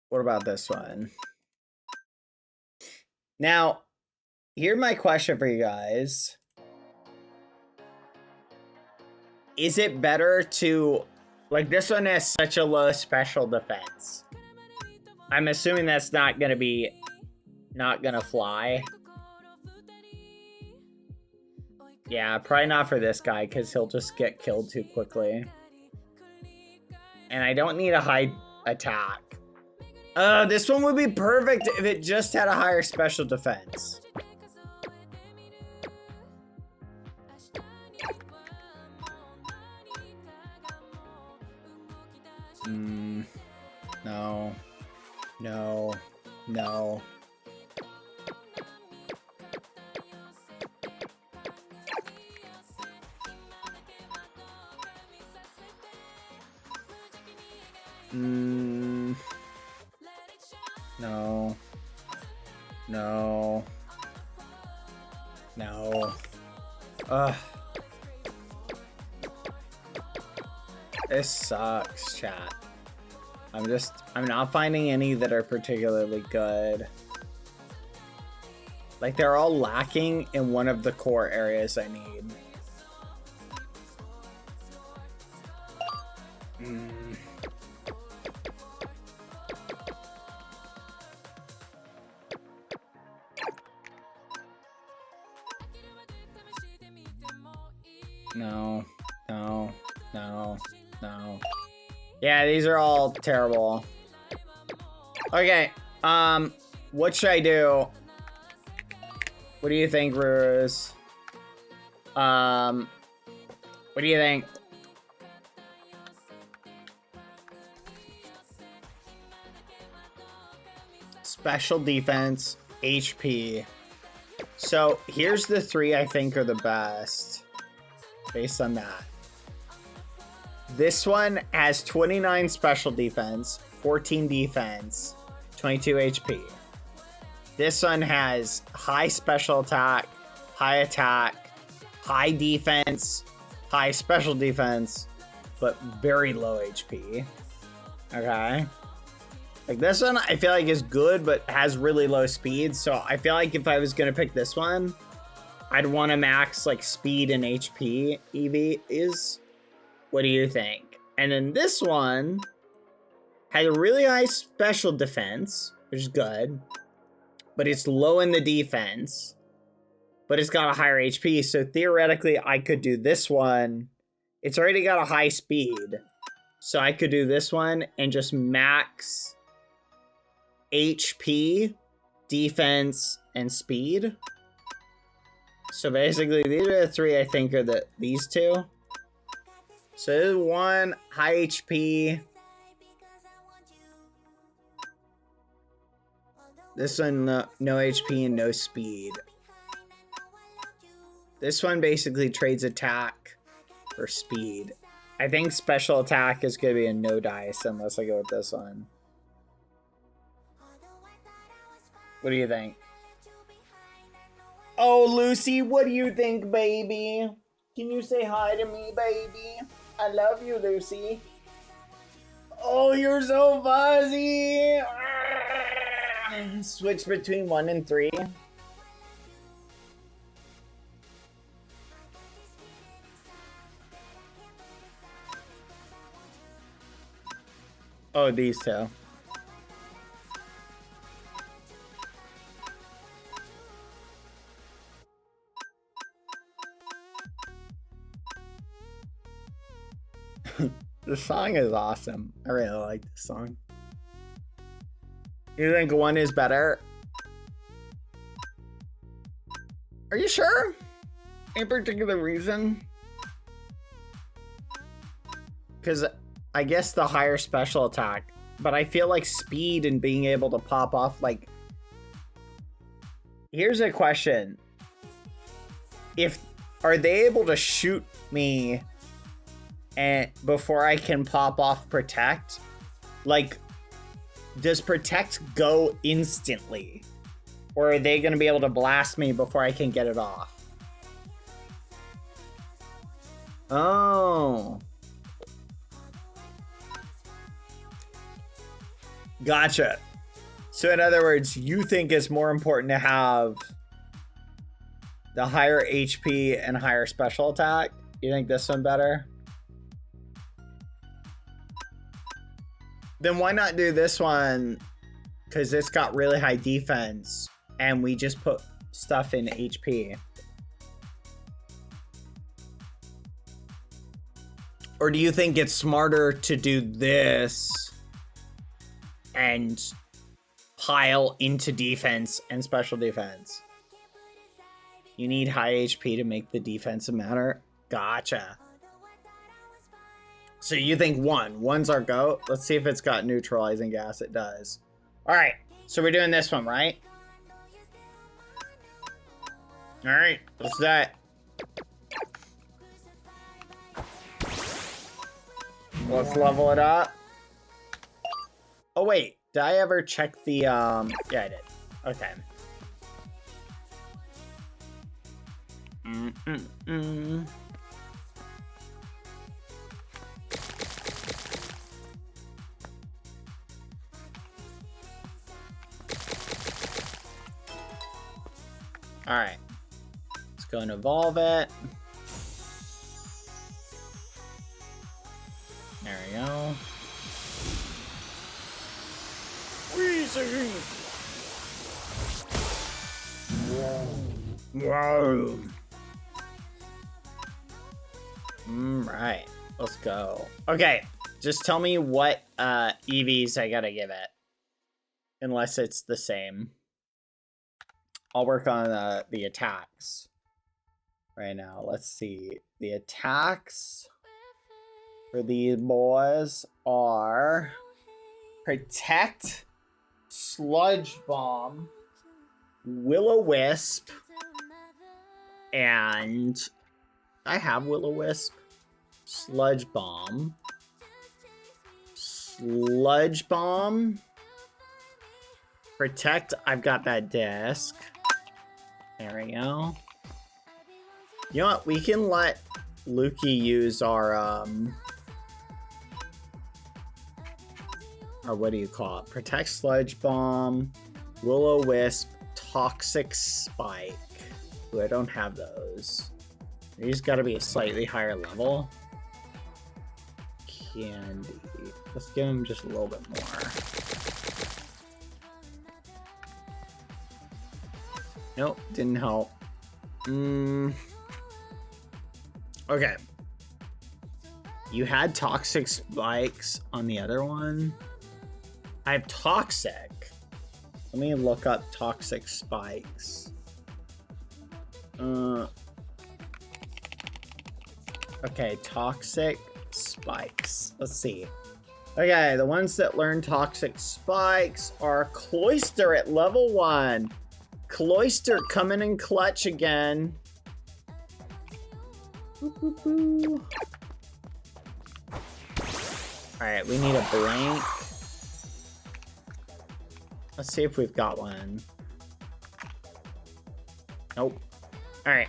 What about this one? Now, here's my question for you guys. Is it better to... Like, this one has such a low special defense. I'm assuming that's not gonna be... Not gonna fly. Yeah, probably not for this guy, because he'll just get killed too quickly. And I don't need a high attack. This one would be perfect if it just had a higher special defense. No. No. No. No. No. No. This sucks, chat. I'm not finding any that are particularly good. Like, they're all lacking in one of the core areas I need. No, no, no, no. Yeah, these are all terrible. Okay, what should I do? What do you think, Ruse? What do you think? Special defense, HP. So here's the three I think are the best based on that. This one has 29 special defense, 14 defense, 22 HP. This one has high special attack, high defense, high special defense, but very low HP. Okay. Like this one, I feel like is good, but has really low speed. So I feel like if I was going to pick this one, I'd want to max like speed and HP EV is. What do you think? And then this one has a really high special defense, which is good, but it's low in the defense, but it's got a higher HP. So theoretically, I could do this one. It's already got a high speed. So I could do this one and just max HP, defense, and speed. So basically, these are the three I think are these two. So this one, high HP. This one, no HP and no speed. This one basically trades attack for speed. I think special attack is going to be a no dice unless I go with this one. What do you think? Oh, Lucy, what do you think, baby? Can you say hi to me, baby? I love you, Lucy. Oh, you're so fuzzy. Switch between 1 and 3. Oh, these two. This song is awesome. I really like this song. You think one is better? Are you sure? Any particular reason? Because I guess the higher special attack, but I feel like speed and being able to pop off, like... Here's a question. Are they able to shoot me and before I can pop off protect? Like, does protect go instantly? Or are they going to be able to blast me before I can get it off? Oh. Gotcha. So in other words, you think it's more important to have the higher HP and higher special attack? You think this one better? Then why not do this one? Because it's got really high defense and we just put stuff in HP. Or do you think it's smarter to do this and pile into defense and special defense? You need high HP to make the defensive matter? Gotcha. So you think one's our go? Let's see if it's got neutralizing gas. It does. All right, so we're doing this one, right? All right, let's do that. Let's level it up. Oh wait, did I ever check the yeah, I did. Okay. Alright. Let's go and evolve it. There we go. Wheezing! Whoa! Right. Let's go. Okay. Just tell me what EVs I gotta give it. Unless it's the same. I'll work on the attacks right now. Let's see. The attacks for these boys are Protect, Sludge Bomb, Will-O-Wisp, and I have Will-O-Wisp, Sludge Bomb, Sludge Bomb, Protect, I've got that disc. There we go. You know what? We can let Lukey use our what do you call it? Protect, Sludge Bomb, Will-O-Wisp, Toxic Spike. Ooh, I don't have those. These gotta be a slightly higher level. Candy. Let's give him just a little bit more. Nope, didn't help. Okay. You had Toxic Spikes on the other one. I have Toxic. Let me look up Toxic Spikes. Okay, Toxic Spikes. Let's see. Okay, the ones that learn Toxic Spikes are Cloyster at level 1. Cloyster coming in clutch again. Alright, we need a blank. Let's see if we've got one. Nope. Alright.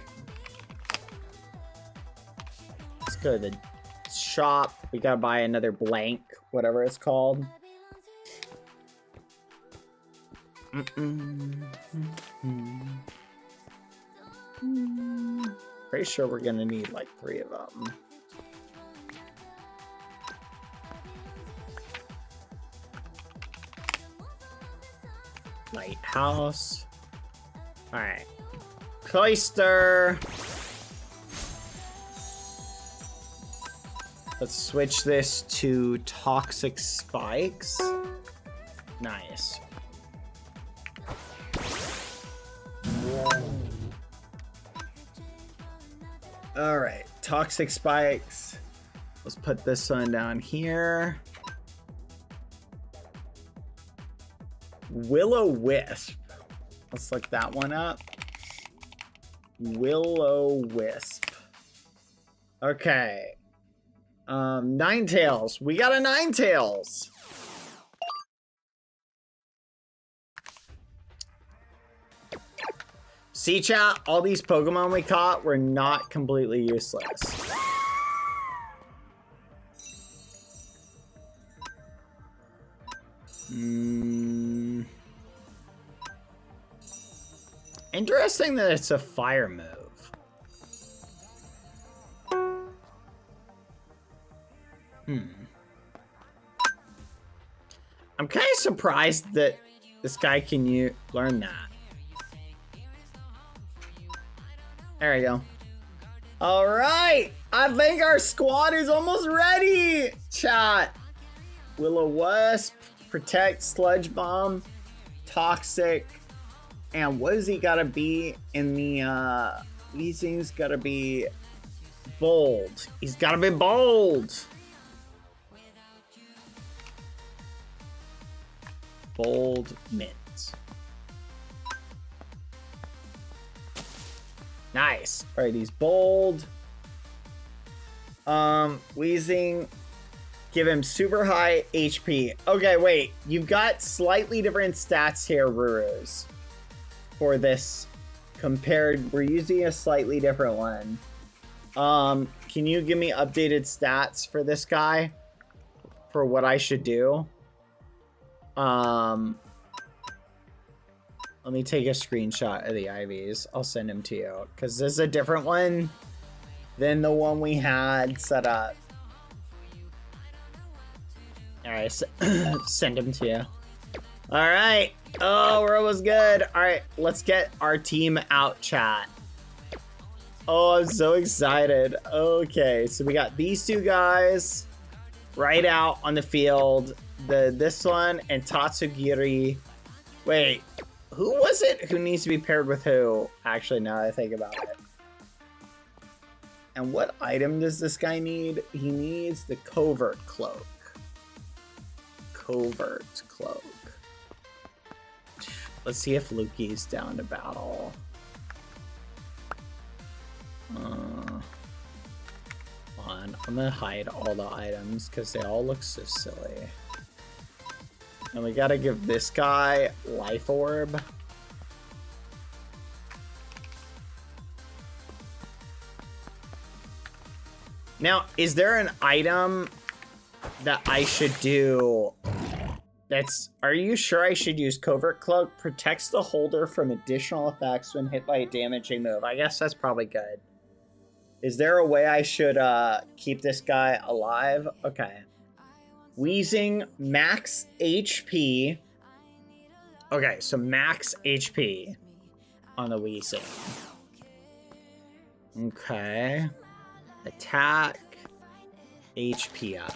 Let's go to the shop. We gotta buy another blank, whatever it's called. Pretty sure we're gonna need like 3 of them. Lighthouse. Alright. Cloister. Let's switch this to Toxic Spikes. Nice. Alright, Toxic Spikes. Let's put this one down here. Will-O-Wisp. Let's look that one up. Will-O-Wisp. Okay. Ninetales. We got a Ninetales. See, chat, all these Pokemon we caught were not completely useless. Interesting that it's a fire move. I'm kind of surprised that this guy can learn that. There we go. All right, I think our squad is almost ready. Chat. Will-O-Wisp, Protect, Sludge Bomb, Toxic, and what does he gotta be in the? These things gotta be bold. He's gotta be bold. Bold mint. Nice. All right, he's bold. Wheezing. Give him super high HP. Okay, wait. You've got slightly different stats here, Rurus. For this compared, we're using a slightly different one. Can you give me updated stats for this guy? For what I should do? Let me take a screenshot of the IVs. I'll send them to you. Because this is a different one than the one we had set up. Alright, send them to you. Alright. Oh, we're almost good. Alright, let's get our team out, chat. Oh, I'm so excited. Okay, so we got these two guys right out on the field. This one and Tatsugiri. Wait, who was it who needs to be paired with who? Actually, now that I think about it. And what item does this guy need? He needs the covert cloak. Covert cloak. Let's see if Luki's down to battle. I'm gonna hide all the items because they all look so silly. And we gotta give this guy life orb. Now, is there an item that I should do that's... Are you sure I should use Covert Cloak? Protects the holder from additional effects when hit by a damaging move. I guess that's probably good. Is there a way I should keep this guy alive? Okay. Wheezing, max HP. Okay, so max HP on the Wheezing. Okay. Attack, HP up.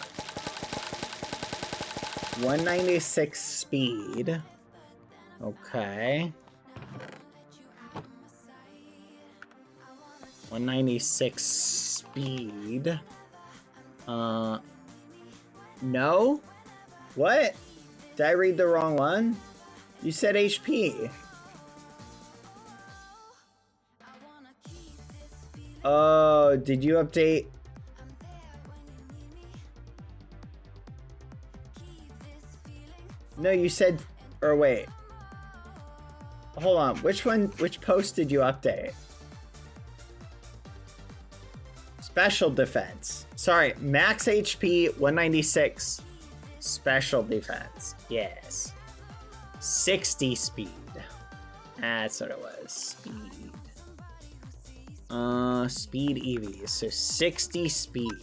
196 speed. Okay. 196 speed. No? What? Did I read the wrong one? You said HP. Oh, did you update? No, you said, or wait. Hold on, which post did you update? Special defense. Sorry, max HP 196. Special defense. Yes. 60 speed. That's what it was. Speed. Speed EV. So 60 speed.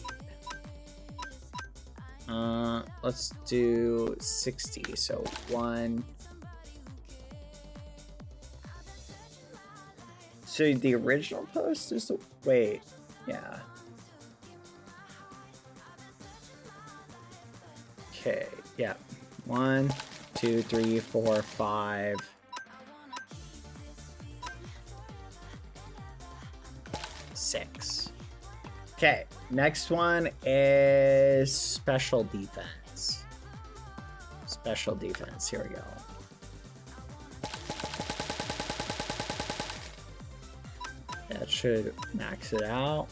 Let's do 60. So 1. So the original post is the... Wait. Yeah. Okay, yeah. 1, 2, 3, 4, 5. 6. Okay, next one is special defense. Special defense, here we go. That should max it out.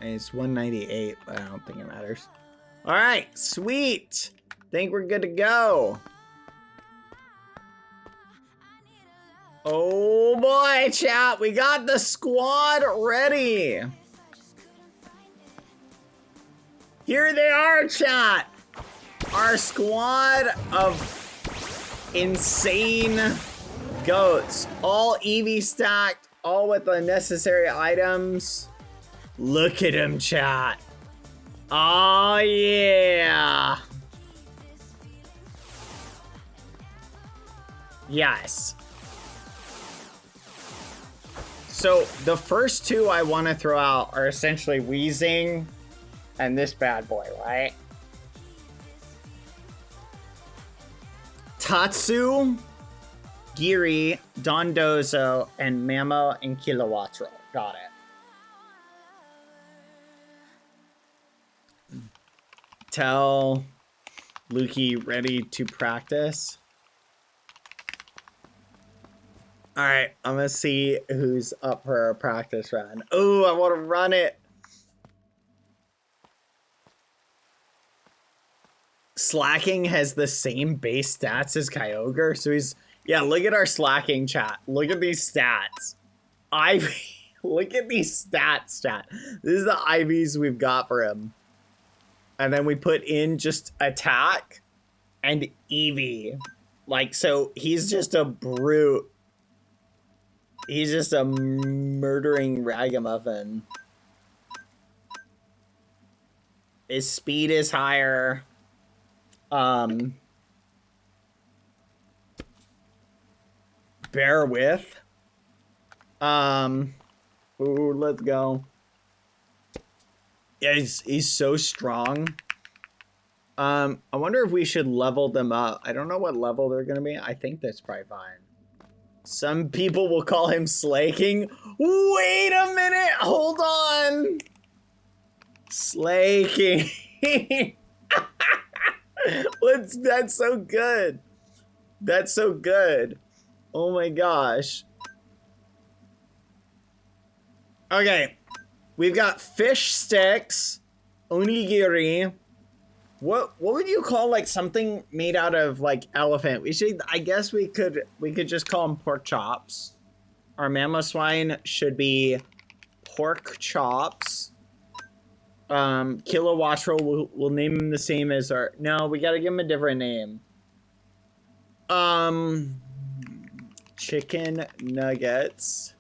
And it's 198, but I don't think it matters. All right, sweet. Think we're good to go. Oh boy, chat, we got the squad ready. Here they are, chat. Our squad of insane goats. All EV stacked, all with the necessary items. Look at him, chat. Oh, yeah. Yes. So the first two I want to throw out are essentially Wheezing and this bad boy, right? Tatsu, Giri, Dondozo, and Mamo and Kilowatro. Got it. Tell Luki ready to practice. All right, I'm gonna see who's up for a practice run. Oh, I want to run it. Slacking has the same base stats as Kyogre, so he's... Yeah, look at our slacking chat. Look at these stats. Look at these stats, chat. This is the IVs we've got for him. And then we put in just attack and EV. Like, so he's just a brute. He's just a murdering ragamuffin. His speed is higher. Bear with. Ooh, let's go. Yeah, he's so strong. I wonder if we should level them up. I don't know what level they're gonna be. I think that's probably fine. Some people will call him Slaking. Wait a minute, hold on. Slaking. That's so good. That's so good. Oh my gosh. Okay, we've got fish sticks, onigiri. What would you call like something made out of like elephant? I guess we could just call them pork chops. Our mammoth swine should be pork chops. Kilo Watchroll, we'll name him the same as our. No, we gotta give him a different name. Chicken nuggets.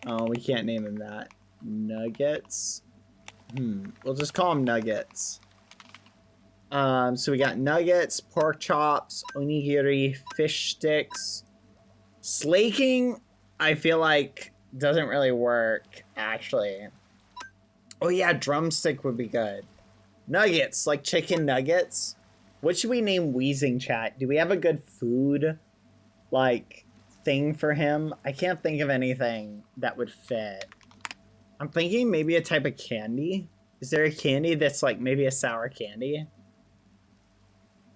Oh, we can't name him that. Nuggets. We'll just call him Nuggets. So we got nuggets, pork chops, onigiri, fish sticks. Slaking, I feel like doesn't really work, actually. Oh yeah, drumstick would be good. Nuggets, like chicken nuggets. What should we name Wheezing, chat? Do we have a good food, like, thing for him? I can't think of anything that would fit. I'm thinking maybe a type of candy. Is there a candy that's like maybe a sour candy?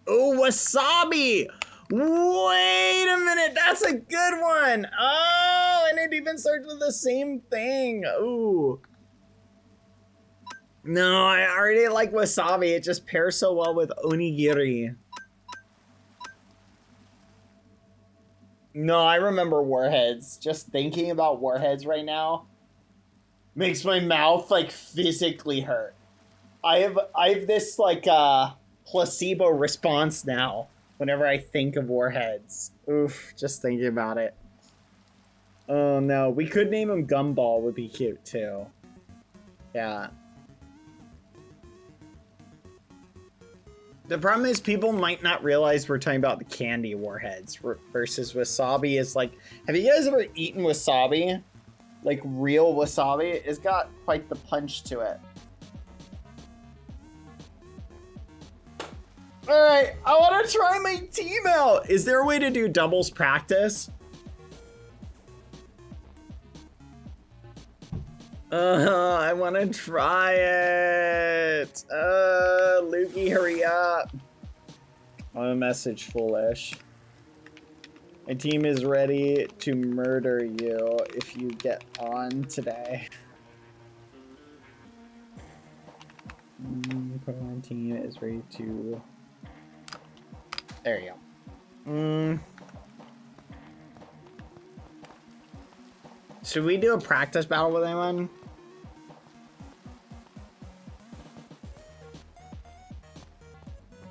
Oh, wasabi! Wait a minute, that's a good one! Oh, and it even starts with the same thing. Ooh. No, I already like wasabi. It just pairs so well with onigiri. No, I remember warheads. Just thinking about warheads right now makes my mouth like physically hurt. I have this like placebo response now whenever I think of warheads. Oof, just thinking about it. Oh no, we could name him Gumball, would be cute too. Yeah. The problem is people might not realize we're talking about the candy warheads versus wasabi is like, have you guys ever eaten wasabi? Like real wasabi? It's got quite the punch to it. All right, I want to try my team out. Is there a way to do doubles practice? I want to try it. Lukey, hurry up. I'm gonna message Foolish. My team is ready to murder you if you get on today. Pokemon team is ready to... There you go. Should we do a practice battle with anyone?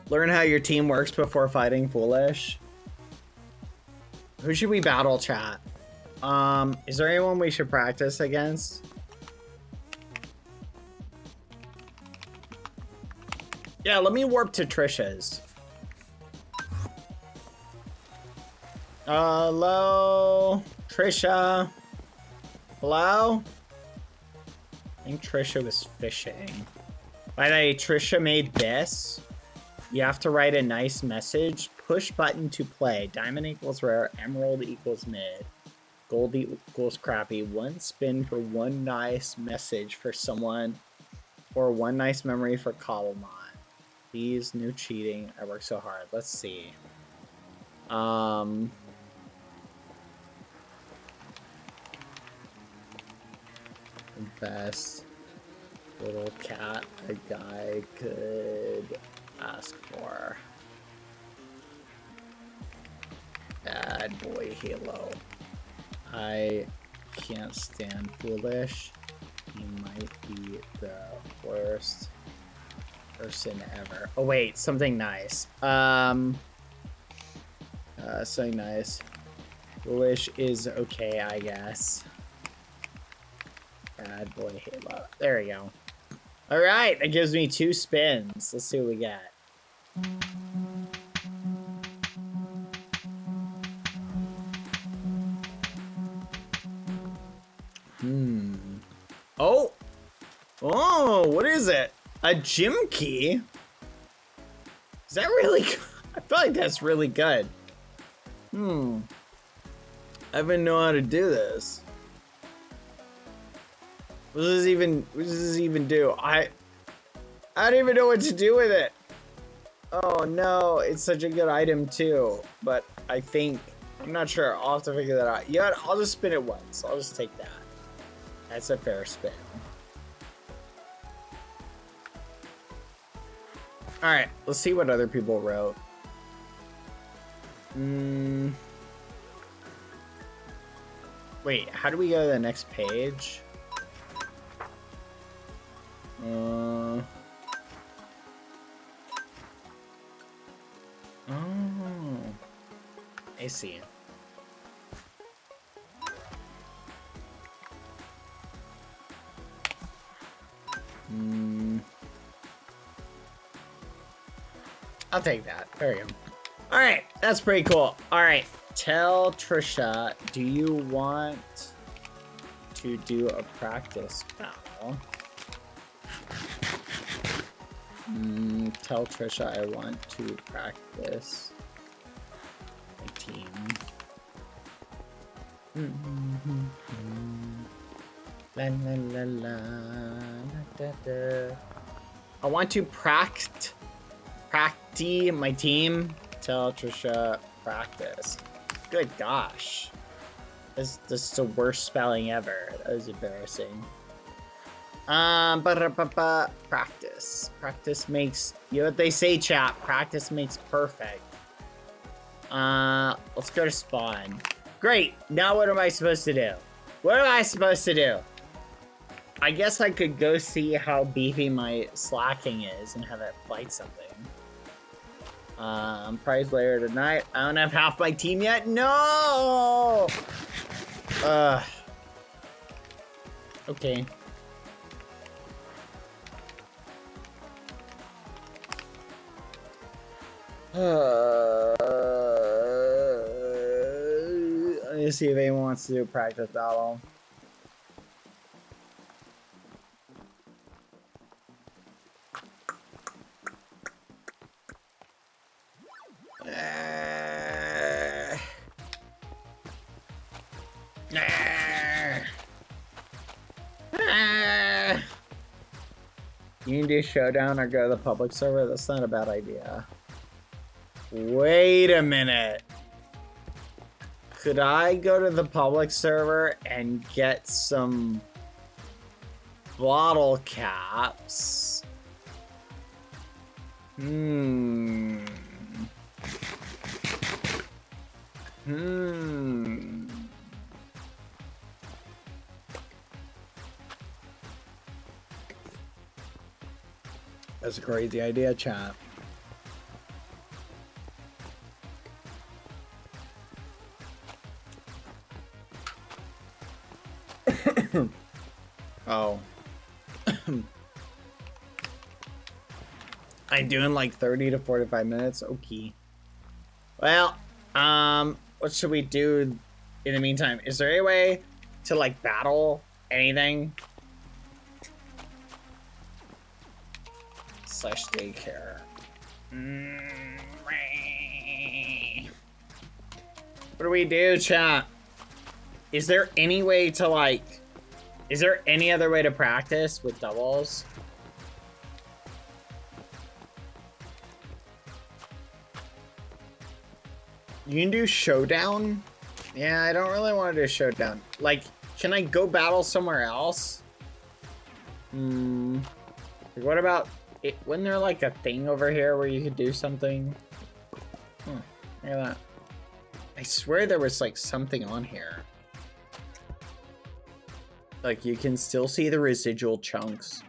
Learn how your team works before fighting Foolish. Who should we battle, chat? Is there anyone we should practice against? Yeah, let me warp to Trisha's. Hello? Trisha? Hello? I think Trisha was fishing. By the way, Trisha made this. You have to write a nice message. Push button to play. Diamond equals rare. Emerald equals mid. Gold equals crappy. One spin for one nice message for someone. Or one nice memory for Cobblemon. Please, no cheating. I work so hard. Let's see. Best little cat a guy could ask for. Badboyhalo. I can't stand Foolish. He might be the worst person ever. Oh wait, something nice. Something nice. Foolish is okay, I guess. Badboyhalo. There we go. All right, that gives me 2 spins. Let's see what we got. Oh, what is it? A gym key? Is that really good? I feel like that's really good. I even know how to do this. What does this even do? I don't even know what to do with it. Oh no, it's such a good item too. But I think, I'm not sure. I'll have to figure that out. Yeah, I'll just spin it once. I'll just take that. That's a fair spin. Alright, let's see what other people wrote. Wait, how do we go to the next page? Oh, I see. I'll take that. There you go. All right, that's pretty cool. All right, tell Trisha, do you want to do a practice battle? Tell Trisha I want to practice my team. La la la la, da, da. I want to practice my team. Tell Trisha practice. Good gosh. This is the worst spelling ever. That was embarrassing. Practice. Practice makes, you know what they say, chat. Practice makes perfect. Let's go to spawn. Great. Now what am I supposed to do? What am I supposed to do? I guess I could go see how beefy my slacking is and have it fight something. Prize later tonight. I don't have half my team yet. No! Okay. Let me see if anyone wants to do a practice battle. You can do showdown or go to the public server. That's not a bad idea. Wait a minute. Could I go to the public server and get some bottle caps? That's a crazy idea, chat. Oh. I'm doing like 30 to 45 minutes. Okay. Well, what should we do in the meantime? Is there any way to like battle anything? Slash daycare. What do we do, chat? Is there any way to like, is there any other way to practice with doubles? You can do showdown? Yeah, I don't really want to do showdown. Like, can I go battle somewhere else? What about it? Wasn't there like a thing over here where you could do something? Look at that. I swear there was like something on here. Like, you can still see the residual chunks.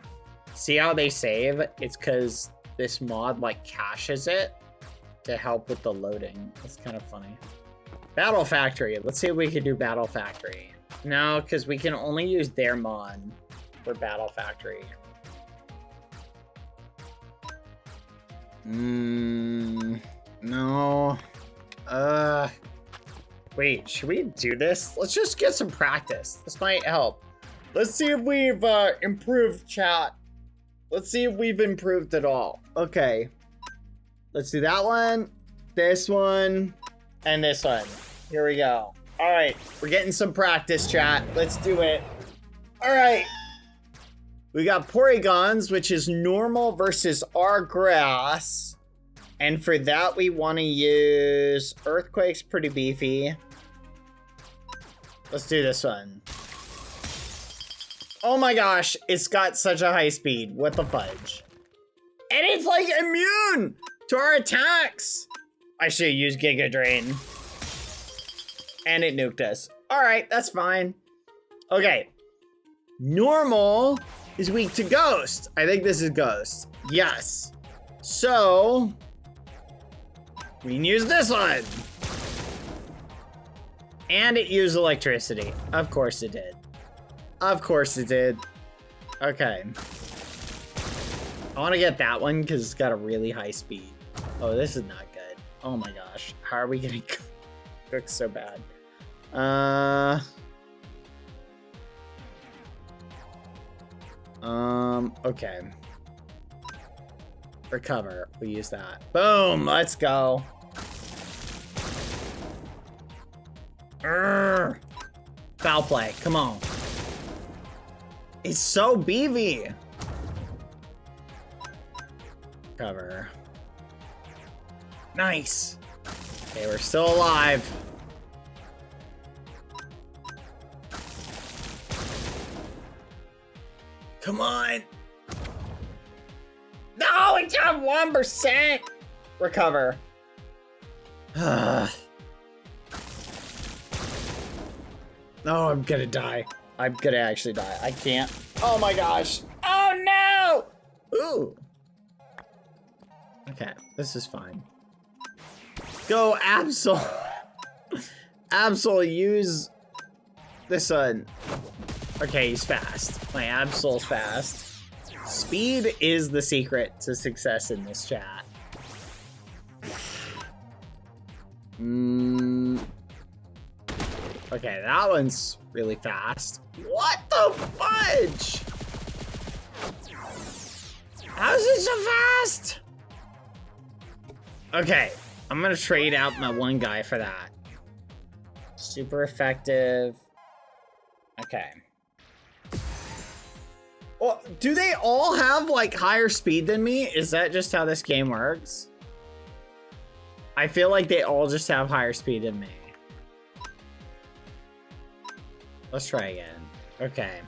See how they save? It's because this mod, like, caches it to help with the loading. It's kind of funny. Battle Factory. Let's see if we can do Battle Factory. No, because we can only use their mod for Battle Factory. No. Wait, should we do this? Let's just get some practice. This might help. Let's see if we've improved, chat. Let's see if we've improved at all. Okay. Let's do that one, this one, and this one. Here we go. All right, we're getting some practice, chat. Let's do it. All right. We got Porygons, which is normal versus our grass. And for that, we want to use Earthquake's pretty beefy. Let's do this one. Oh my gosh, it's got such a high speed. What the fudge? And it's like immune to our attacks. I should use Giga Drain. And it nuked us. All right, that's fine. Okay. Normal is weak to Ghost. I think this is Ghost. Yes. So we can use this one. And it used electricity. Of course it did. Of course it did. Okay. I want to get that one because it's got a really high speed. Oh, this is not good. Oh my gosh. How are we getting cooked so bad? Okay. Recover. We'll use that. Boom. Let's go. Urgh. Foul play. Come on. It's so beefy. Cover. Nice. Okay, we're still alive. Come on. No, it's got 1%. Recover. No, I'm gonna die. I'm gonna actually die. I can't. Oh my gosh. Oh no! Ooh. Okay, this is fine. Go Absol. Absol, use this one. Okay, he's fast. My Absol's fast. Speed is the secret to success in this chat. Okay, that one's really fast. What the fudge? How is it so fast? Okay, I'm gonna trade out my one guy for that. Super effective. Okay. Well, do they all have like higher speed than me? Is that just how this game works? I feel like they all just have higher speed than me. Let's try again. Okay.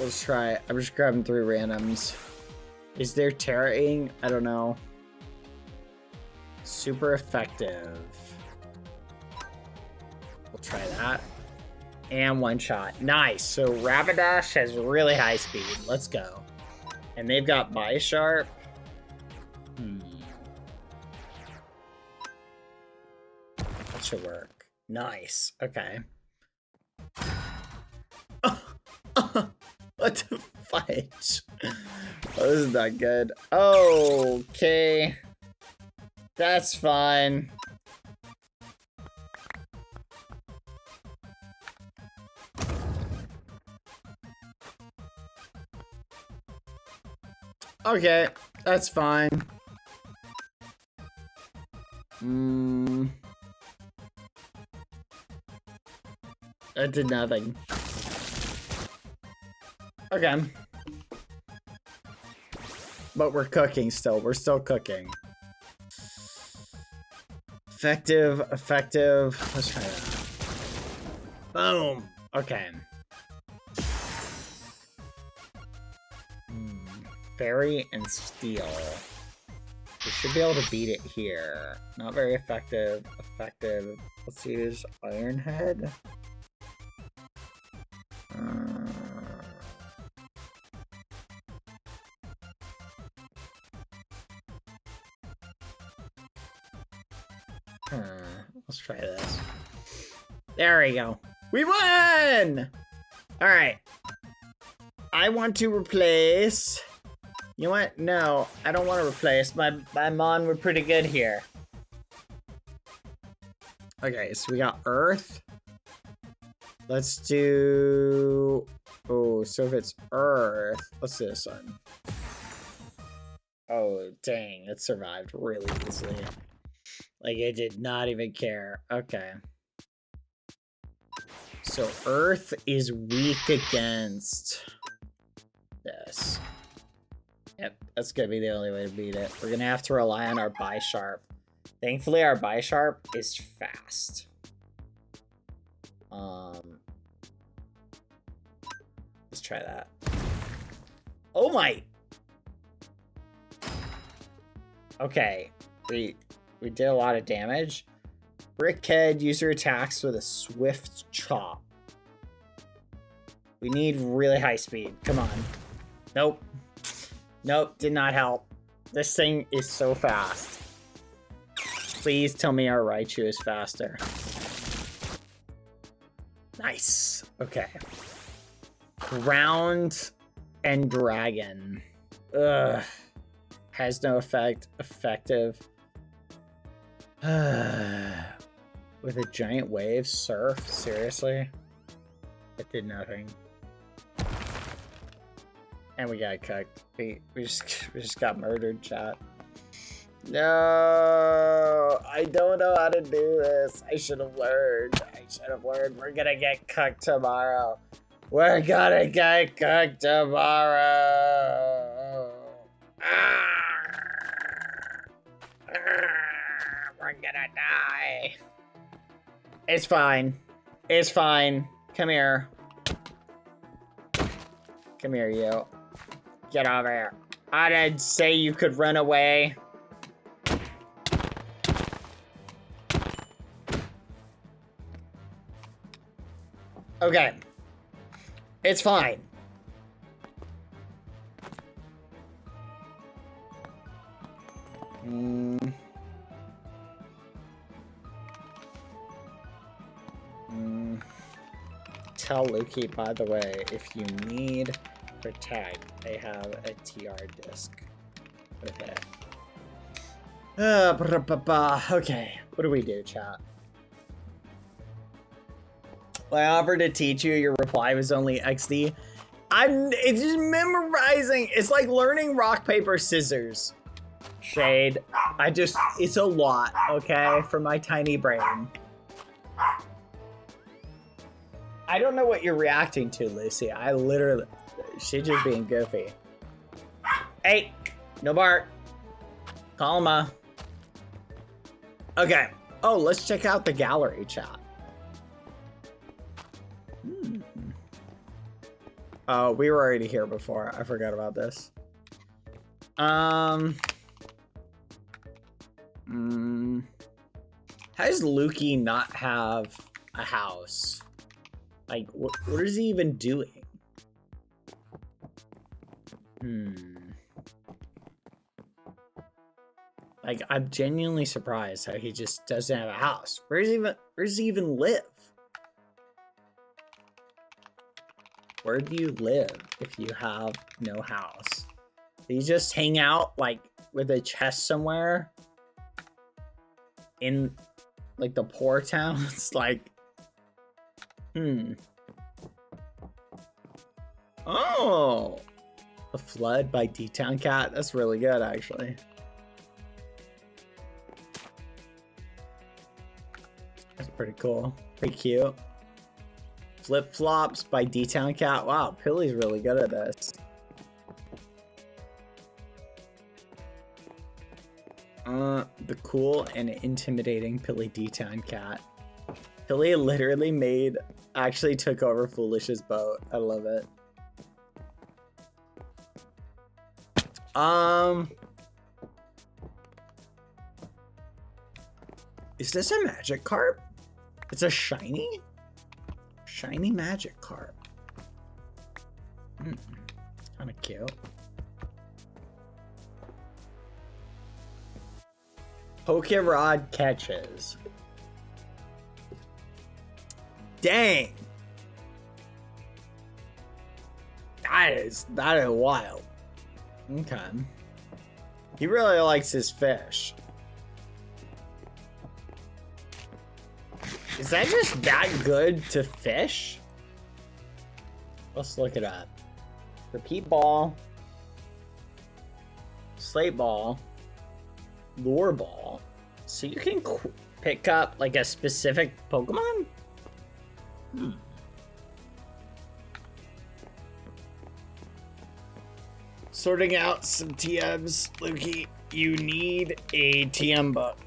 Let's try. I'm just grabbing 3 randoms. Is there terraing? I don't know. Super effective. We'll try that. And one shot. Nice. So Rapidash has really high speed. Let's go. And they've got Bisharp. That should work. Nice. Okay. What the fudge? Oh, this is not good. Okay. That's fine. Okay, that's fine. That did nothing. Okay. But we're cooking still. We're still cooking. Effective, effective. Let's try that. Boom. Okay. Fairy and Steel. We should be able to beat it here. Not very effective. Effective. Let's use Iron Head. Let's try this. There we go. We won! Alright. I want to replace... You know what? No, I don't want to replace. My Mon were pretty good here. Okay, so we got Earth. Let's do... Oh, so if it's Earth... Let's do this one. Oh, dang. It survived really easily. Like, it did not even care. Okay. So Earth is weak against this. Yep, that's gonna be the only way to beat it. We're gonna have to rely on our Bisharp. Thankfully, our Bisharp is fast. Let's try that. Oh my! Okay, we did a lot of damage. Brickhead, user attacks with a swift chop. We need really high speed. Come on. Nope. Nope, did not help. This thing is so fast. Please tell me our Raichu is faster. Nice. Okay. Ground and Dragon. Ugh. Has no effect. Effective. With a giant wave, Surf? Seriously? It did nothing. And we got cooked. We just got murdered, chat. No, I don't know how to do this. I should have learned. We're gonna get cooked tomorrow. We're gonna get cooked tomorrow. We're gonna die. It's fine. It's fine. Come here. Come here, you. Get over here. I didn't say you could run away. Okay. It's fine. Tell Lukey, by the way, if you need protect, they have a TR disc with it. Okay, what do we do, chat? Well, I offered to teach you, your reply was only XD. It's just memorizing. It's like learning rock, paper, scissors. Shade. It's a lot, okay, for my tiny brain. I don't know what you're reacting to, Lucy. She's just being goofy. Hey, no bark. Calma. Okay. Oh, let's check out the gallery, chat. Oh, we were already here before. I forgot about this. How does Lukey not have a house? Like, what is he even doing? Like, I'm genuinely surprised how he just doesn't have a house. Where does he even live? Where do you live if you have no house? Do you just hang out, like, with a chest somewhere? In, like, the poor towns? Like, Oh! The Flood by D-Town Cat. That's really good, actually. That's pretty cool. Pretty cute. Flip Flops by D-Town Cat. Wow, Pilly's really good at this. The cool and intimidating Pilly D-Town Cat. Pilly literally actually took over Foolish's boat. I love it. Is this a magic carp? It's a shiny? Shiny magic carp. It's kind of cute. Pokerod catches. Dang. That is wild. Okay. He really likes his fish. Is that just that good to fish? Let's look it up. Repeat ball. Slate ball. Lure ball. So you can pick up like a specific Pokemon? Sorting out some TMs, Lukey. You need a TM book.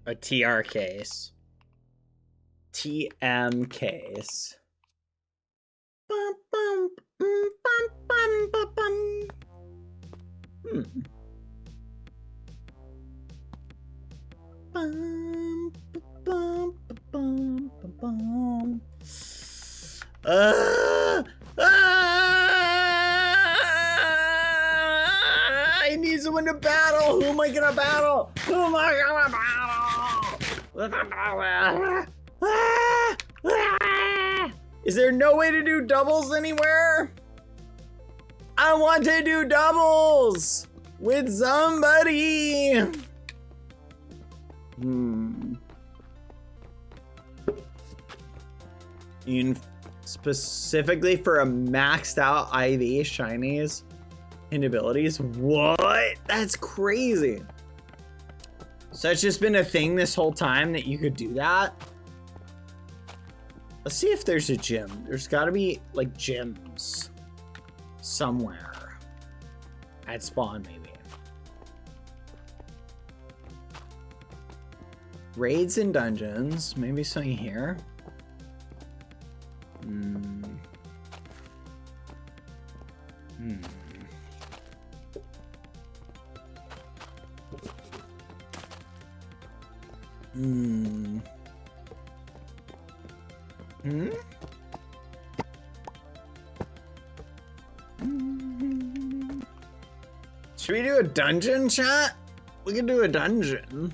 A TR case. TM case. I need someone to battle. Who am I gonna battle? Who am I gonna battle? Is there no way to do doubles anywhere? I want to do doubles with somebody. Specifically for a maxed out IV shinies and abilities. What? That's crazy. So it's just been a thing this whole time that you could do that. Let's see if there's a gym. There's got to be like gyms somewhere at spawn, maybe. Raids and dungeons. Maybe something here. Should we do a dungeon, chat? We can do a dungeon.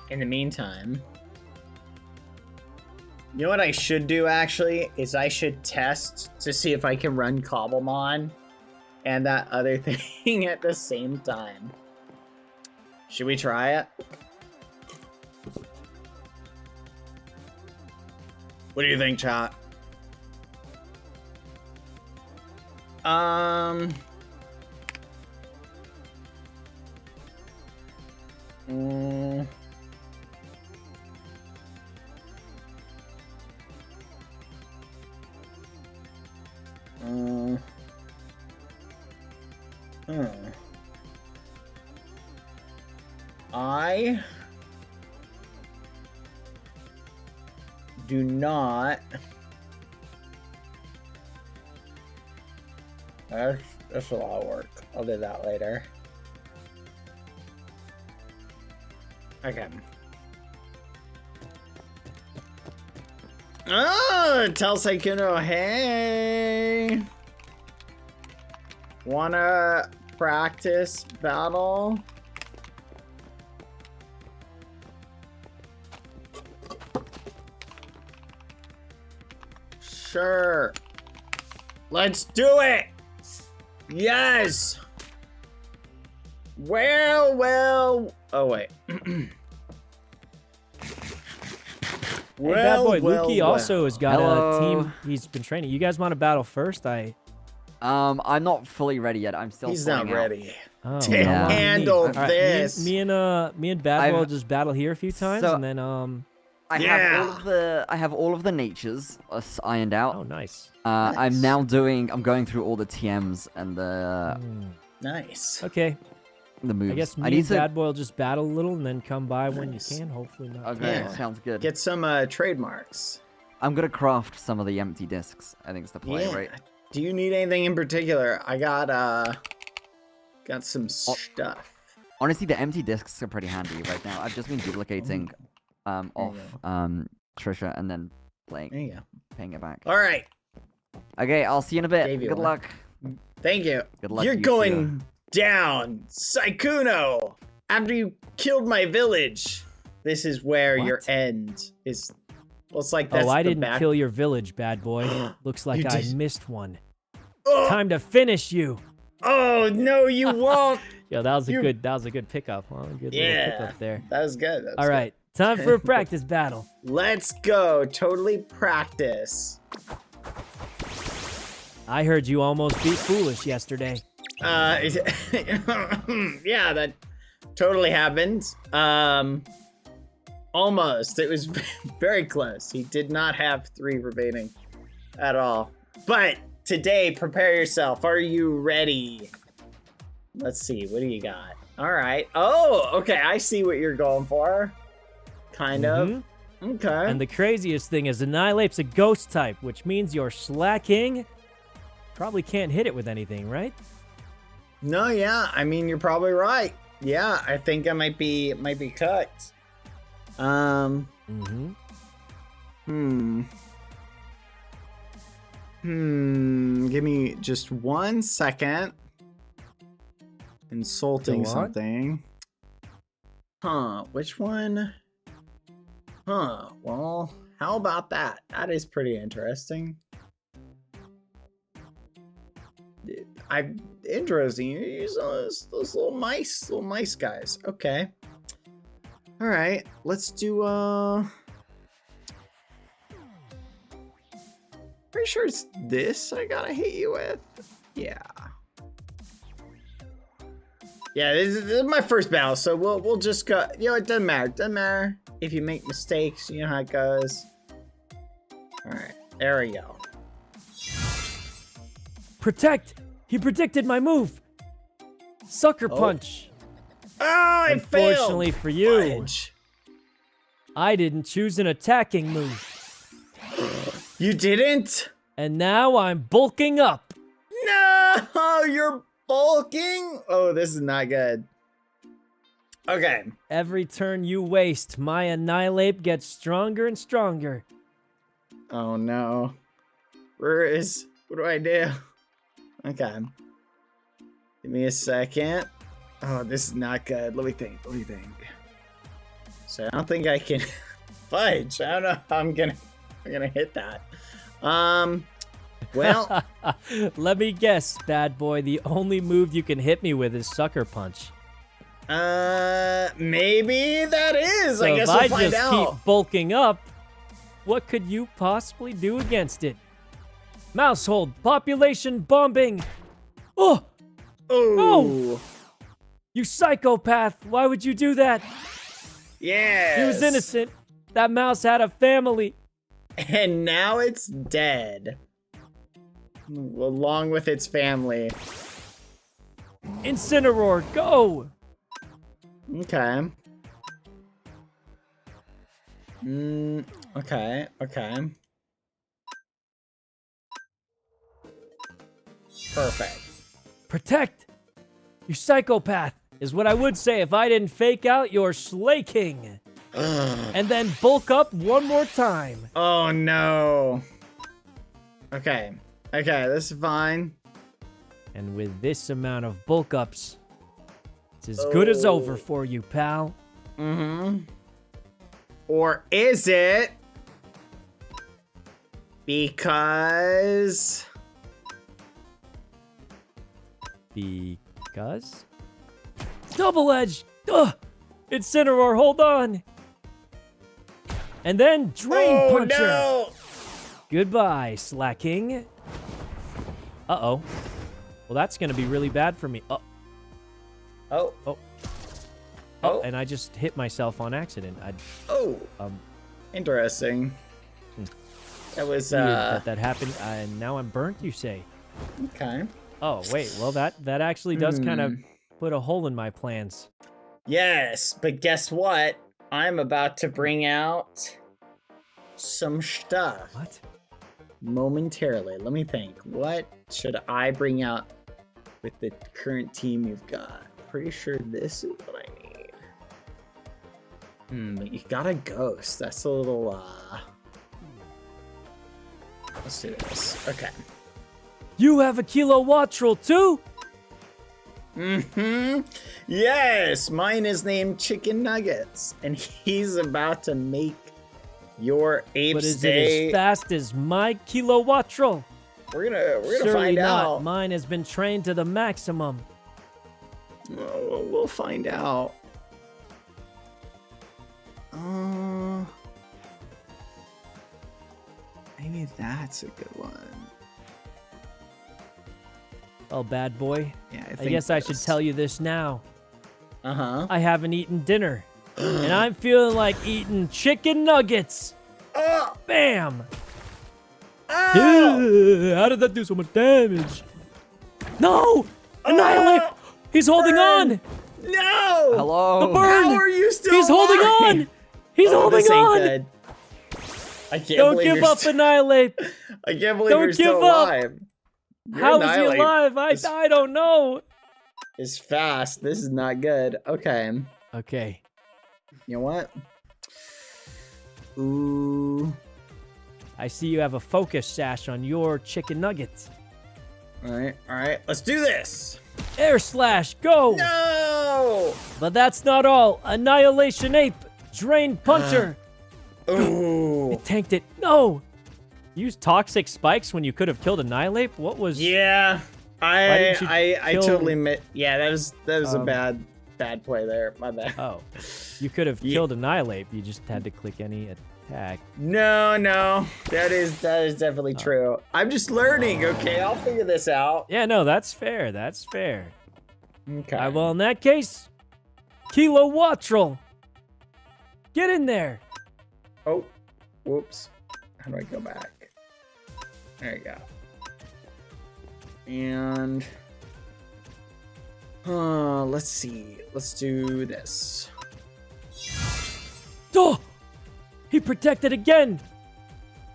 In the meantime, you know what I should do actually is I should test to see if I can run Cobblemon and that other thing at the same time. Should we try it? What do you think, chat? I do not. That's a lot of work. I'll do that later. Okay. Oh, tell Saikuno, hey. Wanna practice battle? Sure. Let's do it. Yes. Well. Oh wait. Hey, Bad Boy, Lukey also has got a team he's been training. You guys want to battle first? I'm not fully ready yet. I'm still. He's not sorting out. ready Oh, to handle All right, this. me and Bad Boy will just battle here a few times, So- and then I have all of the natures ironed out. oh, nice. I'm going through all the TMs and the Nice. Okay, moves. I guess I me need and to. Bad Boy will just battle a little, and then come by when you Nice. can. Hopefully not. Okay, Yeah. sounds good. Get some trademarks. I'm gonna craft some of the empty discs. I think it's the play, Yeah. right? Do you need anything in particular? I got some stuff. Honestly, the empty discs are pretty handy right now. I've just been duplicating off Trisha and then There you go. paying it back. All right. Okay, I'll see you in a bit. Gave you Good one. luck. Thank you. Good luck, You're you going down, Saikuno. After you killed my village, this is where your What? end is. Well, it's like that's Oh, I the didn't back. kill your village, bad boy. Looks like You I did. missed one. Oh, Time to finish you. oh no, you won't. Yo, that was a You- good pickup. Huh? Good little Yeah, pickup there. that was good. That was All good. right, time for a practice battle. Let's go. Totally practice. I heard you almost beat Foolish yesterday. Yeah, that totally happened. Almost. It was very close. He did not have 3 remaining at all. But today, prepare yourself. Are you ready? Let's see. What do you got? All right. Oh, okay. I see what you're going for. Kind of. Okay. And the craziest thing is Annihilate's a ghost type, which means you're slacking. Probably can't hit it with anything, right? No, yeah. I mean, you're probably right. Yeah, I think I might be cooked. Mm-hmm. Give me just 1 second. Insulting Go on. something. Huh, which one? Huh, well, how about that? That is pretty interesting. Interesting. You use those little mice guys. Okay. All right, let's do pretty sure it's this I gotta hit you with. Yeah. Yeah, this is my first battle, so we'll just go. You know, it doesn't matter. Doesn't matter if you make mistakes. You know how it goes. All right, there we go. Protect! He predicted my move! Sucker punch! Oh, I Unfortunately failed. for you, Fudge. I didn't choose an attacking move. You didn't? And now I'm bulking up. No, you're bulking. Oh, this is not good. Okay. Every turn you waste, my Annihilate gets stronger and stronger. Oh no. What do I do? Okay. Give me a second. Oh, this is not good. Let me think. So I don't think I can fudge. I don't know how I'm gonna hit that. Well, Let me guess, bad boy. The only move you can hit me with is Sucker Punch. maybe that is. So I guess if we'll I find just out. keep bulking up, what could you possibly do against it? Mousehold, population bombing. Oh, Oh, you psychopath. Why would you do that? yeah. He was innocent. That mouse had a family. And now it's dead. Along with its family. Incineroar, go. Okay. Okay. Perfect. Protect. You psychopath is what I would say if I didn't fake out your Slay King. And then bulk up one more time. Oh no. Okay, this is fine. And with this amount of bulk ups, it's as good as over for you, pal. Or is it? Because... Because? Double Edge! Ugh! Incineroar, hold on! And then Drain Puncher! no! Goodbye, Slacking. Uh-oh. Well, that's gonna be really bad for me. Oh, Oh, and I just hit myself on accident. interesting. That was, Weird that happened, and now I'm burnt, you say? okay. Oh, wait, well, that actually does kind of put a hole in my plans. Yes, but guess what? I'm about to bring out some stuff. What? Momentarily. Let me think. What should I bring out with the current team you've got? Pretty sure this is what I need. But you got a ghost. That's a little, let's do this. Okay. You have a kilowattrel too? Yes, mine is named Chicken Nuggets, and he's about to make your ape But is stay. it as fast as my kilowattrel? We're gonna Surely find not. out. Mine has been trained to the maximum. We'll find out. Maybe that's a good one. Oh, bad boy. Yeah, I guess I should this. tell you this now. Uh-huh. I haven't eaten dinner, and I'm feeling like eating chicken nuggets. Oh! Bam! Oh! How did that do so much damage? No! Annihilate! He's holding Burn! on! No! Hello. The burn! How are you still He's holding alive? on! He's holding this ain't on! good. I can't Don't believe give you're up, Annihilate! I can't believe Don't you're still give up. alive. Your How is he Annihilate alive? is- I don't know. Is fast. This is not good. Okay. Okay. You know what? Ooh. I see you have a focus sash on your chicken nuggets. All right. Let's do this. Air slash, go! No! But that's not all. Annihilation Ape, Drain Puncher. Ooh. It tanked it. No! Use toxic spikes when you could have killed Annihilate? What was... Yeah. Why didn't you I kill- totally yeah, that was a Um, bad play there. My bad. Oh. You could have killed Annihilate. You just had to click any attack. No. That is definitely true. I'm just learning, okay? I'll figure this out. Yeah, no, that's fair. That's fair. Okay. Well, in that case, Kilowattrel. Get in there. Oh. Whoops. How do I go back? There you go. And let's see. Let's do this. Oh! He protected again.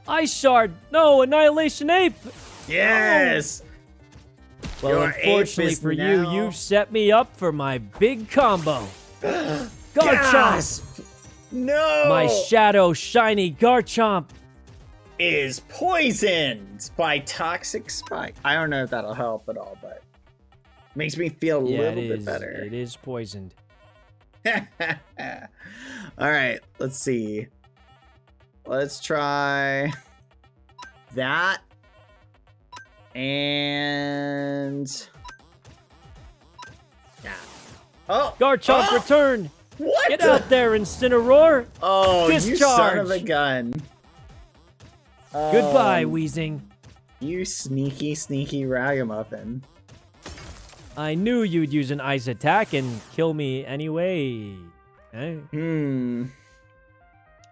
Ice Shard. No, Annihilation Ape. Yes. Well, Your ape unfortunately is for you, now- you set me up for my big combo. Garchomp. Gasp! No. My shadow shiny Garchomp. is poisoned by toxic spike. I don't know if that'll help at all, but makes me feel a Yeah, little it bit is. better. It is poisoned. All right, let's see. Let's try that. And yeah. Oh, Garchomp, oh! return. What? Get out there, Incineroar. Oh, you son Discharge. of a gun. Goodbye, Weezing. You sneaky ragamuffin. I knew you'd use an ice attack and kill me anyway. Eh?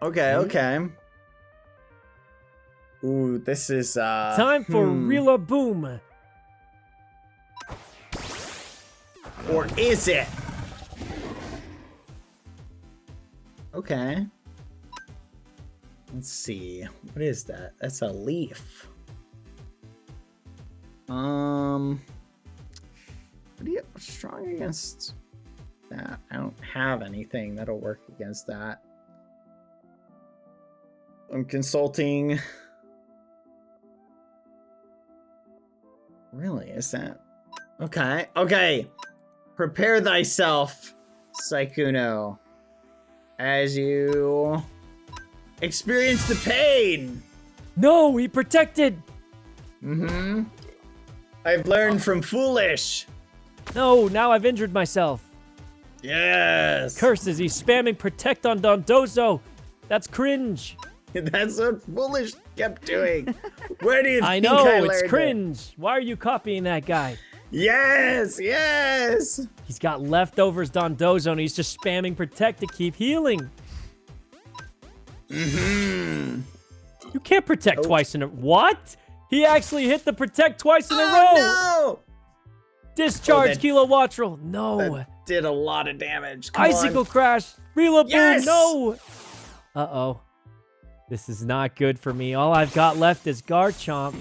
Okay. Ooh, this is Time for Rila Boom. Or is it? Okay. Let's see. What is that? That's a leaf. What do you strong against that? I don't have anything that'll work against that. I'm consulting. Really? Is that? Okay. Prepare thyself, Sykkuno, as you experience the pain. No, he protected. I've learned from Foolish. No, now I've injured myself. Yes. Curses, he's spamming protect on Dondozo. That's cringe. That's what Foolish kept doing. Where do you think I know, learned it's it? cringe. Why are you copying that guy? Yes. He's got leftovers Dondozo and he's just spamming protect to keep healing. You can't protect twice in a... What? He actually hit the protect twice in a row. No. Discharge that- Kilowattrel. No. That did a lot of damage. Come Icicle on. Crash. Rila Boom. Yes! No. Uh-oh. This is not good for me. All I've got left is Garchomp.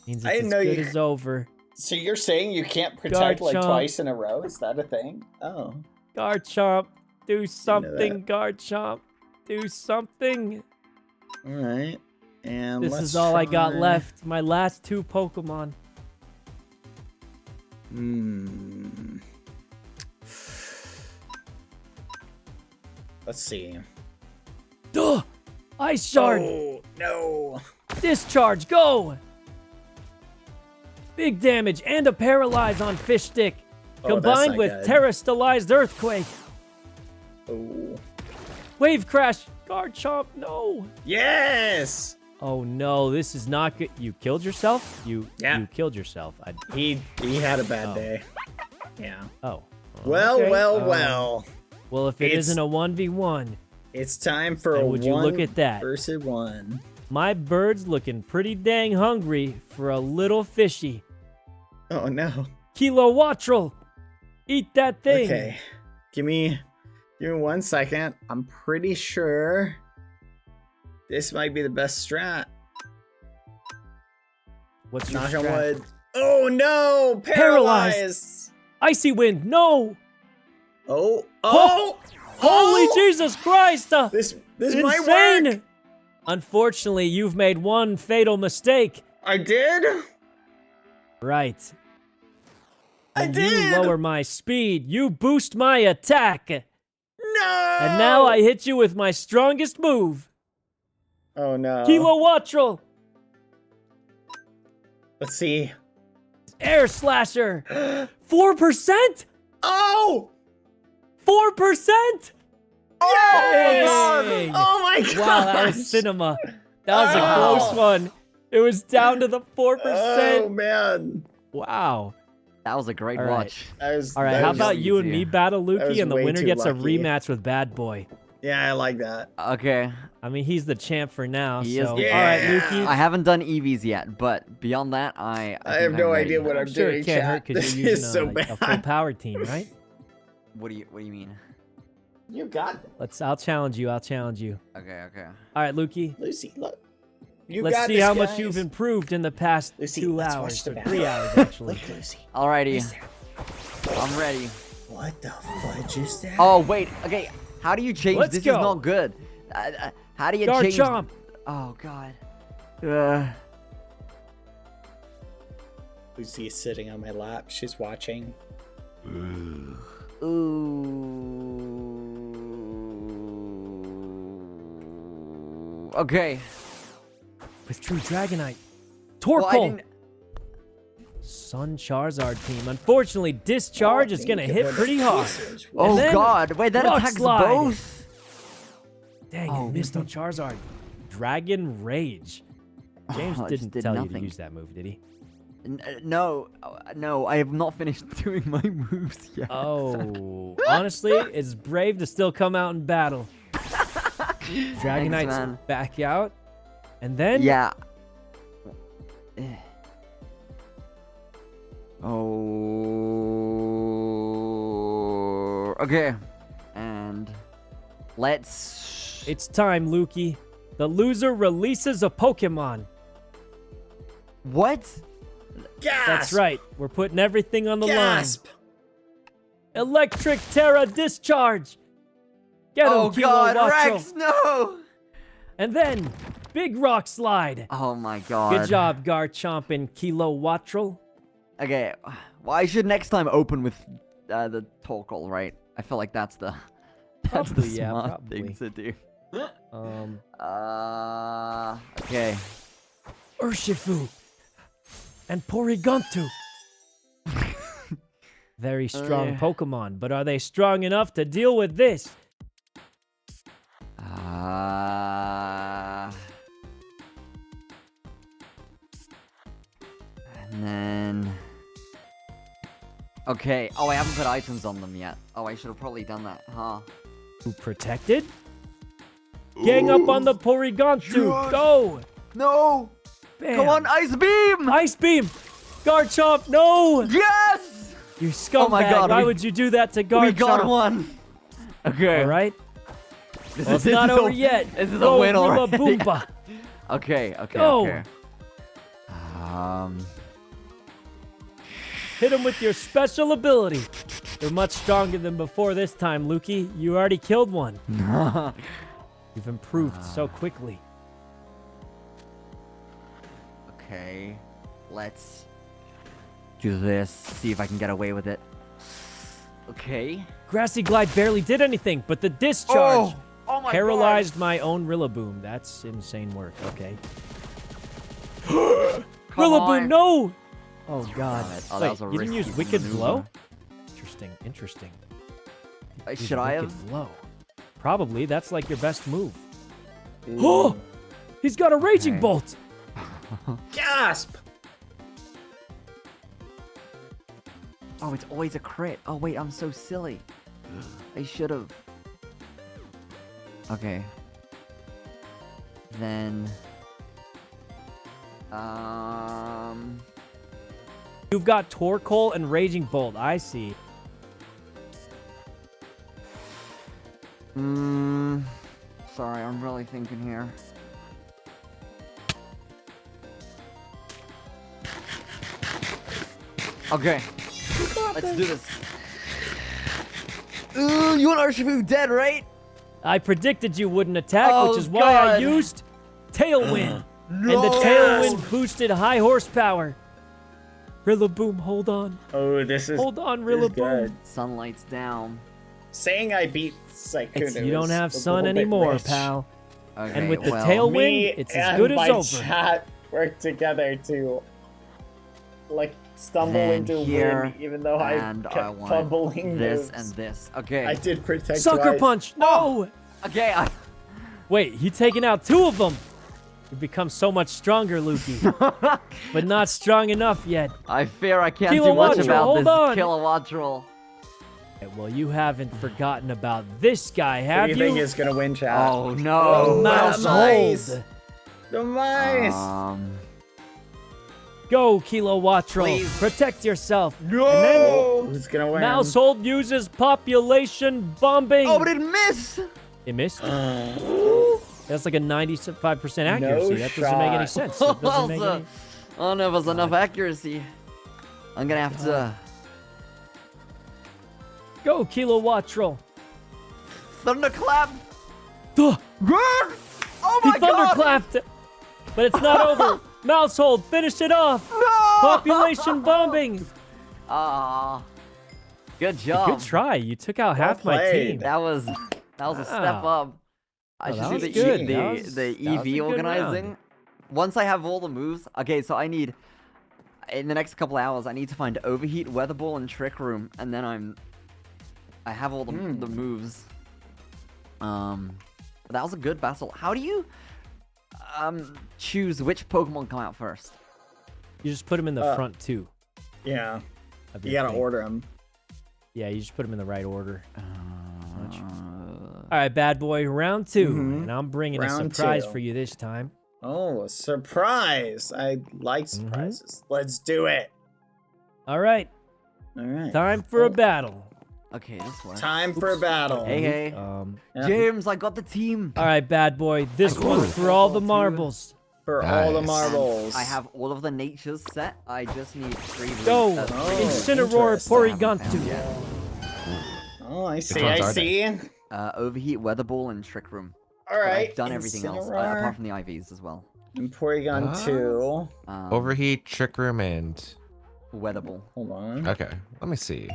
Means I it's didn't as know good you- as over. So you're saying you can't protect like Garchomp. twice in a row? Is that a thing? Oh. Garchomp, do know something, Garchomp. Do something. All right. And This let's is all I got try- left. My last 2 Pokemon. Let's see. Duh! Ice Shard! Oh, no. Discharge, go! Big damage and a paralyze on Fish Stick. Oh, that's Combined not with good. Terra-Stylized Earthquake. Oh. Wave Crash. Garchomp, no. Yes. Oh no, this is not good. You killed yourself? You killed yourself. He had a bad Oh. day. Yeah. Oh. Well, Okay. well. Well, if it It's- isn't a 1v1, It's time for And a would you one look at that? versus one. my bird's looking pretty dang hungry for a little fishy. Oh no. Kilowattrel, eat that thing. Okay. Give me 1 second. I'm pretty sure this might be the best strat. What's your Knock on strat? wood. Oh no! Paralyzed. Paralyzed. Icy Wind, no! Oh! Oh! Holy Oh! Jesus Christ! This might Insane! work. Unfortunately, you've made one fatal mistake. I did. Right. I When did. you lower my speed, you boost my attack. No. And now I hit you with my strongest move. Oh no. Kilowattrel, Let's see. Air Slasher. 4%? Oh! 4%? Yes! Dang. Oh my god! Wow, that was cinema. That was a Oh. close one. It was down to the 4%. Oh man. Wow. That was a great All right. watch. That was, All right, that how was- about you and easy. me battle was Lukey, and the way winner too gets a lucky. rematch with Bad Boy? Yeah, I like that. Okay. I mean, he's the champ for now. He so, is the- all right, Yeah. Lukey. I haven't done EVs yet, but beyond that, I I think have I'm no ready. idea what I'm sure doing. it can't chat. hurt because This you're is using so a full bad. power team, right? What do you mean? You got this. I'll challenge you. I'll challenge you. Okay. All right, Lukey. Lucy, look. You Let's got see this, how much guys. you've improved in the past Lucy, 2 let's hours, watch the or battle. 3 hours actually. Look, Lucy. Alrighty. Is there- I'm ready. What the fudge is that? Oh wait. Okay. How do you change? Let's This go. is not good. How do you change? Garchomp. Oh god. Lucy is sitting on my lap. She's watching. Ooh. Okay. With True Dragonite. Well, I Torkoal. didn't. Sun Charizard team. Unfortunately, Discharge is going to hit pretty hard. Oh then god. Wait, that Rock attacks Slide. both. Dang, Oh, it missed on Charizard. Dragon Rage. James Oh, it just didn't did tell you to nothing. use that move, did he? No, I have not finished doing my moves yet. Oh, honestly, it's brave to still come out and battle. Dragonite's man. back out. And then Yeah. Oh. Okay. And let's. it's time, Lukey. The loser releases a Pokemon. What? Gasp! That's right. We're putting everything on the Gasp! line. Electric Terra Discharge. Get him, Oh god, Kilowattrel. Rex, no! And then Big Rock Slide. Oh my god. Good job, Garchomp and Kilowattrel. Okay, well, I should next time open with the Torkoal, right? I feel like that's the Probably, yeah, smart probably. thing to do. Okay. Urshifu and Porygontu. Very strong Pokemon, but are they strong enough to deal with this? And then. Okay. Oh, I haven't put items on them yet. Oh, I should have probably done that, huh? Who protected? Gang up on the Porygontu. Yes. Go. No! Bam. Come on, Ice Beam! Ice Beam. Garchomp, no. Yes! You scumbag. Oh my God, Why we- would you do that to Garchomp? We got one! Okay. All right. Well, it's not over yet. This is Go, a win already. Rillaboomba. Okay. Go. Okay. Hit him with your special ability. You're much stronger than before this time, Lukey. You already killed one. You've improved so quickly. Okay. Let's do this. See if I can get away with it. Okay. Grassy Glide barely did anything, but the discharge Oh my paralyzed my own Rillaboom. That's insane work. Okay. Come Rillaboom, on. no! Oh, God. Damn it. Oh, that Wait, was a you didn't use risky Wicked maneuver. Blow? Interesting. Use Should I Wicked have? Blow. Probably. That's like your best move. Oh! He's got a Raging Okay. Bolt! Gasp! Oh, it's always a crit. Oh, wait, I'm so silly. I should have. Okay. Then. You've got Torkoal and Raging Bolt. I see. Sorry, I'm really thinking here. Okay. Let's do this. Ooh, you want Urshifu dead, right? I predicted you wouldn't attack, Oh, which is why I God. used Tailwind. And the No. Tailwind boosted high horsepower. Rillaboom, hold on. Oh, this is Hold on, this is Rillaboom. good. Sunlight's down. Saying I beat Sykkuno. You don't is have a sun little bit anymore, rich. pal. Okay, And with the well, tailwind, Me it's as and good as my over. chat work together to like stumble Then into here, win, even though I and I kept want fumbling this moves. and this. Okay. I did protect Sucker twice. Punch, no! Okay. Wait, you taking out two of them. You've become so much stronger, Lukey. But not strong enough yet. I fear I can't do much Kilowattrel, about hold this on. Kilowattrel. Well, you haven't forgotten about this guy, Who have do you think is gonna win, chat? Oh no. Mouse Nice. Hold. The mice. Go, Kilowattrel. Please. Protect yourself. No. Who's gonna win? Mousehold uses population bombing. Oh, but it missed. It missed. That's like a 95% accuracy. That doesn't make any shot. sense. That doesn't make any... I don't know if it's enough accuracy. I'm gonna have to Go, Kilowattrel. thunderclap. Duh. Oh He my god! thunderclapped. But it's not over. Mousehold, finish it off. No! Population bombing. Ah, good job. Good try. You took out half my played. team. That was a step Wow. up. I Oh, should that do was the good. the, That was- the that was a EV good organizing. round. Once I have all the moves, okay. So I need in the next couple hours. I need to find Overheat, Weather Ball, and Trick Room, and then I have all the moves. But that was a good battle. How do you choose which Pokemon come out first? You just put him in the front two. Yeah. of You your gotta thing. order them. Yeah, you just put them in the right order. All right, bad boy, round 2. And I'm bringing a Round surprise 2. for you this time. Oh, a surprise! I like surprises. Let's do it. All right, All right. time for a battle. Okay, this one. Time for a battle. Hey, hey. Yeah. James, I got the team. All right, bad boy, this one's for all the marbles. For all the Nice. marbles. I have all of the natures set. I just need 3. Go, Oh, Incineroar, interesting. Porygontu. Oh, I see. ones I are they? see. Overheat, Weather Ball, and Trick Room. All But right. I've done everything else, Incineroar apart from the IVs as well. and Porygon Ah. 2. Overheat, Trick Room, and... Weather Ball. Hold on. Okay, let me see.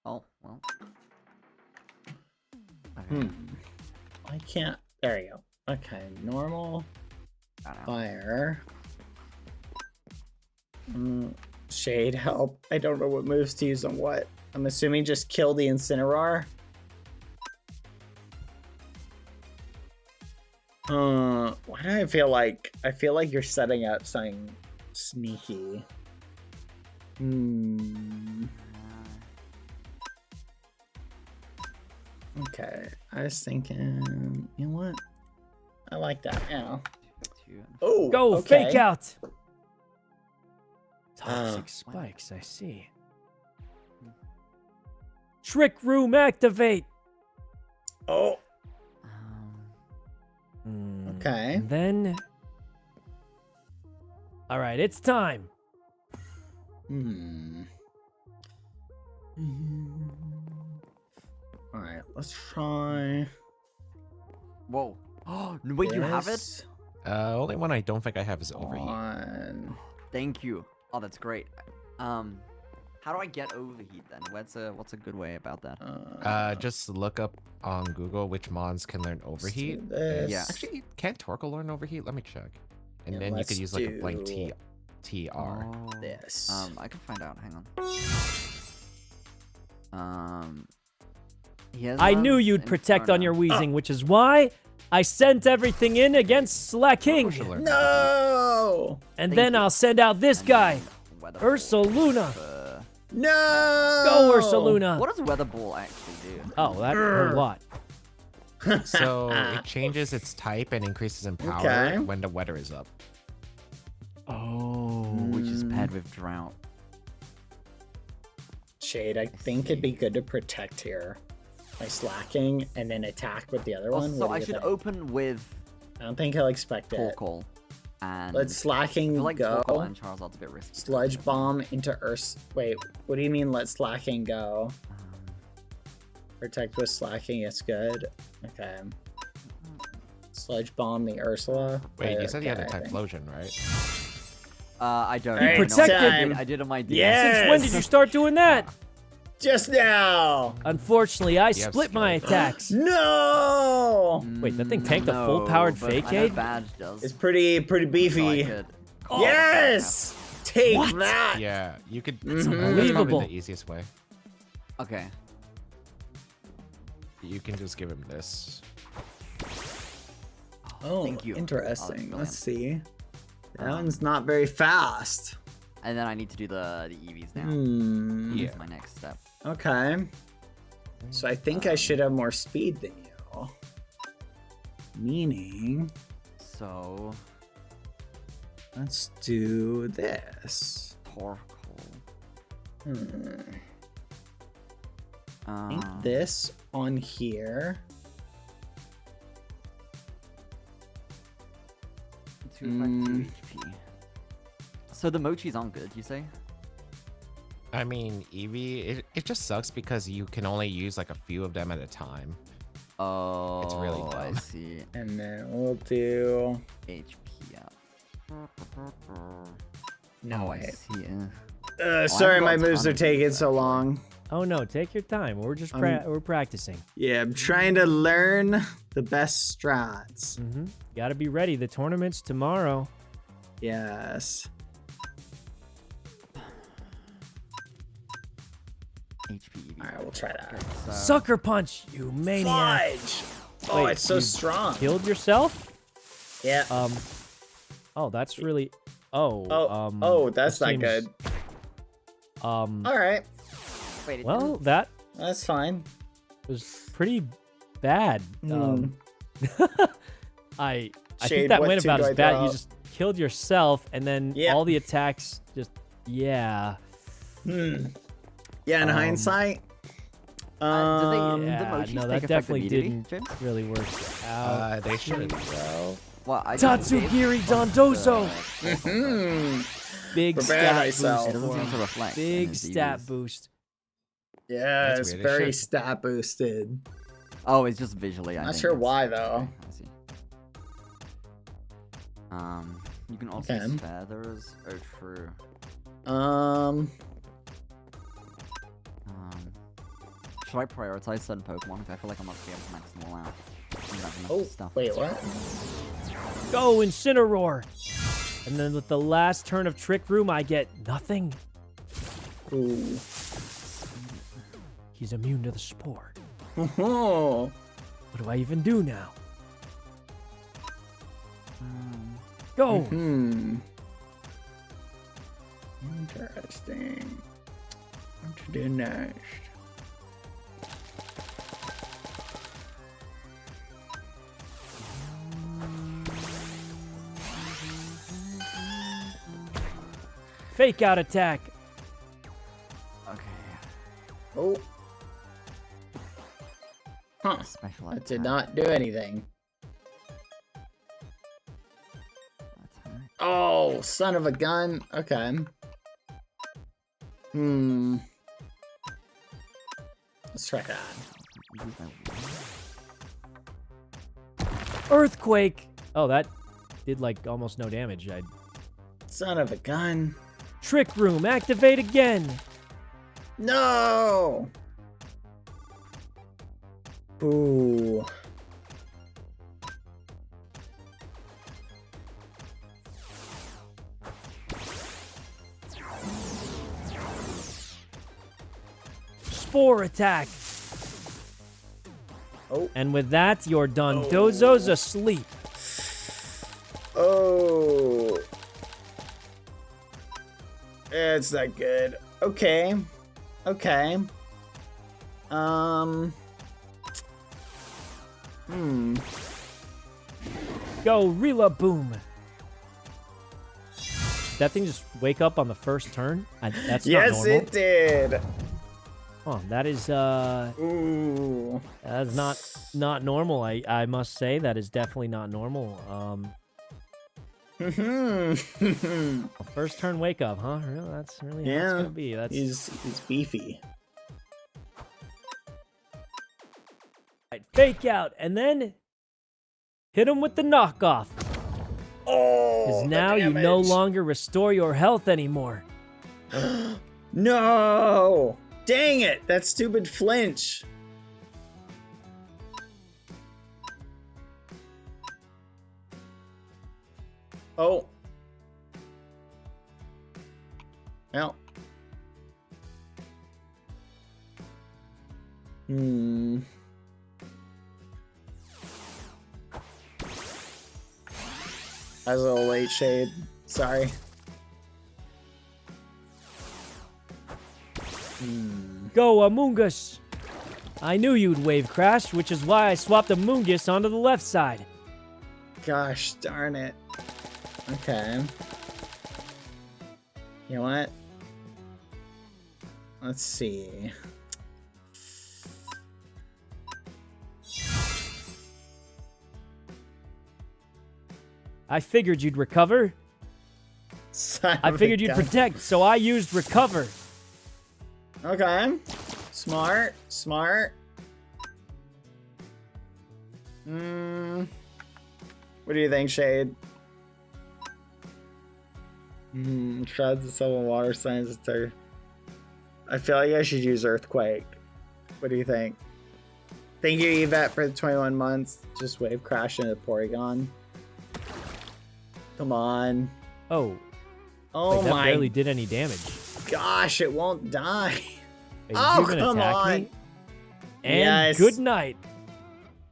Oh, well. Okay. I can't. There you go. Okay, normal. Fire. Shade, help. I don't know what moves to use on what. I'm assuming just kill the Incineroar. Why do I feel like you're setting up something sneaky? Okay, I was thinking, you know what? I like that, yeah. Oh, Go, okay. fake out. Toxic spikes, I see. Trick room activate. Oh, Um, okay. And then. All right, it's time. Hmm. All right, let's try. whoa. Oh, wait, you have it? this Only one I don't think I have is overheat. on. Thank you. Oh, that's great. How do I get overheat then? What's a good way about that? Just look up on Google which mons can learn overheat. this. Yeah. Actually, can't Torkoal learn overheat? Let me check. And Yeah, then you could let's use like a blank do TR. Oh, This. I can find out. Hang on. He has I knew ones you'd in protect on your Inferno. wheezing, which is why I sent everything in against Slacking. Should learn No! And Thank then you. I'll send out this And guy, then Weather Ursa Ball. Luna. No! Go, Ursa Luna. What does Weather Ball actually do? Oh, that hurt a lot. So it changes its type and increases in power Okay. when the weather is up. Oh, which is paired with Drought. Shade, I think it'd be good to protect here by slacking and then attack with the other one. Also, What do I you should think? open with I don't think he'll expect it. Torkoal. And Let's I slacking feel like go. Torkoal and Charizard's a bit risky. Sludge bomb into Urs. Wait, what do you mean? Let slacking go. Protect with slacking. It's good. Okay. Sludge bomb the Ursula. Wait, you said you had a Okay, I think. Typhlosion, right? I don't. You I know protected I did on my DS. Yeah. Since when did you start doing that? Just now. Unfortunately, I have split my skill. attacks. No. Wait, that thing tanked a No, full-powered but I know Fake-Aid? Badge does. It's pretty so I beefy. could- Yes. Take What? that. Yeah, you could. That's That's unbelievable. probably the easiest way. Okay. You can just give him this. Oh, Thank you. interesting. Oh, Let's see. That one's not very fast. And then I need to do the EVs now. Hmm. Yeah. That's my next step. Okay. So I think I should have more speed than you. Meaning, So, let's do this. Torkoal. I think this on here. 2 effect, 2 HP. So the mochis aren't good, you say? I mean, Eevee, it just sucks because you can only use like a few of them at a time. Oh, really I dumb. see. And then we'll do. HP up. No, Oh, I wait. see. Sorry, got my a moves ton are of taking moves, so actually. long. Oh no, take your time. We're just we're practicing. Yeah, I'm trying to learn the best strats. Gotta be ready. The tournament's tomorrow. Yes. HP. All right, we'll try that. So, Sucker punch, you maniac. Fudge! Oh, Wait, it's so you strong. Killed yourself? Yeah. Oh, that's really. Oh. Oh, that's that not seems- good. All right, wait, it Well, didn't- that that's fine. was pretty bad. I Shade, think that what went two about do as I bad. throw You out? just killed yourself, and then Yep. all the attacks just yeah. Yeah, in hindsight. did they, Yeah, the mochis no, take that effect definitely immediately, didn't James? really work out. They should. Well, I just did, Tatsugiri Dondozo, big Prepare stat thyself. It boost. doesn't for seem him. to reflect. in Big his stat EVs. boost. Yeah, That's it's weird, it very should. stat boosted. Oh, it's just visually. I Not think sure it's- why though. I see. You can also Okay. use feathers. Oh, true. Should I prioritize certain Pokemon? 'Cause I feel like I must be able to max them all out. I don't have enough Oh, stuff. wait, what? Go Incineroar. And then with the last turn of Trick Room, I get nothing. Ooh. He's immune to the spore. Oh. What do I even do now? Go. Interesting. What to do next? Fake out attack. Okay. Oh. Huh. Special That did attack. not do anything. Attack. Oh, son of a gun. Okay. Let's try that. Earthquake. Oh, that did like almost no damage. Son of a gun. Trick room, activate again. No! Ooh. Spore attack. Oh. And with that, you're done. Dozo's asleep. Oh. It's not good. Okay. Okay. Go, Rila Boom. That thing just wake up on the first turn? That's not Yes, normal. it did. Oh, that is Ooh. that's not normal. I must say that is definitely not normal. First turn wake up, huh? Really? That's really how it's gonna be. That's He's beefy. right, fake out and then hit him with the knockoff. Oh, Because the now you no damage. longer restore your health anymore. No! Dang it! That stupid flinch. Oh. Well. I was a little late, Shade. Sorry. Go, Amoongus. I knew you'd wave crash, which is why I swapped Amoongus onto the left side. Gosh darn it. Okay. You know what? Let's see. I figured you'd recover. Son I of a figured you'd gun. protect, so I used recover. Okay. Smart. Smart. What do you think, Shade? Shreds of several water signs. I feel like I should use Earthquake. What do you think? Thank you, Yvette, for the 21 months. Just wave crash into Porygon. Come on. Oh, Oh like that my barely did any damage. gosh, it won't die. Wait, Oh, you gonna come attack on. me? And Yes. good night.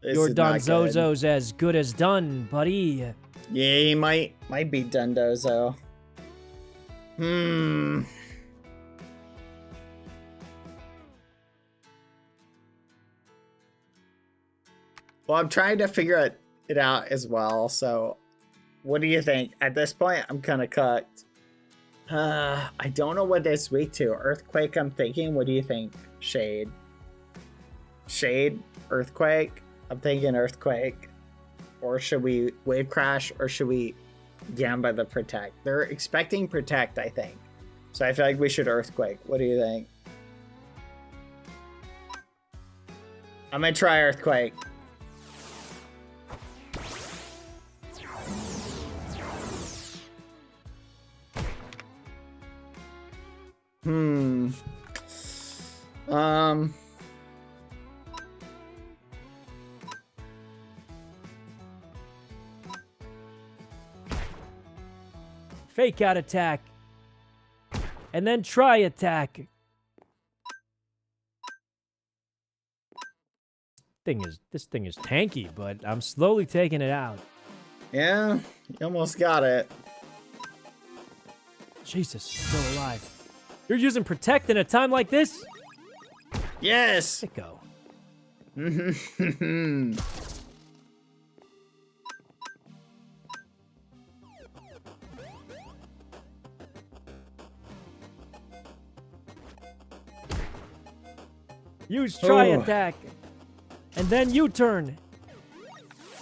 This Your is not good. Donzozo's as good as done, buddy. Yeah, he might beat Dundozo. Well, I'm trying to figure it out as well, so what do you think? At this point, I'm kind of cooked. I don't know what it's weak to. Earthquake, I'm thinking. What do you think, Shade? Shade? Earthquake? I'm thinking Earthquake. Or should we Wave Crash? Or should we Gamba the Protect? They're expecting Protect, I think. So I feel like we should Earthquake. What do you think? I'm gonna try Earthquake. Fake out attack. And then try attack. This thing is tanky, but I'm slowly taking it out. Yeah, you almost got it. Jesus, still alive. You're using Protect in a time like this? Yes. Sicko. Use try Oh. attack. And then you turn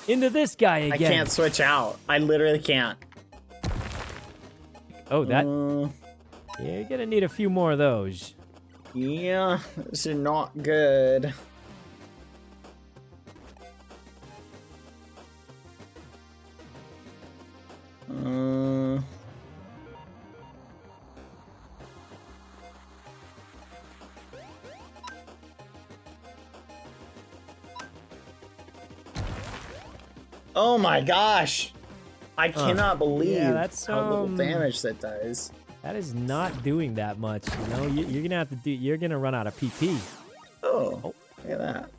into this guy I again. can't switch out. I literally can't. Oh, that. Uh, Yeah, you're gonna need a few more of those. yeah, this is not good. Oh my gosh! I cannot believe that's, how little damage that does. That is not doing that much. You know, you're gonna have to do. You're gonna run out of PP. Oh, look at that.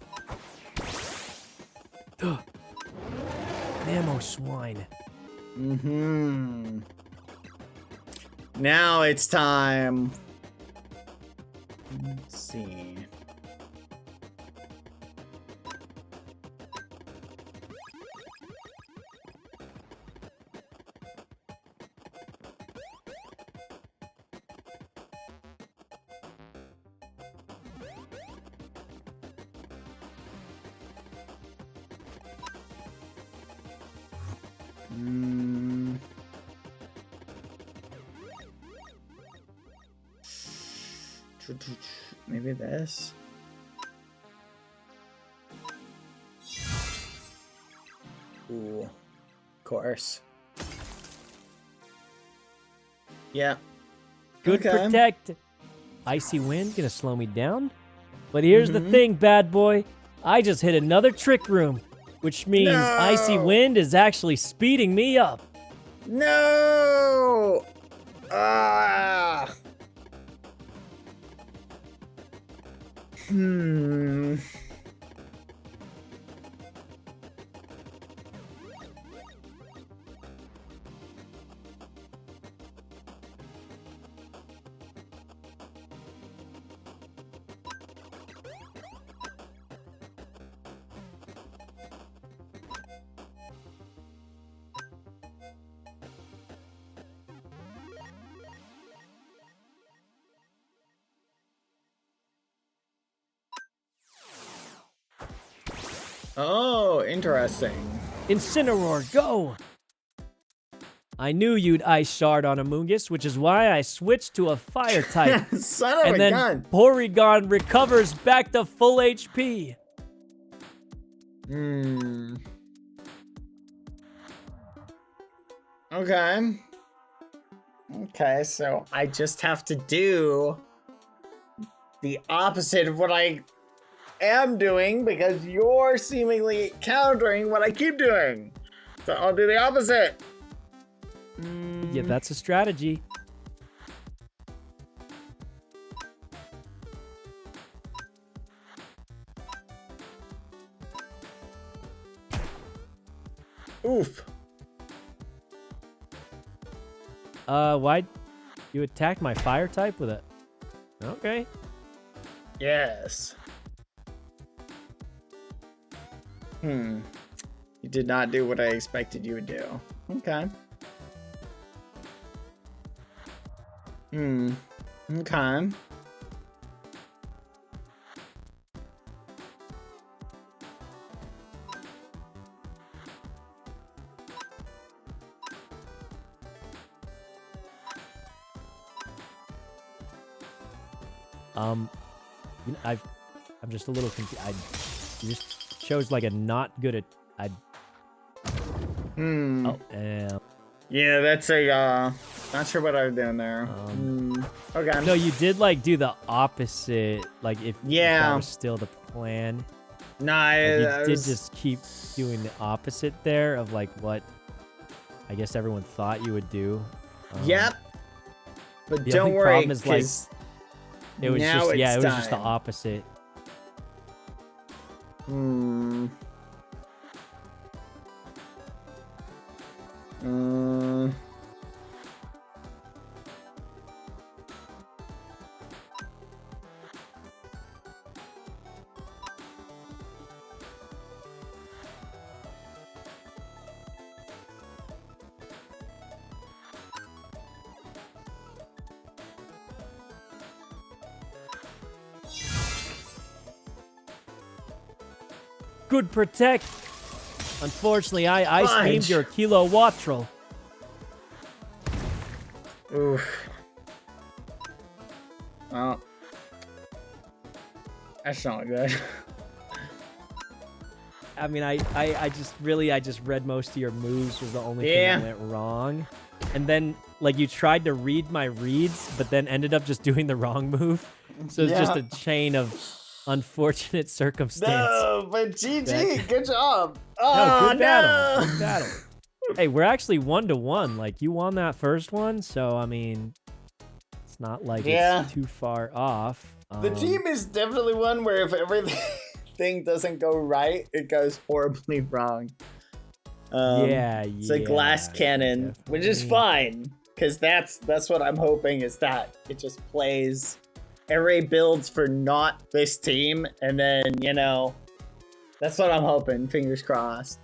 Ammo swine. Mm-hmm. Now it's time. Let's see. Maybe this. Ooh, of course. Yeah. Good Okay. protect. Icy wind gonna slow me down. But here's the thing, bad boy. I just hit another trick room, which means icy No. wind is actually speeding me up. No! Ah! Hmm. Oh, interesting. Incineroar, go! I knew you'd ice shard on Amoongus, which is why I switched to a fire type. Son of And a then gun. Porygon recovers back to full HP. Hmm. Okay. Okay, so I just have to do the opposite of what I am doing because you're seemingly countering what I keep doing. So I'll do the opposite. Yeah, that's a strategy. Oof. Why'd you attack my fire type with it? Okay. Yes. You did not do what I expected you would do. Okay. Okay. You know, I'm just a little confused. You just chose like a not good at. Oh, Yeah, that's a, not sure what I was doing there. Okay. no, you did like do the opposite. Like if Yeah. that was still the plan. Nah, Like, you that did was- just keep doing the opposite there of like what I guess everyone thought you would do. Yep. But the don't only worry, problem is, like, 'cause It was now just it's it was just the time. opposite. could protect. Unfortunately, I ice beamed Fudge. your Kilo Wattrel. Oof. Well, that's not good. I mean, I just read most of your moves was the only thing Yeah. that went wrong. And then, like, you tried to read my reads, but then ended up just doing the wrong move. So it's just a chain of unfortunate circumstance. No, but GG, That- good job. No, Oh, good no. battle. Good battle. Hey, we're actually 1-1. Like, you won that first one, so, I mean, it's not like Yeah. it's too far off. The team is definitely one where if everything doesn't go right, it goes horribly wrong. It's a glass cannon, which is definitely. fine, because that's what I'm hoping is that it just plays array builds for not this team, and then, you know, that's what I'm hoping. Fingers crossed.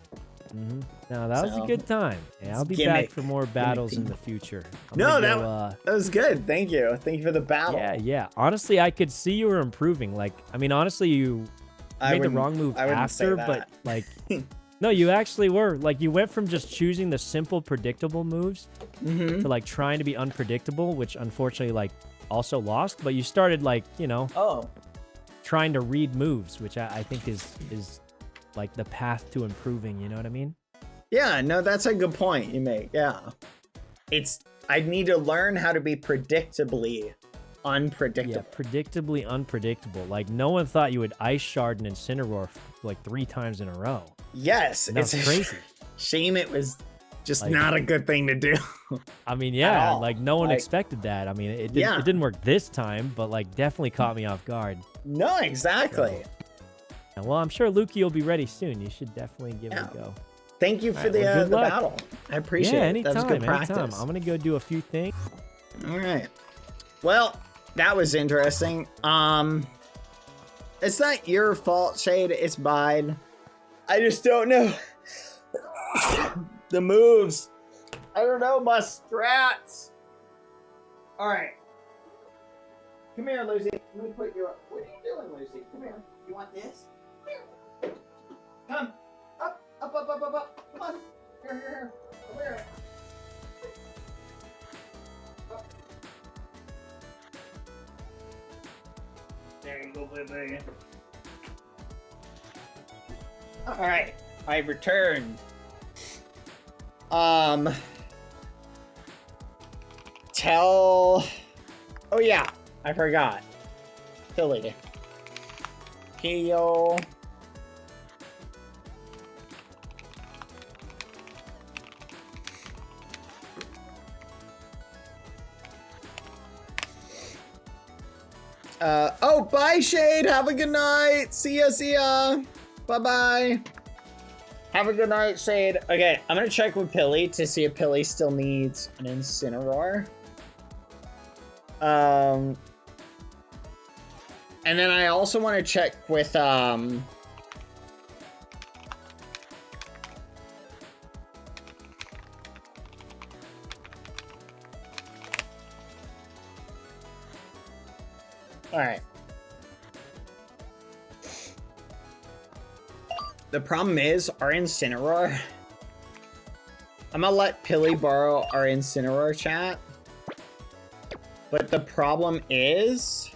No, that was a So, good time. Yeah, I'll be gimmick. back for more battles in the future. I'm No, gonna go, that was good. Thank you. Thank you for the battle. yeah. Honestly, I could see you were improving. Like, I mean, honestly, you I made the wouldn't- wrong move I wouldn't say after, that. but like, no, you actually were. Like, you went from just choosing the simple, predictable moves to like trying to be unpredictable, which unfortunately, like, also lost. But you started like, you know, trying to read moves, which I think is like the path to improving. You know what I mean? Yeah, no, that's a good point you make. Yeah. I need to learn how to be predictably unpredictable. Yeah, predictably unpredictable. Like, no one thought you would Ice Shard and Incineroar like 3 times in a row. Yes, And that's it's crazy. Shame it was just Like- not a good thing to do. I mean, yeah, all. like no one Like- expected that. I mean, it Yeah. didn't work this time, but like definitely caught me off guard. No, exactly. And, well, I'm sure Lukey will be ready soon. You should definitely give it a go. Thank you for Alright, well, good the luck. battle. I appreciate Yeah, it. anytime, That was good practice. anytime. I'm gonna go do a few things. All right. Well, that was interesting. It's not your fault, Shade. It's mine. I just don't know the moves. I don't know my strats. All right. Come here, Lucy. Let me put you up. What are you doing, Lucy? Come here. You want this? Come here. Come. Up, up, up, up, up, up. Come on. Here. Over here. Up. There you go, baby. All right, I returned. Tell. Oh yeah, I forgot. Philly. Keo. Oh, bye, Shade. Have a good night. See ya. Bye-bye. Have a good night, Shade. Okay, I'm gonna check with Pilly to see if Pilly still needs an Incineroar. And then I also want to check with, Alright. The problem is, our Incineroar... I'm gonna let Pilly borrow our Incineroar chat. But the problem is...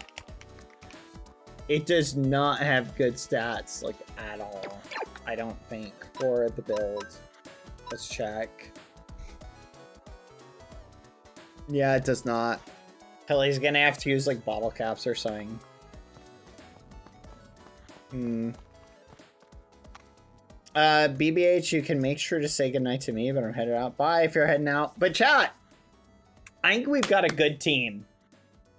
it does not have good stats, like, at all. I don't think, for the build. Let's check. Yeah, it does not. Pilly's gonna have to use, like, bottle caps or something. BBH, you can make sure to say goodnight to me, but I'm headed out. Bye if you're heading out. But chat, I think we've got a good team.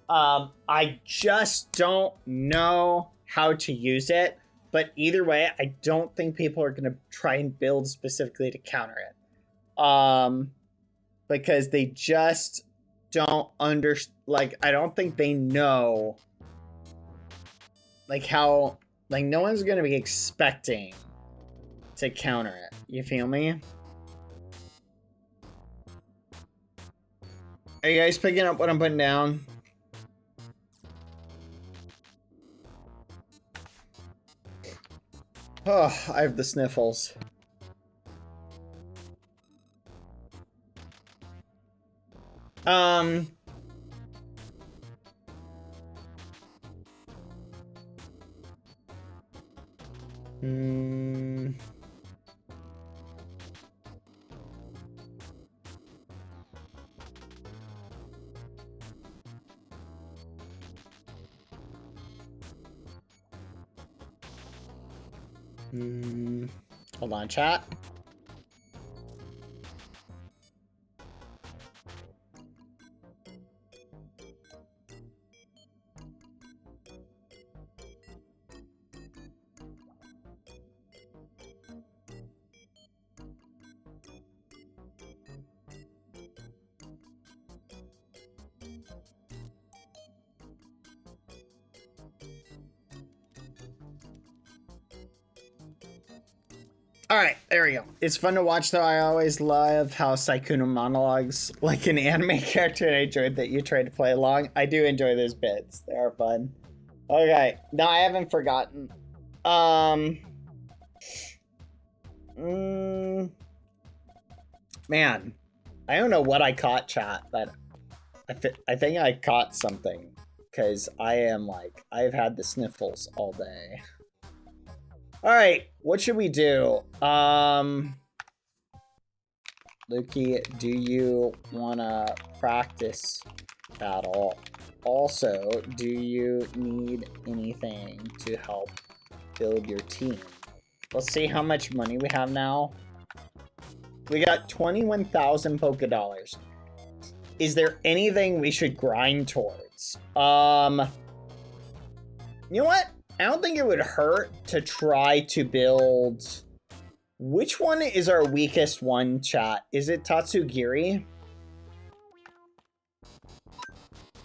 I just don't know how to use it. But either way, I don't think people are going to try and build specifically to counter it. Because they just don't I don't think they know, like, how, like, no one's going to be expecting to counter it. You feel me? Are you guys picking up what I'm putting down? Oh, I have the sniffles. Hmm. Hold on, chat. All right, there we go. It's fun to watch, though. I always love how Sykkuno monologues like an anime character, and I enjoyed that you tried to play along. I do enjoy those bits. They are fun. Okay, no, I haven't forgotten. Man, I don't know what I caught, chat, but I think I caught something because I've had the sniffles all day. All right, what should we do? Lukey, do you want to practice battle? Also, do you need anything to help build your team? Let's see how much money we have now. We got 21,000 Poké Dollars. Is there anything we should grind towards? You know what? I don't think it would hurt to try to build... Which one is our weakest one, chat? Is it Tatsugiri?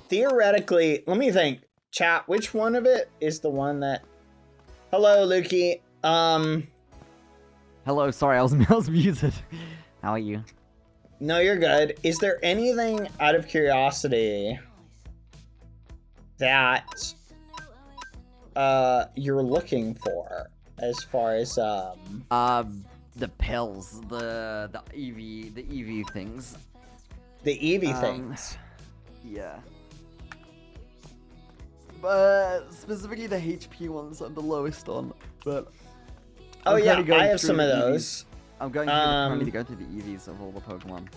Theoretically, let me think. Chat, which one of it is the one that... Hello, Lukey. Hello, sorry, I was muted. How are you? No, you're good. Is there anything out of curiosity that you're looking for as far as the pills, the EV things. The EV things? Yeah. But specifically the HP ones I'm the lowest on, but oh yeah, I have some of those. I'm going to go through the EVs of all the Pokemon.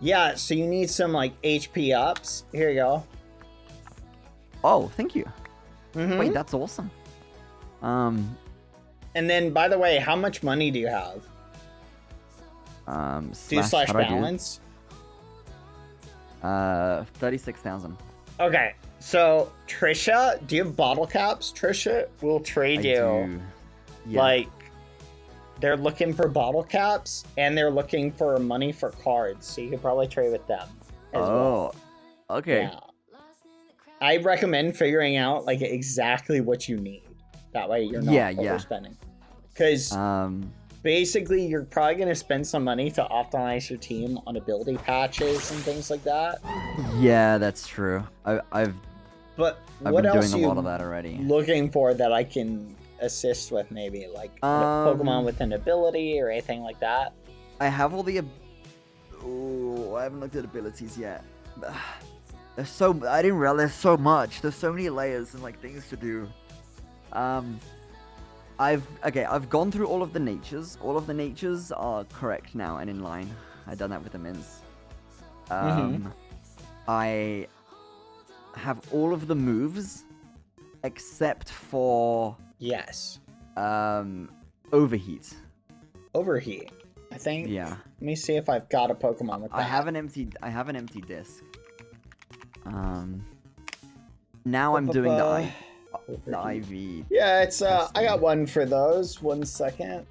Yeah, so you need some like HP ups. Here you go. Oh, thank you. Mm-hmm. Wait, that's awesome. And then, by the way, how much money do you have? Do you slash balance? 36,000. Okay, so Trisha, do you have bottle caps? Trisha will trade you. Yeah. Like, they're looking for bottle caps and they're looking for money for cards, so you could probably trade with them. Oh, okay. Yeah. I recommend figuring out like exactly what you need. That way you're not overspending. Because basically you're probably going to spend some money to optimize your team on ability patches and things like that. Yeah, that's true. I've what been else doing a are lot you of that already. looking for that I can assist with, maybe like a Pokemon with an ability or anything like that? I have all the... Oh, I haven't looked at abilities yet. There's so... I didn't realize there's so much. There's so many layers and like things to do. I've gone through all of the natures. All of the natures are correct now and in line. I've done that with the mints. I have all of the moves except for overheat. Overheat. I think. Yeah. Let me see if I've got a Pokemon with that. I have an empty disc. Now I'm doing the IV. Yeah, it's I got one for those. 1 second.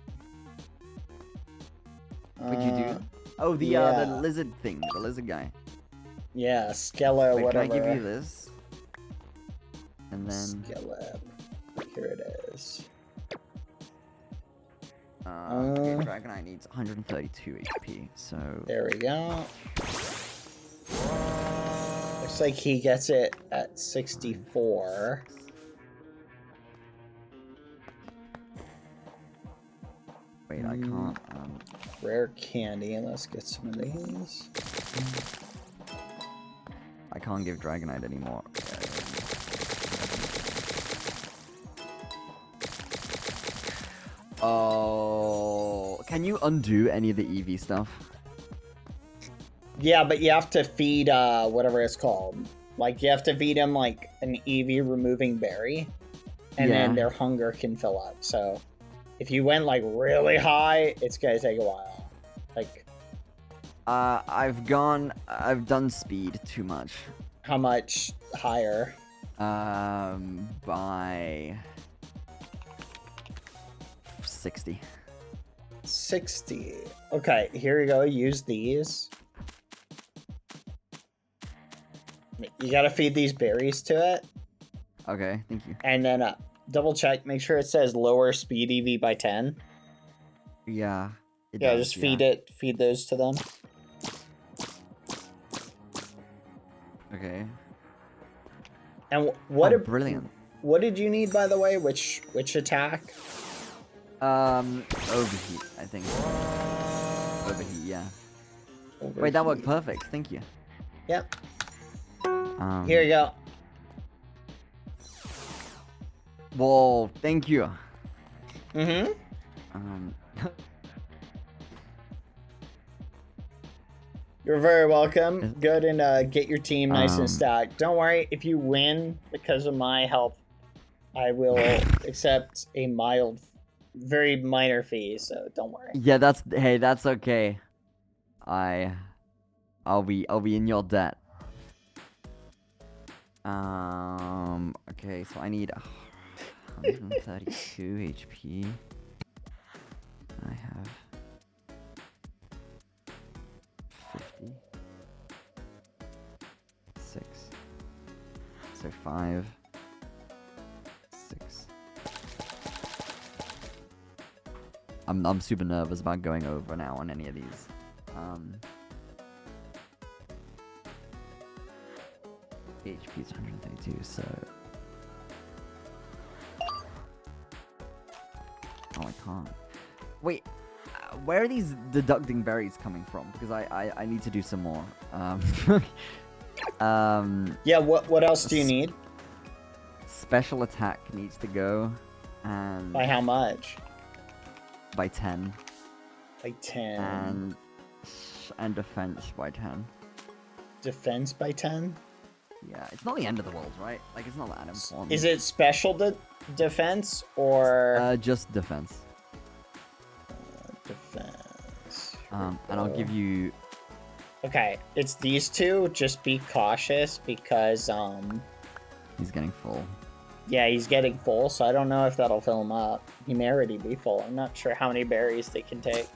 What'd you do? Oh, the lizard thing, the lizard guy. Yeah, Skella, wait, whatever. Can I give you this? And then Skella. Here it is. Okay, Dragonite needs 132 HP, so... There we go. Looks like he gets it at 64. Wait, I can't. Rare candy. Let's get some of these. I can't give Dragonite anymore. Oh, can you undo any of the EV stuff? Yeah, but you have to feed whatever it's called. Like you have to feed them like an EV removing berry, and then their hunger can fill up. So if you went like really high, it's gonna take a while. Like I've done speed too much. how much higher? By 60. 60. Okay, here you go. Use these. You gotta feed these berries to it. Okay, thank you. And then double check, make sure it says lower speed EV by 10. Yeah. Yeah, just feed those to them. Okay. And what brilliant. What did you need, by the way? Which attack? Overheat, I think. Overheat, yeah. Wait, that worked perfect. Thank you. Yep. Here you go. Whoa, thank you. Mm-hmm. You're very welcome. Good, and get your team nice and stacked. Don't worry, if you win because of my help, I will accept a mild, very minor fee. So don't worry. Yeah, that's okay. I'll be in your debt. Okay, so I need 132 HP. I have 50. 6. So 5. 6. I'm super nervous about going over now on any of these. HP is 132, so... Oh, I can't. Wait, where are these deducting berries coming from? Because I need to do some more. Yeah, what else do you need? Special attack needs to go, and... By how much? By 10. By 10. And defense by 10. Defense by 10? Yeah, it's not the end of the world, right? Like, it's not that important. Is it special defense or just defense? Defense. And I'll give you. Okay, it's these two. Just be cautious because He's getting full. Yeah, he's getting full, so I don't know if that'll fill him up. He may already be full. I'm not sure how many berries they can take.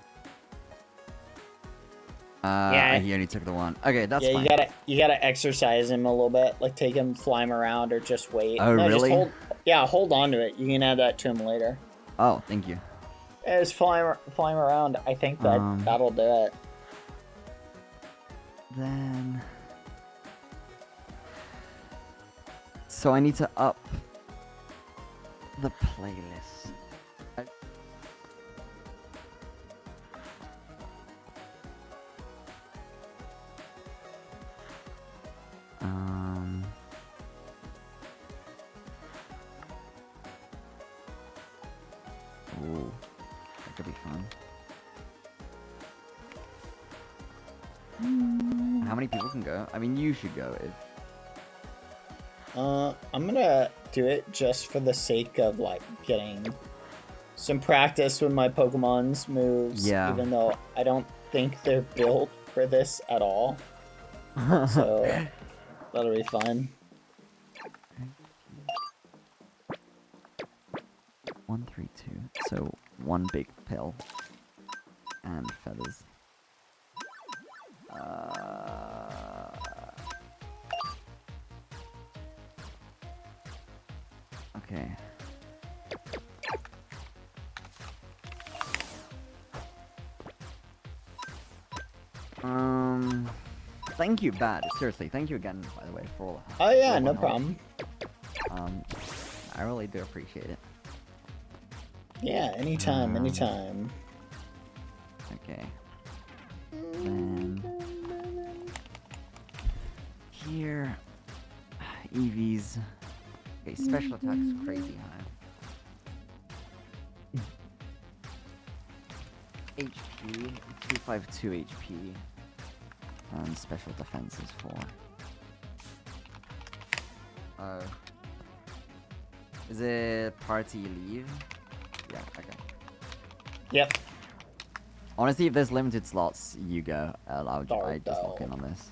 Yeah, he only took the one. Okay, that's fine. You gotta exercise him a little bit, like take him, fly him around, or just wait. Oh, no, really? Hold on to it. You can add that to him later. Oh, thank you. Yeah, just fly him around. I think that'll do it. Then, so I need to up the playlist. Ooh, that could be fun. How many people can go? I mean, you should go if... I'm gonna do it just for the sake of, like, getting some practice with my Pokemon's moves. Yeah. Even though I don't think they're built for this at all. So, that'll be fun. 1, 3, 2. So, 1 big pill. And feathers. Okay. Thank you, Bad. Seriously, thank you again, by the way, for all the Oh yeah, no help. problem. I really do appreciate it. Yeah, anytime. Okay. Then here, EVs. Okay, special attack's crazy high. HP, 252 HP. And special defense is 4. Is it party leave? Yeah, okay. Yep. Honestly, if there's limited slots, you go. I just lock in on this.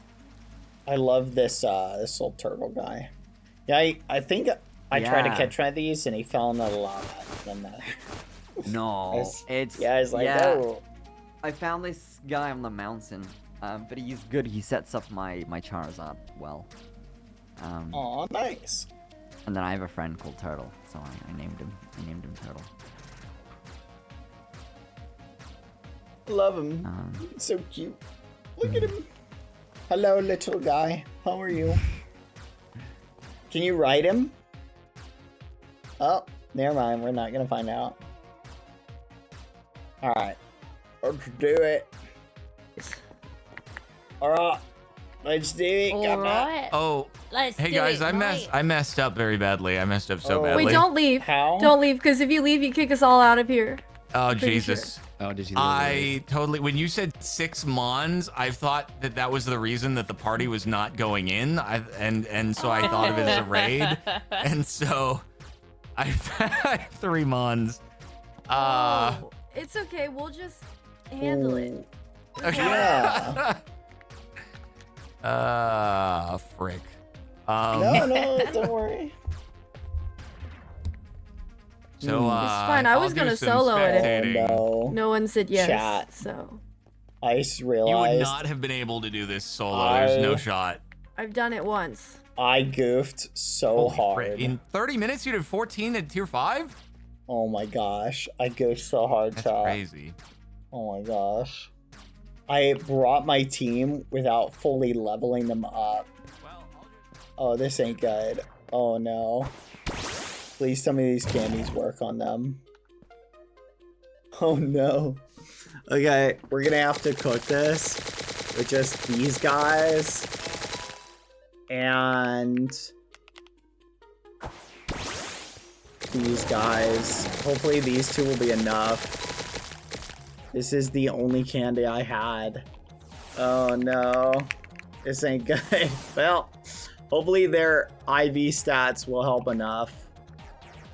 I love this this little turtle guy. Yeah, I think I tried to catch one of these and he fell in the lava. No, it's like, oh. I found this guy on the mountain, but he's good. He sets up my Charizard well. Aw, nice. And then I have a friend called Turtle, so I named him. I named him Turtle. Love him. He's so cute. Look at him. Hello, little guy. How are you? Can you ride him? Oh, never mind. We're not gonna find out. All right, let's do it. All right, let's do it. Come on. Oh, hey guys, I messed up very badly. I messed up so badly. Wait, don't leave. How? Don't leave, because if you leave, you kick us all out of here. Oh Pretty Jesus. sure. Oh, did you? I totally. When you said 6 Mons, I thought that was the reason that the party was not going in. And so I thought of it as a raid, and so I have 3 Mons. Oh, it's okay. We'll just handle it. Yeah. Frick. No, don't worry. So It's fine. I was I'll do gonna some solo it. spectating. No one said yes. Chat. So I just realized You would not have been able to do this solo. There's no shot. I've done it once. I goofed so hard. Frick. In 30 minutes, you did 14 at tier 5? Oh my gosh. I goofed so hard, That's chat. crazy. Oh my gosh. I brought my team without fully leveling them up. Oh, this ain't good. Oh no. Please tell me these candies work on them. Oh no. Okay, we're gonna have to cook this with just these guys. And these guys. Hopefully these two will be enough. This is the only candy I had. Oh no. This ain't good. Well, hopefully their IV stats will help enough.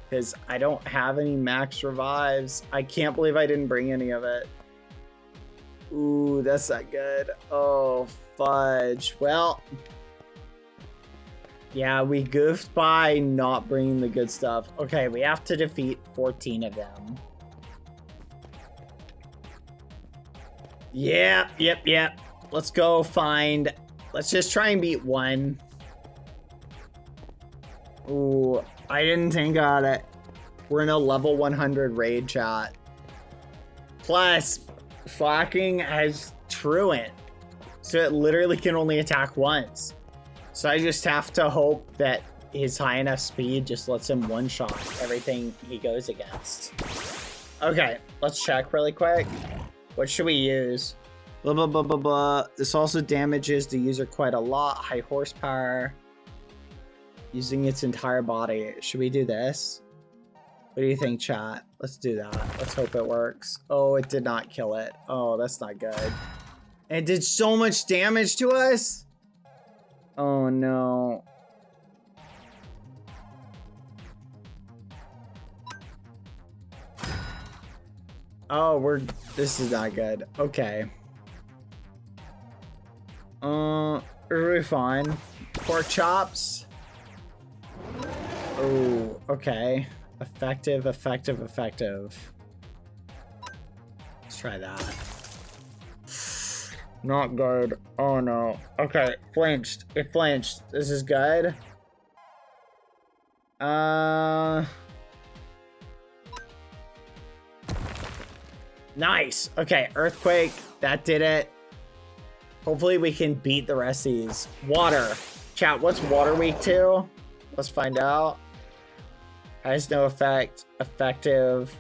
Because I don't have any max revives. I can't believe I didn't bring any of it. Ooh, that's not good. Oh, fudge. Well, yeah, we goofed by not bringing the good stuff. Okay, we have to defeat 14 of them. Yep. Let's go find... Let's just try and beat 1. Ooh, I didn't think about it. We're in a level 100 raid, chat. Plus, Slacking has Truant. So it literally can only attack once. So I just have to hope that his high enough speed just lets him one-shot everything he goes against. Okay, let's check really quick. What should we use? Blah, blah, blah, blah, blah. This also damages the user quite a lot. High horsepower. Using its entire body. Should we do this? What do you think, chat? Let's do that. Let's hope it works. Oh, it did not kill it. Oh, that's not good. It did so much damage to us. Oh, no. Oh, this is not good. Okay. We're fine. Pork chops. Oh, okay. Effective. Let's try that. Not good. Oh no. Okay, flinched. It flinched. This is good. Nice. Okay, earthquake. That did it. Hopefully we can beat the rest of these. Water. Chat, what's water weak to? Let's find out. Has no effect. Effective.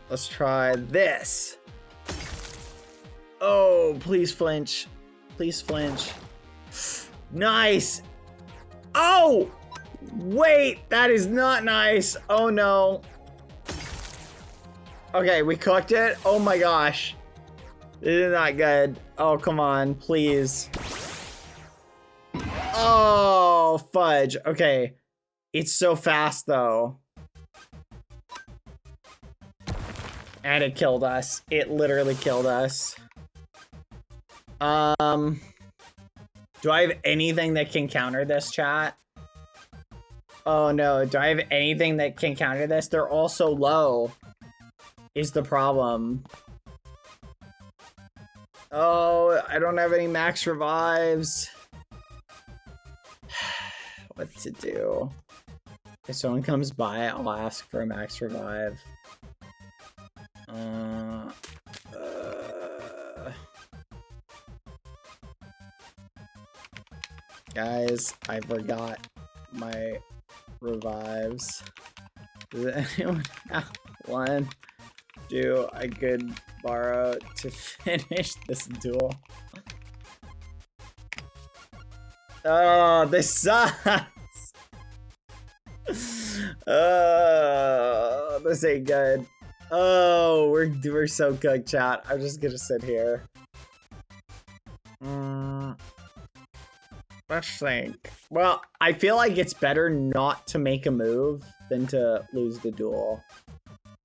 Let's try this. Oh, please flinch. Please flinch. Nice. Oh, wait, that is not nice. Oh no. Okay, we cooked it. Oh my gosh. It is not good. Oh, come on, please. Oh, fudge. Okay. It's so fast though. And it killed us. It literally killed us. Do I have anything that can counter this, chat? Oh no, do I have anything that can counter this? They're all so low, is the problem. Oh, I don't have any max revives. What to do? If someone comes by, I'll ask for a max revive. Guys, I forgot my revives. Does anyone have one? Do I could borrow to finish this duel? Oh, this sucks. Oh, this ain't good. Oh, we're so cooked, chat. I'm just gonna sit here. Let's think. Well, I feel like it's better not to make a move than to lose the duel.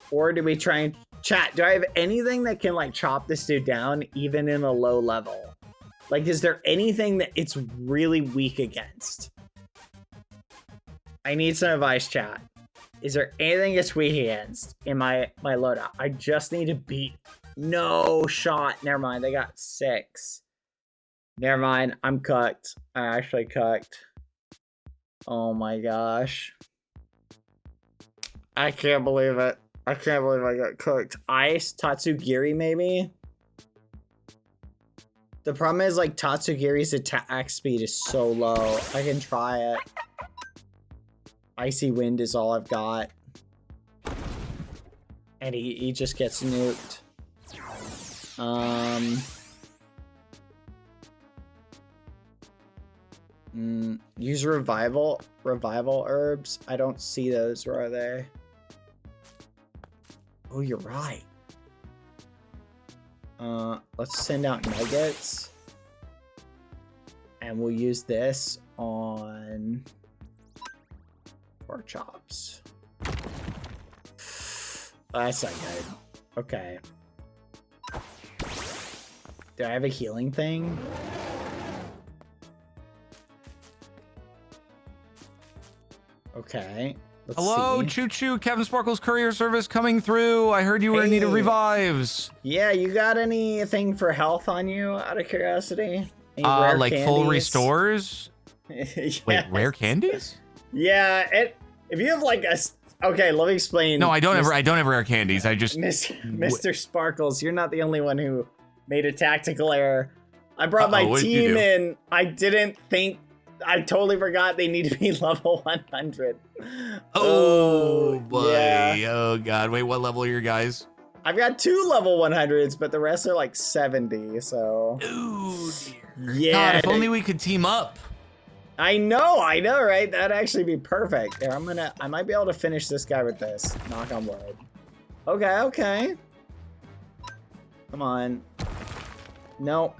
Or do we try and chat? Do I have anything that can like chop this dude down even in a low level? Like, is there anything that it's really weak against? I need some advice, chat. Is there anything it's weak against in my loadout? I just need to beat. No shot. Never mind. They got 6. Never mind. I'm cooked. I actually cooked. Oh my gosh. I can't believe it. I can't believe I got cooked. Ice, Tatsugiri, maybe? The problem is, like, Tatsugiri's attack speed is so low. I can try it. Icy Wind is all I've got. And he just gets nuked. Use revival herbs. I don't see those. Where are they? Oh, you're right. Let's send out nuggets. And we'll use this on pork chops. That's not good. Okay. Do I have a healing thing? Okay. Let's Hello, see. Choo Choo, Kevin Sparkle's courier service coming through. I heard you were in need of Hey. revives. Yeah, you got anything for health on you, out of curiosity? Any rare Like full candies? restores? Yes. Wait, rare candies? Yeah, if you have like a... Okay, let me explain. No, I don't have rare candies. I just... Mr. Sparkles, you're not the only one who made a tactical error. I brought Uh-oh, my what did you team do? in. I didn't think... I totally forgot they need to be level 100. Oh, boy. Yeah. Oh, God. Wait, what level are your guys? I've got 2 level 100s, but the rest are like 70, so... Ooh, dear. Yeah. God, if only we could team up. I know, right? That'd actually be perfect. There, I might be able to finish this guy with this. Knock on wood. Okay. Come on. No.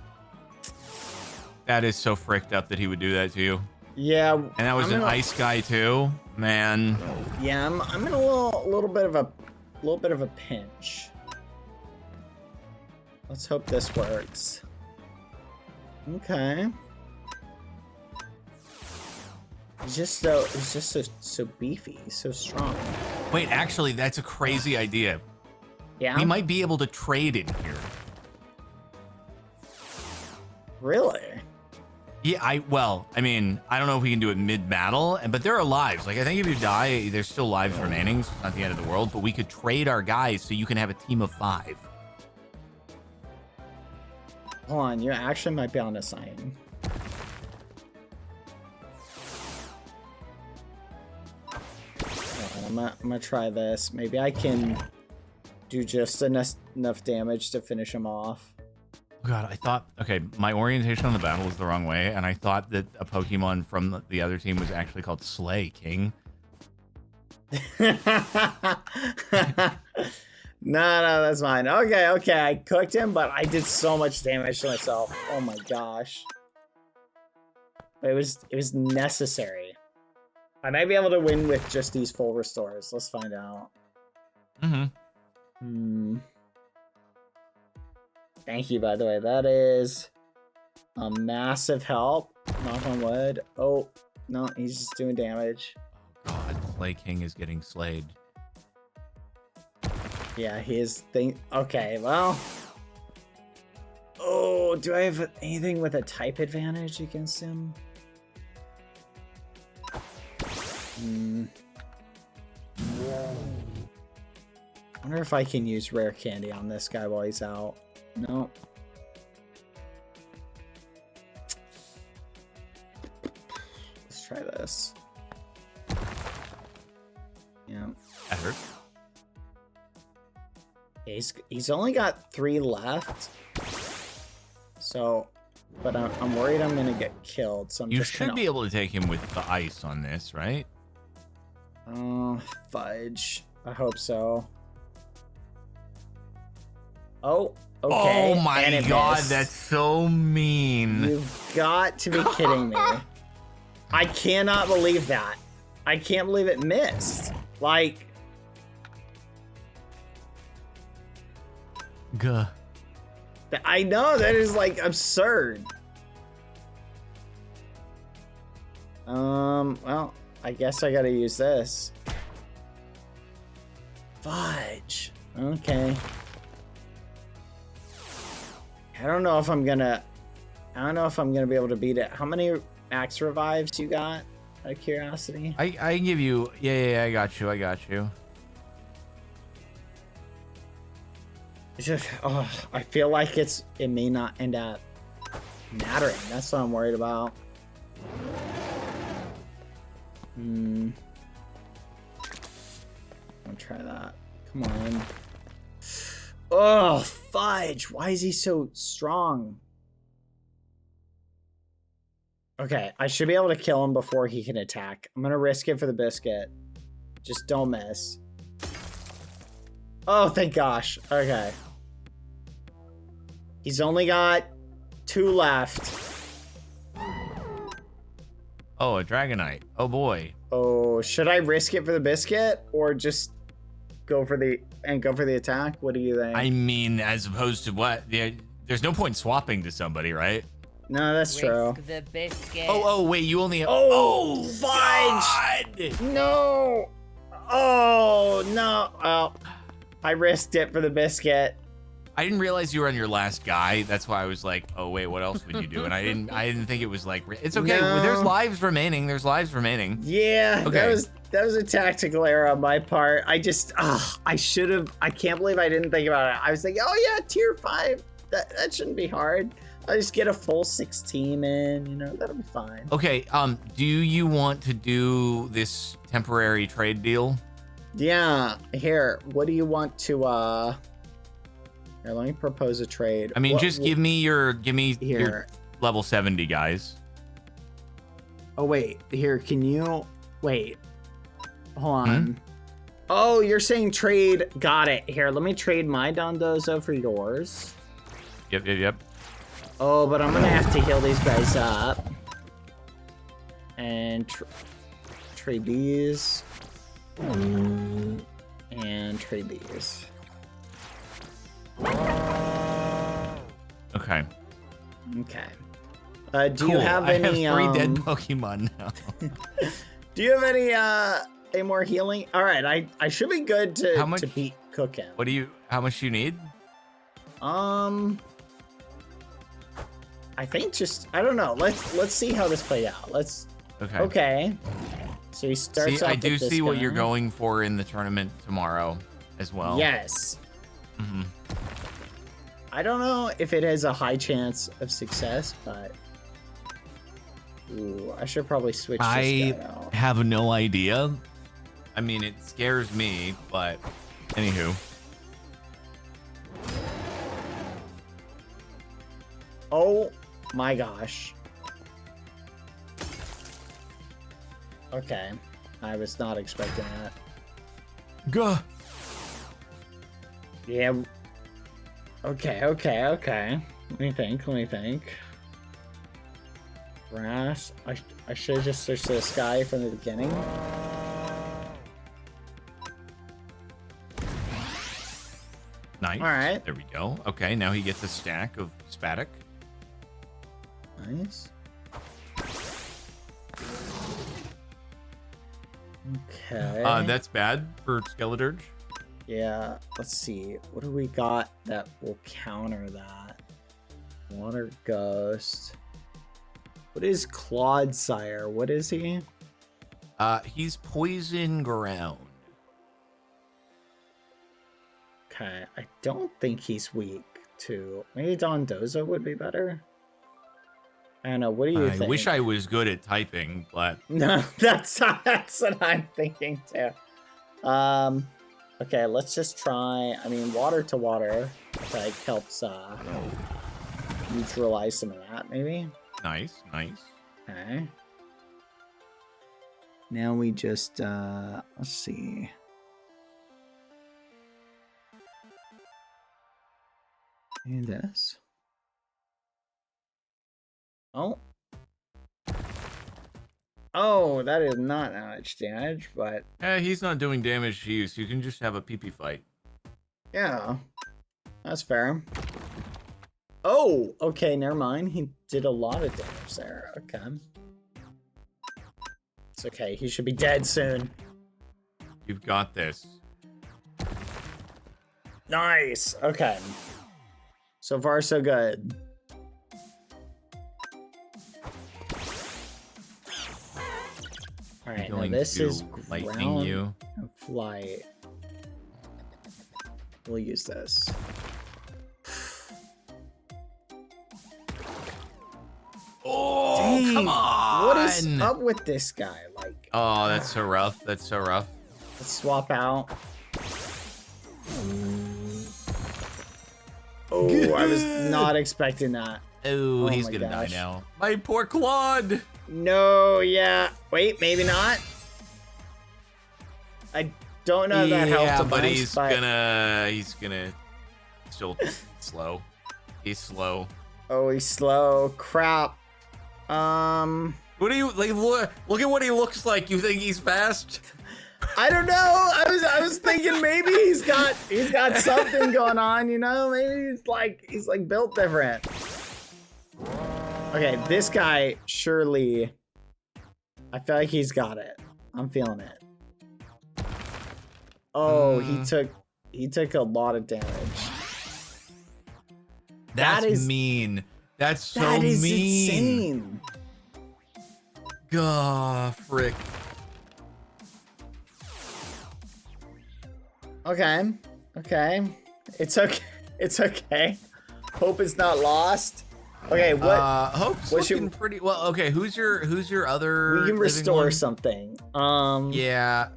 That is so fricked up that he would do that to you. Yeah. And that was an ice guy too, man. Yeah, I'm in a little bit of a pinch. Let's hope this works. Okay. He's just so beefy, so strong. Wait, actually, that's a crazy idea. Yeah. We might be able to trade in here. Really? Yeah, I mean, I don't know if we can do it mid-battle, but there are lives. Like, I think if you die, there's still lives remaining. So it's not the end of the world, but we could trade our guys so you can have a team of 5. Hold on, you actually might be on a sign. I'm gonna try this. Maybe I can do just enough damage to finish him off. God, I thought, okay, my orientation on the battle was the wrong way, and I thought that a Pokemon from the other team was actually called Slay King. No, that's fine. Okay, I cooked him, but I did so much damage to myself. Oh my gosh. It was necessary. I might be able to win with just these full restores. Let's find out. Thank you, by the way. That is a massive help. Knock on wood. Oh, no, he's just doing damage. God, Slay King is getting slayed. Yeah, he is okay, well. Oh, do I have anything with a type advantage against him? Wonder if I can use rare candy on this guy while he's out. No. Let's try this. Yeah. That hurt. He's only got 3 left. So, but I'm worried I'm gonna get killed. So I'm You just should be able to take him with the ice on this, right? Oh, fudge. I hope so. Oh, okay. Oh my and it God, missed. that's so mean. You've got to be kidding me. I cannot believe that. I can't believe it missed. Like, Gah. I know, that is like absurd. Well, I guess I gotta use this. Fudge. Okay. I don't know if I'm gonna be able to beat it. How many max revives you got? Out of curiosity. I can give you, yeah, I got you. It's just, I feel like it may not end up mattering. That's what I'm worried about. I'll try that. Come on. Oh, fudge. Why is he so strong? Okay, I should be able to kill him before he can attack. I'm gonna risk it for the biscuit. Just don't miss. Oh, thank gosh. Okay. He's only got 2 left. Oh, a Dragonite. Oh boy. Oh, should I risk it for the biscuit or just go for the attack? What do you think? I mean, as opposed to what? Yeah, there's no point swapping to somebody, right? No, that's true. The biscuit. Oh, wait, you only have... Oh, fudge! God! No! Oh, no. Oh, I risked it for the biscuit. I didn't realize you were on your last guy. That's why I was like, oh wait, what else would you do? And I didn't think it was like, it's okay. No. There's lives remaining. Yeah, Okay. that was a tactical error on my part. I can't believe I didn't think about it. I was like, oh yeah, tier 5. That shouldn't be hard. I'll just get a full 6 team in, that'll be fine. Okay, do you want to do this temporary trade deal? Yeah, here, what do you want to, here, let me propose a trade. I mean, give me your here. level 70 guys. Oh, wait, here, can you, wait, hold on. Oh, you're saying trade, got it. Here, let me trade my Dondozo for yours. Yep. Oh, but I'm gonna have to heal these guys up. And trade these. And trade these. Okay. Do you have any? I have 3 dead Pokemon now. Do you have any more healing? All right, I should be good to beat Cookin. How much do you need? I think I don't know. Let's see how this plays out. Okay. So he starts. See, I do see what you're going for in the tournament tomorrow, as well. Yes. Mm-hmm. I don't know if it has a high chance of success, but I should probably switch this guy out. I have no idea. I mean, it scares me, but anywho. Oh my gosh. Okay. I was not expecting that. Gah. Yeah. Okay. Let me think. Grass. I should have just switched to the sky from the beginning. Nice. All right. There we go. Okay, now he gets a stack of Spatic. Nice. Okay. That's bad for Skeledirge. Yeah, let's see. What do we got that will counter that? Water Ghost. What is Clodsire? What is he? He's Poison Ground. Okay, I don't think he's weak to... Maybe Dondozo would be better? I don't know, what do you think? I wish I was good at typing, but... No, that's what I'm thinking too. Okay, let's just try... I mean, water to water, like, helps neutralize some of that, maybe? Nice. Okay. Now we just, let's see. And this. Oh. Oh, that is not that much damage, but... He's not doing damage to you, so you can just have a PP fight. Yeah. That's fair. Oh, okay, never mind. He did a lot of damage there. Okay. It's okay. He should be dead soon. You've got this. Nice. Okay. So far, so good. All right, now this is lightning ground you. and flight. We'll use this. Oh, Dang, come on! What is up with this guy? Like, Oh, that's so rough. That's so rough. let's swap out. Oh, I was not expecting that. Oh, he's my gonna gosh. die now. My poor Claude. No, yeah. Wait, maybe not. I don't know if that helped a but bunch, he's gonna still slow. He's slow. Oh, he's slow. Crap. What do you like? Look at what he looks like. You think he's fast? I don't know. I was thinking maybe he's got something going on, you know? Maybe he's like built different. Okay, this guy surely, I feel like he's got it. I'm feeling it. Oh, he took a lot of damage. That's That is mean. That's so that is mean. insane. Gah, frick. Okay. It's okay. It's okay. Hope is not lost. Okay, what? Hope's what should- looking pretty well. Okay, who's your other? We can living restore one? something. Yeah.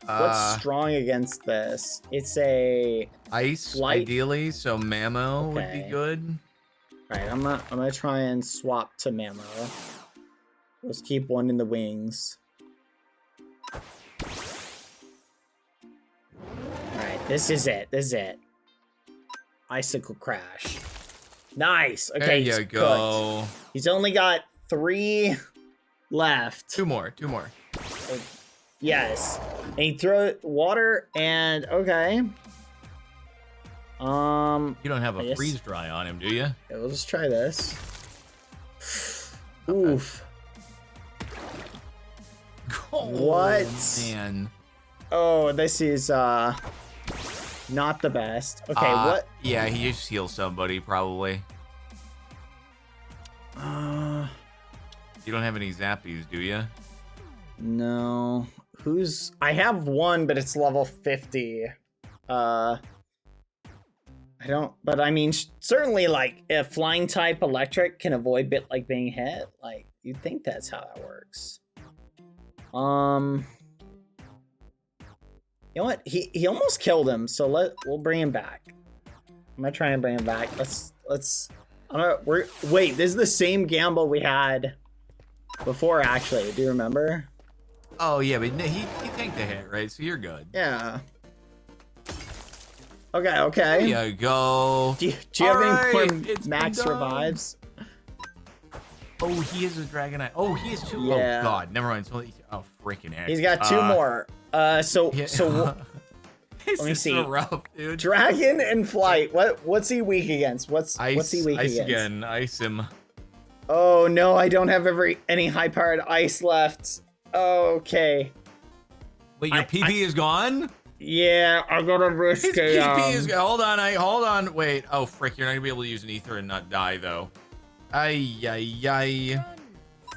What's strong against this? It's a Ice, light- ideally. So Mamo would Okay. be good. Right, I'm gonna try and swap to Mamo. Let's keep one in the wings. Alright, this is it. Icicle Crash. Nice. Okay, There he's you go. cooked. He's only got 3 left. Two more. Yes. And he throw water and okay. You don't have I a guess- freeze dry on him, do you? Yeah, we'll just try this. Oof. Oh, What? man? Oh, this is not the best. Okay, what? Yeah, he just heals somebody probably. You don't have any zappies, do you? No. I have one, but it's level 50. I don't, but I mean, certainly like if flying type electric can avoid being hit, like you'd think that's how that works. You know what? He almost killed him, so we'll bring him back. I'm gonna try and bring him back. Wait, this is the same gamble we had before, actually. Do you remember? Oh yeah, but he tanked the hit, right? So you're good. Yeah. Okay. There you go. Do you have any more it's max been done. revives? Oh, he is a Dragonite. Oh, he is 2. Yeah. Oh god, never mind. Oh freaking heck. He's got 2 more. So Yeah. let me see. So rough, dude. Dragon and Flight. What's he weak against? What's he weak ice against? again. Ice him. Oh no, I don't have any high powered ice left. Okay. Wait, your PP is gone? Yeah, I gotta risk His a. PP is gone. Hold on. Wait. Oh frick, you're not gonna be able to use an ether and not die though. Ay.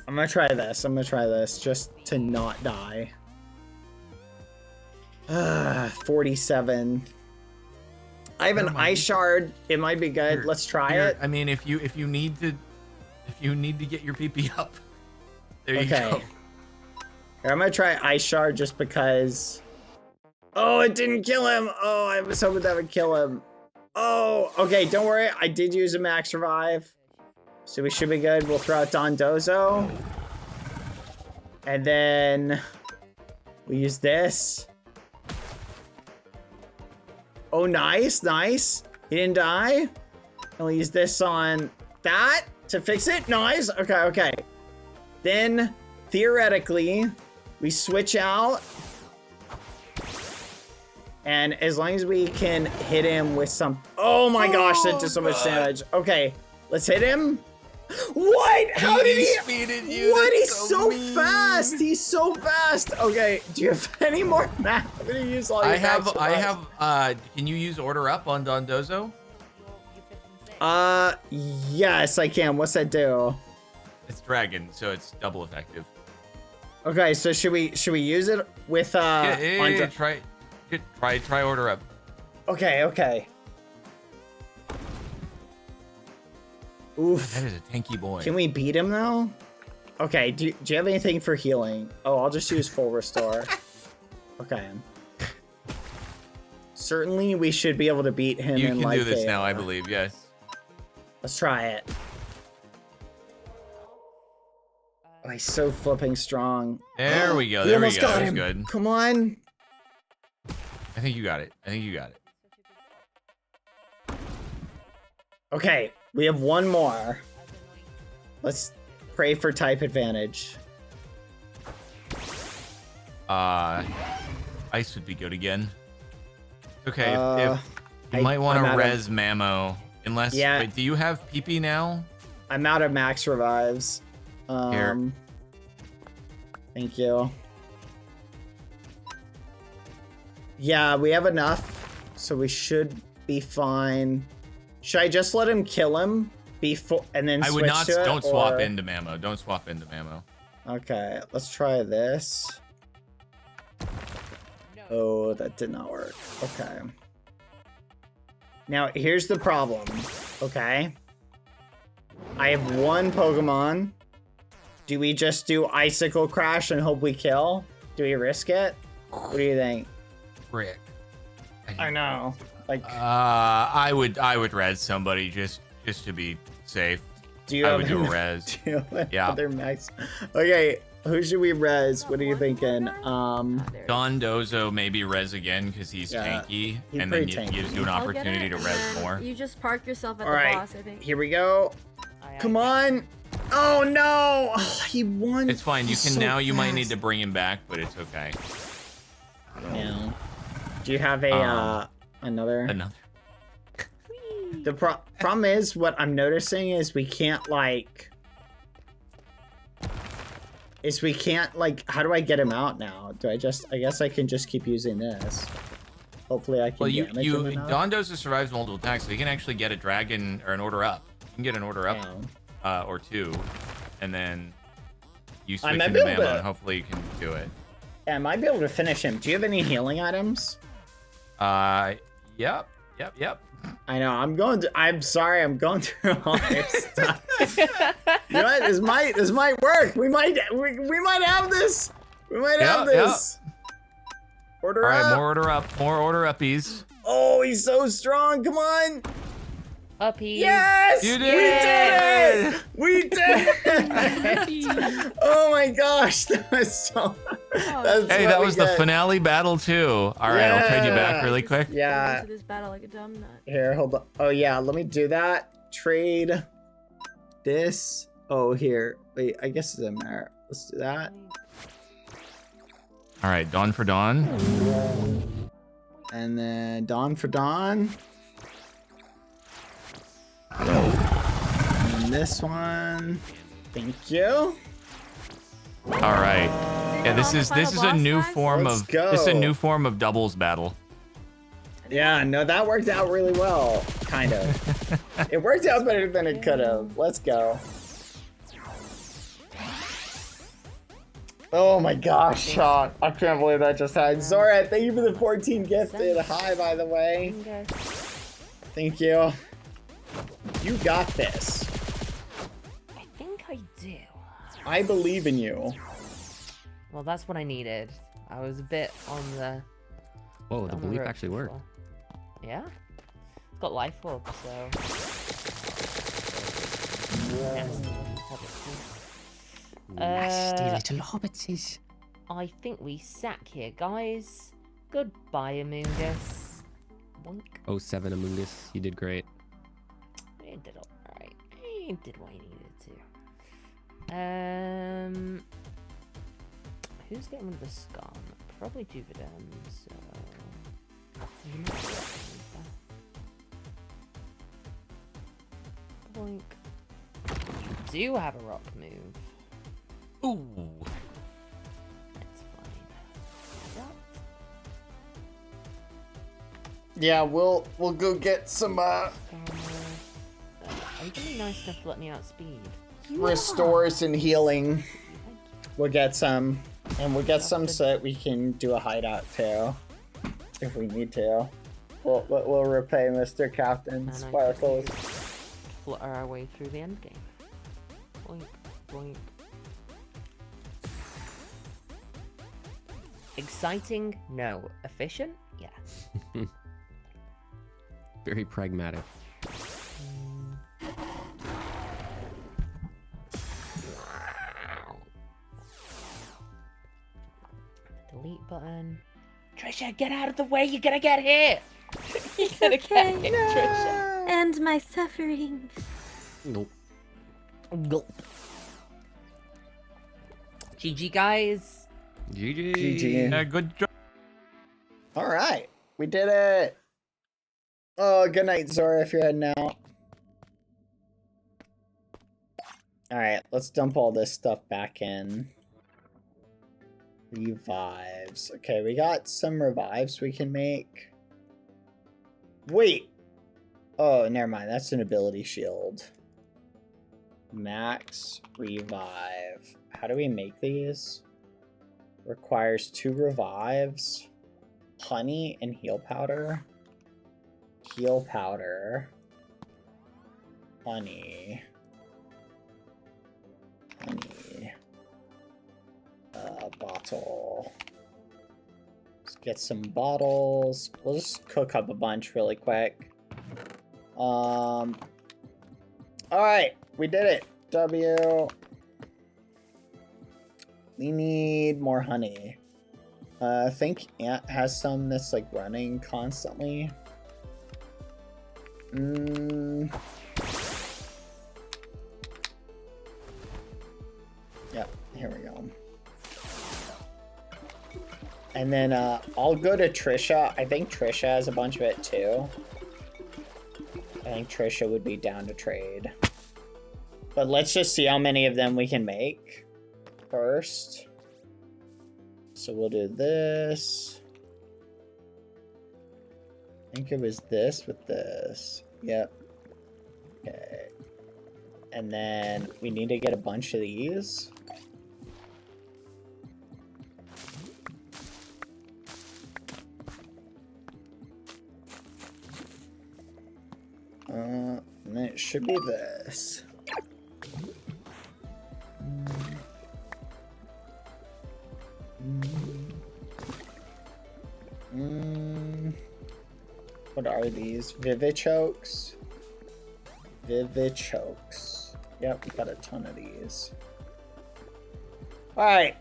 I'm gonna try this just to not die. 47. I have an ice shard. It might be good. Here, Let's try here, it. I mean, if you need to get your PP up, there you go. Here, I'm gonna try ice shard just because. Oh, it didn't kill him. Oh, I was hoping that would kill him. Oh, okay. Don't worry. I did use a max revive, so we should be good. We'll throw out Dondozo, and then we use this. Oh, nice. He didn't die. And we'll use this on that to fix it. Nice. Okay. Then, theoretically, we switch out. And as long as we can hit him with some... Oh my gosh, that did so much damage. Okay, let's hit him. What? How did he... Speeded you. What? That's He's so mean. fast. He's so fast. Okay, do you have any more math? I'm gonna use all your I have. max Can you use order up on Dondozo? yes, I can. What's that do? It's dragon, so it's double effective. Okay, so should we use it with Yeah, try order up. Okay. Oof. That is a tanky boy. Can we beat him though? Okay, do you have anything for healing? Oh, I'll just use full restore. Okay. Certainly we should be able to beat him You in can like do this now, I believe. Yes. Let's try it. Oh, he's so flipping strong. There we go. We There we almost go. got That's him. good. Come on. I think you got it. Okay, we have one more. Let's pray for type advantage. Ice would be good again. Okay, if you I'm might want out to of- res Mamo. Unless, Yeah. wait, do you have PP now? I'm out of max revives. Here. Thank you. Yeah, we have enough, so we should be fine. Should I just let him kill him before and then I switch would not. to it, Don't swap or- into Mamo. Don't swap into Mamo. Okay, let's try this. Oh, that did not work. Okay. Now, here's the problem, okay? I have one Pokemon. Do we just do Icicle Crash and hope we kill? Do we risk it? What do you think? Rick. I know. Like, I would res somebody just to be safe. do you I have would do a any- res. do you have Yeah. other max? Okay, who should we res? What are you thinking? Dondozo maybe res again because he's Yeah, tanky, he's and then pretty it gives tanky. you an I'll get opportunity it, to res and more. You just park yourself at All the right, boss, I think. here we go. Come on. Oh no, oh, he won. It's fine. You He's can so now. You might need to fast. bring him back, but it's okay. Yeah. Do you have a another? Another. The problem is, what I'm noticing is we can't like. How do I get him out now? Do I just? I guess I can just keep using this. Hopefully I can. Well, damage him enough. Dondozo survives multiple attacks, so he can actually get a dragon or an order up. You can get an order up, or two, and then you switch might into be able Mamo, to- and hopefully you can do it. Yeah, I might be able to finish him. Do you have any healing items? Yep. I know. I'm sorry. I'm going through all this stuff. You know what? This might work. We might have this. We might have this. Order All right, up. more order uppies. Oh, he's so strong. Come on. Uppies. Yes. You We did did it! We did it! Oh my gosh, that was so. That's Hey, what that we was the get. finale battle too. All right, I'll trade you back really quick. Yeah. Into this battle like a dumb nut. Here, hold on. Oh yeah, let me do that. Trade this. Oh here. Wait, I guess it's in there. Let's do that. All right, Dawn for Dawn. And then Dawn for Dawn. And then this one. Thank you. All right. Yeah, this is a new form Let's of go. this is a new form of doubles battle. Yeah, no, that worked out really well. Kind of. It worked out better than it could have. Let's go. Oh my gosh, Sean. I can't believe that just happened. Zora, thank you for the 14 gifted. Hi, by the way. Thank you. You got this. I think I do. I believe in you. Well, that's what I needed. I was a bit on the. Whoa, the on belief ropes actually worked. before. Yeah. It's got life orb, so. Nasty little hobbitses. Nasty little hobbitses. I think we sack here, guys. Goodbye, Amoongus. Boink. 07 Among Us, you did great. He did alright. He did what he needed to. Who's getting rid of the scum? Probably Juvidem, so. You might be able to move that. Boink. Do have a rock move. Ooh. That's fine. That. Yeah, we'll go get some Are you gonna be nice enough to let me outspeed? restores and healing. We'll get some, and we'll get some so that we can do a hideout too, if we need to. We'll repay Mr. Captain Sparkles. Flutter our way through the end game. Boink, boink. Exciting? No. Efficient? Yes. Very pragmatic. Delete button. Trisha, get out of the way! You're gonna get hit! You're gonna get hit, Trisha. And my suffering. Nope. Gulp. GG, guys. GG. GG. Yeah, good job. All right, we did it. Oh, good night, Zora, if you're heading out. All right, let's dump all this stuff back in. Revives. Okay, we got some revives we can make. Wait. Oh, never mind. That's an ability shield. Max revive. How do we make these? Requires 2 revives. Honey and heal powder. Heal powder. Honey. Honey. Bottle. Let's get some bottles. We'll just cook up a bunch really quick. Alright, we did it. W. We need more honey. I think Ant has some that's like running constantly. Yep, here we go. And then I'll go to Trisha. I think Trisha has a bunch of it too. I think Trisha would be down to trade. But let's just see how many of them we can make first. So we'll do this. I think it was this with this. Yep. Okay. And then we need to get a bunch of these. And then it should be this. What are these? Vivichokes? Vivid chokes. Yep, we got a ton of these. Alright.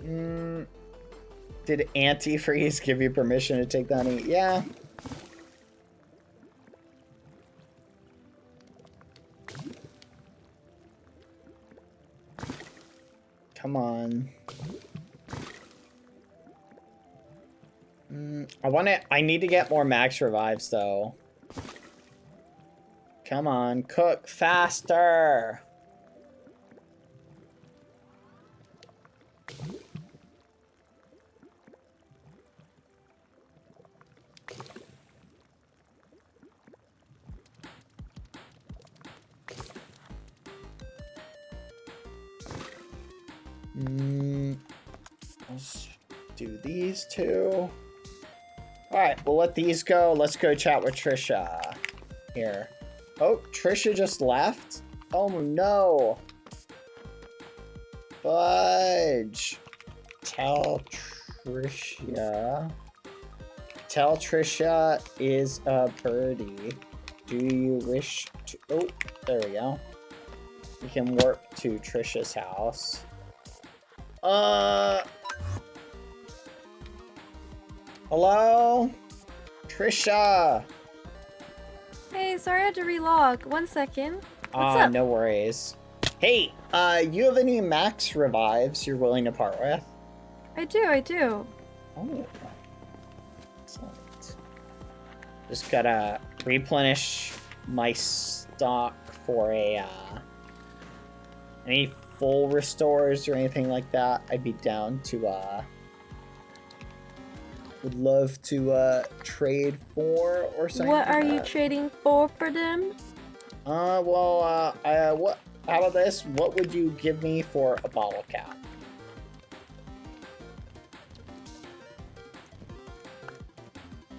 Did antifreeze give you permission to take the honey? Yeah. Come on. I need to get more max revives though. Come on, cook faster. Let's do these two. Alright, we'll let these go. Let's go chat with Trisha. Here. Oh, Trisha just left? Oh no. Fudge. Tell Trisha is a birdie. Do you wish to... Oh, there we go. We can warp to Trisha's house. Hello? Trisha! Hey, sorry I had to relog. 1 second. What's up? No worries. Hey, you have any max revives you're willing to part with? I do. Oh. Excellent. Just gotta replenish my stock for any full restores or anything like that. I'd be down to, would love to, trade for or something. What like are you that. trading for them? How about this? What would you give me for a bottle cap?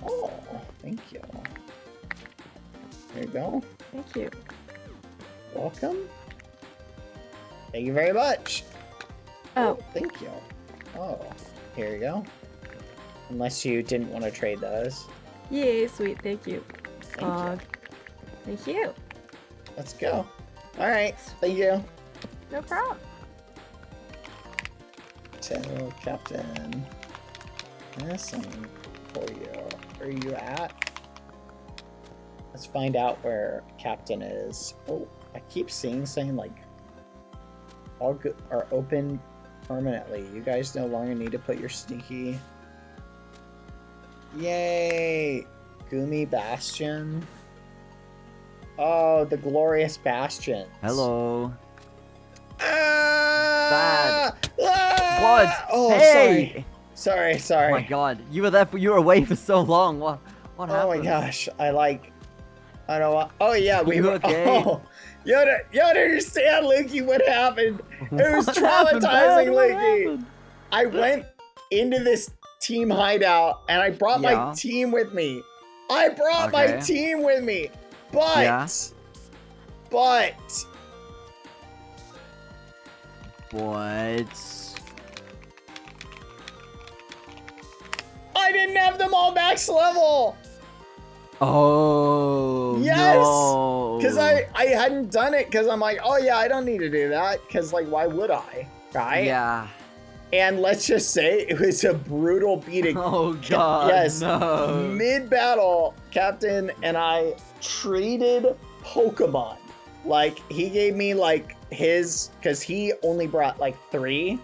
Oh, thank you. There you go. Thank you. Welcome. Thank you very much. Oh. Thank you. Oh, here you go. Unless you didn't want to trade those. Yay, sweet. Thank you. Thank you. Thank you. Let's go. All right. Thank you. No problem. Tell Captain. There's something for you. Where are you at? Let's find out where Captain is. Oh, I keep seeing saying like all good are open permanently. You guys no longer need to put your sneaky. Yay! Gumi Bastion. Oh, the glorious Bastion. Hello. Ah! Bad. Ah! What? Oh, Hey! Sorry. Oh my god, you were away for so long. What happened? Oh my gosh, I don't want. Oh yeah, we You were. okay? Oh, you don't understand, Lukey, what happened? It was What happened, traumatizing, man? What Lukey. happened? I went into this team hideout and I brought my Yeah. team with me. But, Yeah. but, What? I didn't have them all max level. Oh, Yes, no. because I hadn't done it because I'm like, oh yeah, I don't need to do that because like why would I, right? Yeah. And let's just say it was a brutal beating. Oh god. Yes. No. Mid-battle, Captain and I traded Pokemon. Like he gave me like his, because he only brought like 3.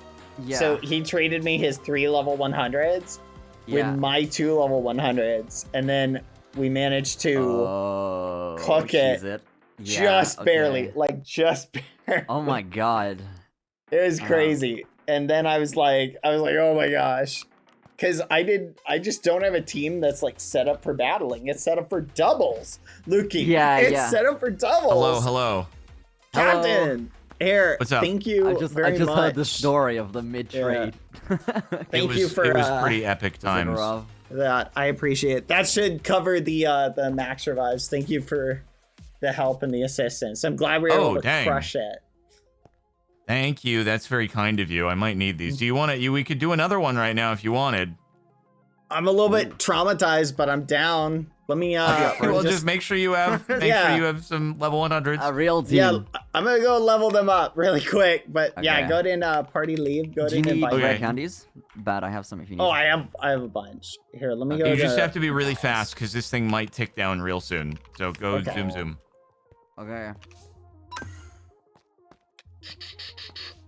Yeah. So he traded me his 3 level 100s Yeah. with my 2 level 100s, and then we managed to cook cheese it, Yeah, just barely, okay. like just barely. Oh my god. It was crazy. And then I was like, oh my gosh. Cause I just don't have a team that's like set up for battling. It's set up for doubles. Lukey. Yeah, it's yeah. set up for doubles. Hello. Captain. Here. What's up? Thank you I just very much. heard the story of the mid-trade. Thank you for It was pretty epic times. that. I appreciate it. That should cover the max revives. Thank you for the help and the assistance. I'm glad we were able to dang. crush it. Thank you. That's very kind of you. I might need these. Do you want to? We could do another one right now if you wanted. I'm a little bit traumatized, but I'm down. Let me Well, just make sure you have sure you have some level 100s. A real team. Yeah, I'm gonna go level them up really quick. But yeah, Okay. go ahead and party leave. Go ahead Do you and need invite. rare candies? Bad, I have some if you need. Oh, I have a bunch. Here, let me go. You just have to be really fast because this thing might tick down real soon. So go Okay. zoom. Okay.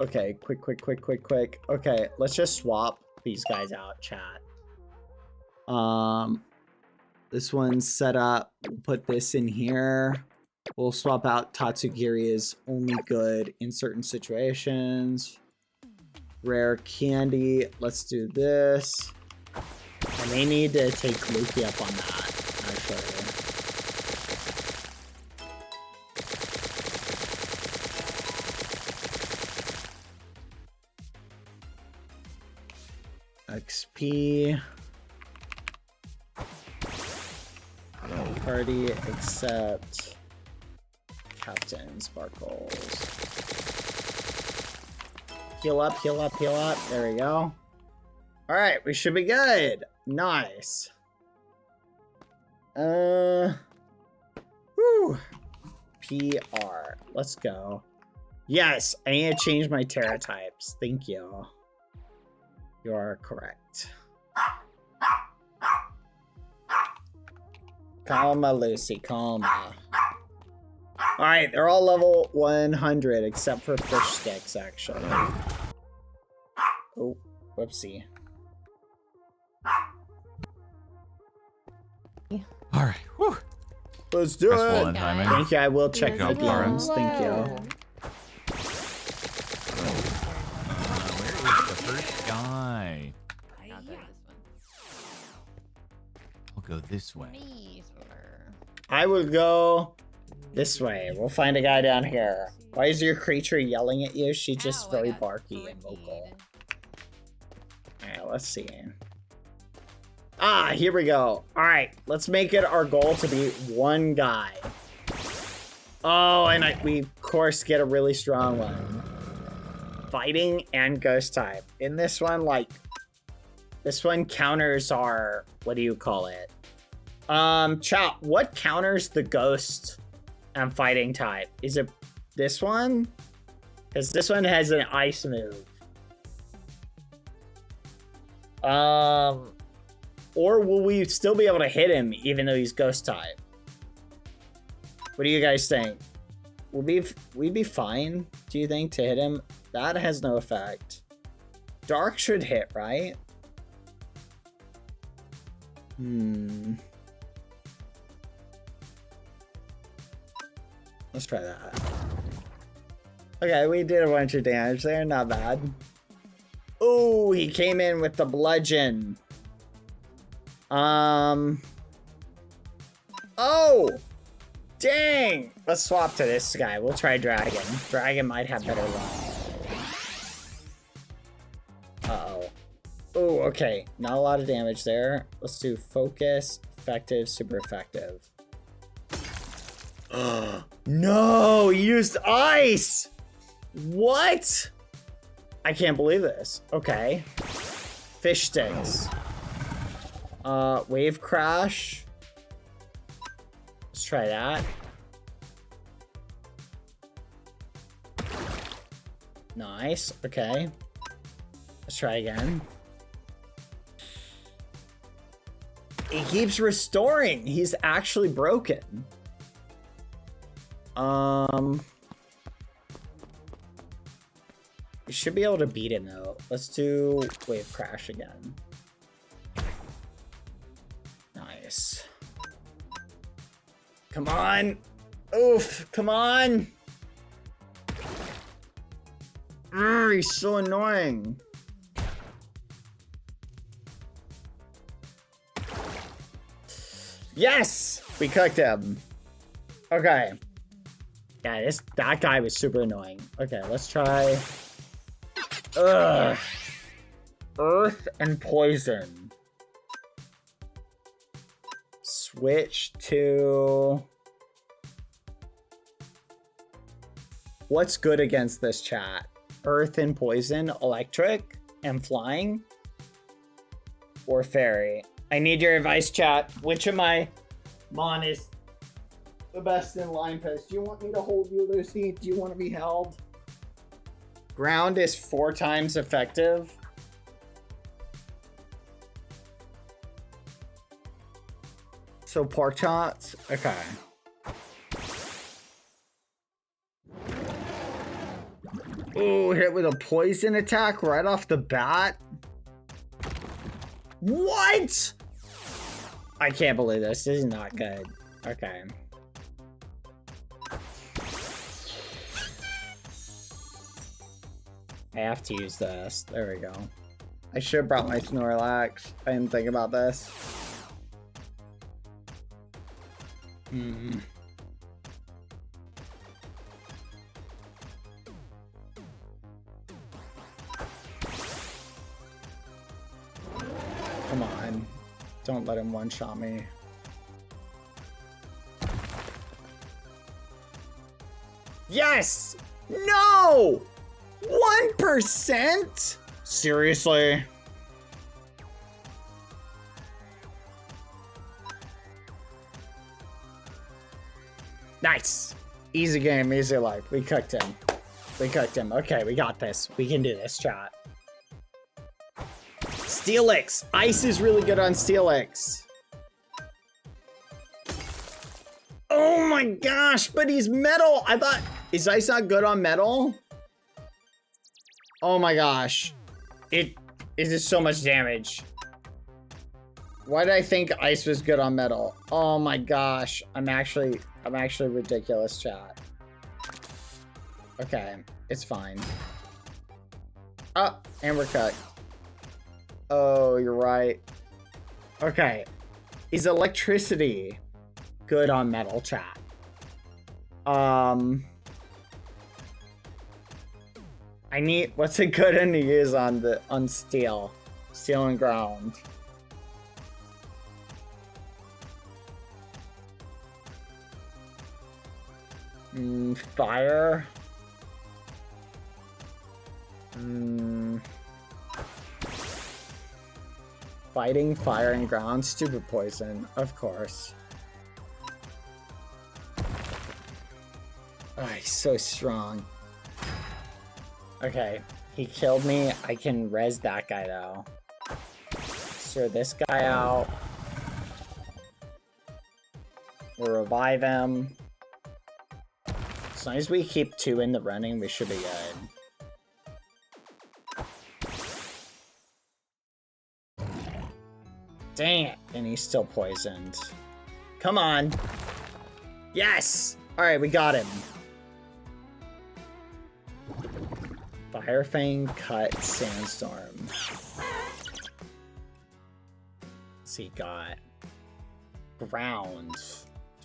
Okay, quick. Okay, let's just swap these guys out, chat. This one's set up. We'll put this in here. We'll swap out Tatsugiri is only good in certain situations. Rare candy. Let's do this. I may need to take Luffy up on that, actually. XP. Party except Captain Sparkles. Heal up. There we go. Alright, we should be good. Nice. Whew. PR. Let's go. Yes, I need to change my Terra types. Thank you. You are correct. Calma, Lucy, calma. Alright, they're all level 100 except for fish sticks, actually. Oh, whoopsie. All right. Whew. Let's do Stressful it. and timing. Thank you. I will check Let's the go. DMs. Thank you. Where is the first guy? I'll go this way. I will go this way. We'll find a guy down here. Why is your creature yelling at you? She's just very barky and vocal. Alright, let's see. Ah, here we go. Alright, let's make it our goal to be one guy. Oh, and we, of course, get a really strong one. Fighting and ghost type. In this one, like, this one counters our, what do you call it? Chat, what counters the ghost and fighting type? Is it this one? Because this one has an ice move. Or will we still be able to hit him even though he's ghost type? What do you guys think? We'd be fine, do you think, to hit him? That has no effect. Dark should hit, right? Let's try that. Okay, we did a bunch of damage there, not bad. Oh, he came in with the bludgeon. Oh! Dang! Let's swap to this guy. We'll try Dragon. Dragon might have better luck. Uh-oh. Oh, okay. Not a lot of damage there. Let's do Focus, Effective, Super Effective. No! He used Ice! What? I can't believe this. Okay. Fish Sticks. Wave Crash. Let's try that. Nice. Okay. Let's try again. He keeps restoring. He's actually broken. We should be able to beat him though. Let's do Wave Crash again. Nice. Come on. Oof. Come on. He's so annoying. Yes! We cooked him. Okay. Yeah, that guy was super annoying. Okay, let's try. Ugh. Earth and Poison. Switch to... What's good against this chat? Earth and Poison, Electric, and Flying? Or Fairy? I need your advice, chat. Which of my Mon is the best in line piss. Do you want me to hold you, Lucy? Do you want to be held? Ground is 4 times effective. So pork chops? Okay. Oh, hit with a poison attack right off the bat? What? I can't believe this. This is not good. Okay. I have to use this. There we go. I should have brought my Snorlax. I didn't think about this. Come on. Don't let him one-shot me. Yes! No! 1%? Seriously? Nice. Easy game, easy life. We cooked him. We cooked him. Okay, we got this. We can do this, chat. Steelix. Ice is really good on Steelix. Oh my gosh, but he's metal. I thought, is Ice not good on metal? Oh my gosh. It is so much damage. Why did I think Ice was good on metal? Oh my gosh. I'm actually ridiculous, chat. Okay, it's fine. Oh, and we're cut. Oh, you're right. Okay. Is electricity good on metal, chat? I need, what's it good in to use on steel? Steel and ground. Fire. Fighting, fire, and ground. Stupid poison, of course. Oh, he's so strong. Okay, he killed me. I can res that guy though. Stir this guy out. We'll revive him. As long as we keep 2 in the running, we should be good. Dang it. And he's still poisoned. Come on. Yes! Alright, we got him. Firefang, Cut, Sandstorm. Let's see, got Ground.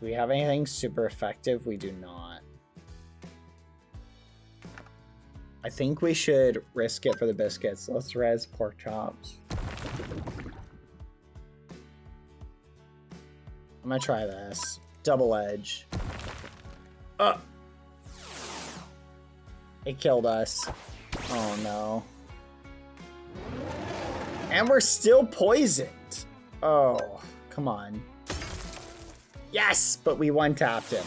Do we have anything super effective? We do not. I think we should risk it for the biscuits. Let's res pork chops. I'm gonna try this. Double edge. Oh! It killed us. Oh no. And we're still poisoned. Oh, come on. Yes, but we one-tapped him.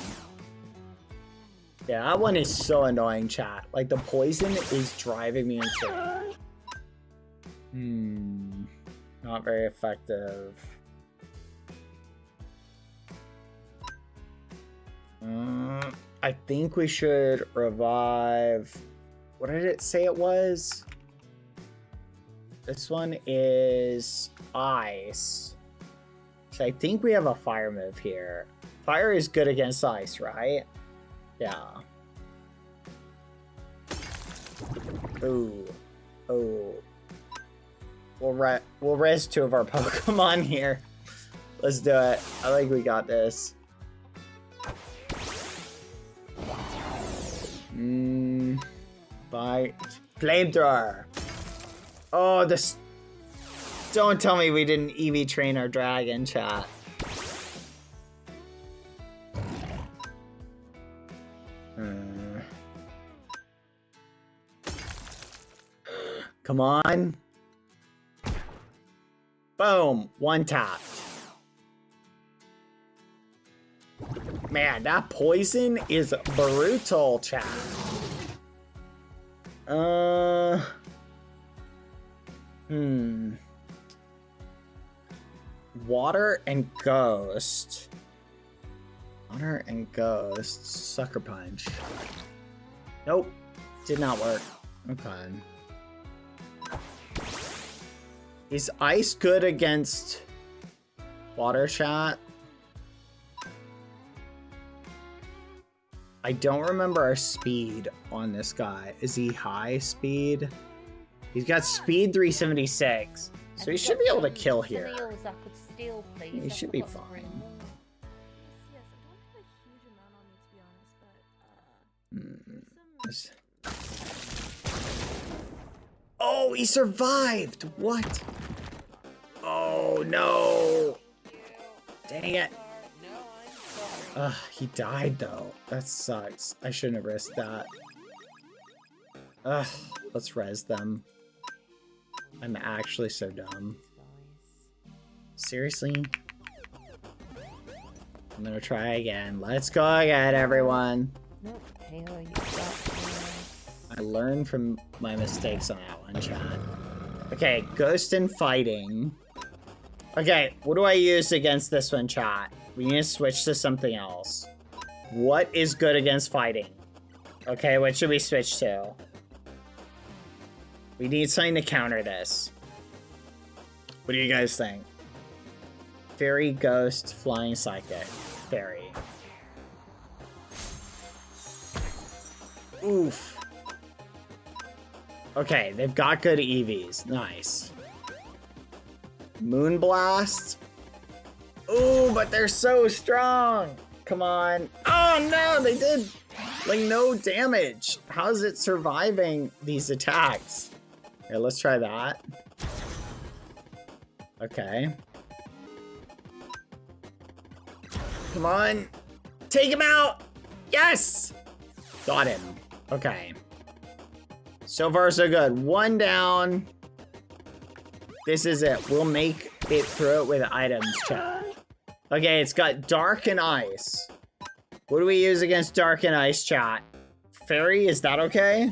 Yeah, that one is so annoying, chat. Like, the poison is driving me insane. Not very effective. I think we should revive... What did it say it was? This one is ice. So I think we have a fire move here. Fire is good against ice, right? Yeah. Ooh. Oh. We'll res 2 of our Pokemon here. Let's do it. I think we got this. Bite. Flamethrower. Oh, this. Don't tell me we didn't EV train our dragon, chat. Come on. Boom. One tapped. Man, that poison is brutal, chat. Water and ghost. Water and ghost. Sucker punch. Nope. Did not work. Okay. Is ice good against water, chat? I don't remember our speed on this guy. Is he high speed? He's got speed 376. So he should be able to kill here. He should be fine. Oh, he survived! What? Oh, no! Dang it. Ugh, he died, though. That sucks. I shouldn't have risked that. Ugh, let's res them. I'm actually so dumb. Seriously? I'm gonna try again. Let's go again, everyone. I learned from my mistakes on that one, chat. Okay, ghost and fighting. Okay, what do I use against this one, chat? We need to switch to something else. What is good against fighting? Okay, what should we switch to? We need something to counter this. What do you guys think? Fairy, ghost, flying psychic. Fairy. Oof. Okay, they've got good EVs. Nice. Moonblast. Ooh, but they're so strong. Come on. Oh no, they did like no damage. How is it surviving these attacks? Here, let's try that. Okay. Come on. Take him out. Yes. Got him. Okay. So far, so good. One down. This is it. We'll make it through it with items, chat. Okay, it's got dark and ice. What do we use against dark and ice, chat? Fairy, is that okay?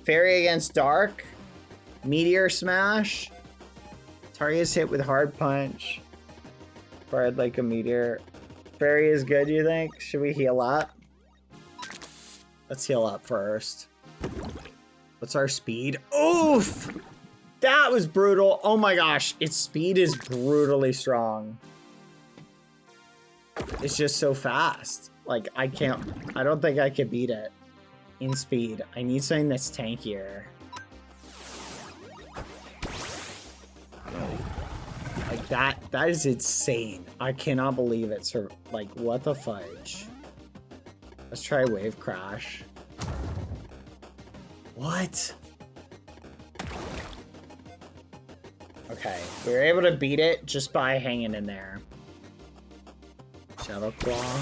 Fairy against dark. Meteor smash. Target is hit with hard punch. Fired like a meteor. Fairy is good, you think? Should we heal up? Let's heal up first. What's our speed? Oof! That was brutal. Oh my gosh, its speed is brutally strong. It's just so fast. Like, I don't think I could beat it in speed. I need something that's tankier. Like, that is insane. I cannot believe it, sir. Like, what the fudge? Let's try Wave Crash. What? Okay, we were able to beat it just by hanging in there. Shadow Claw.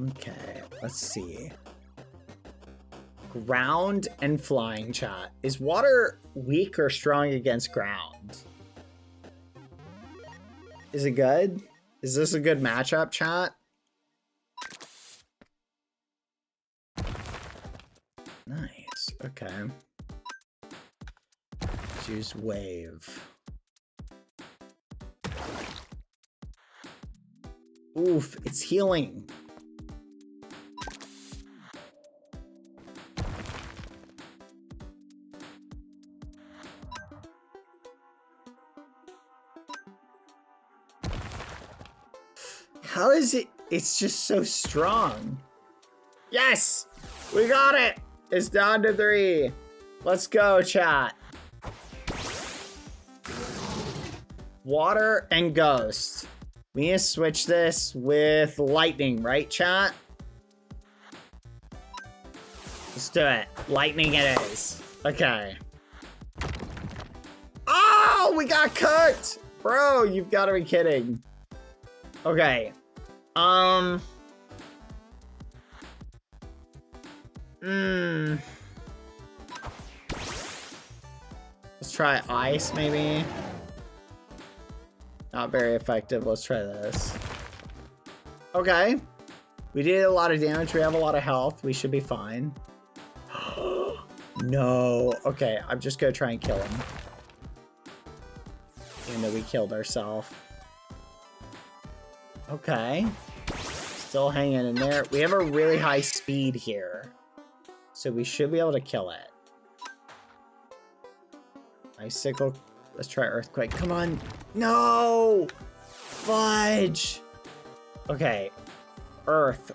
Okay, let's see. Ground and flying, chat. Is water weak or strong against ground? Is it good? Is this a good matchup, chat? Nice, okay. Let's use wave. Oof, it's healing. How is it? It's just so strong. Yes! We got it! It's down to 3. Let's go, chat. Water and ghost. We need to switch this with lightning, right, chat? Let's do it. Lightning it is. Okay. Oh, we got cooked! Bro, you've got to be kidding. Okay. Let's try ice, maybe. Not very effective. Let's try this. Okay. We did a lot of damage. We have a lot of health. We should be fine. No. Okay, I'm just gonna try and kill him. Even though we killed ourselves. Okay. Still hanging in there. We have a really high speed here. So we should be able to kill it. Icicle. Let's try Earthquake. Come on. No! Fudge! Okay. Earth.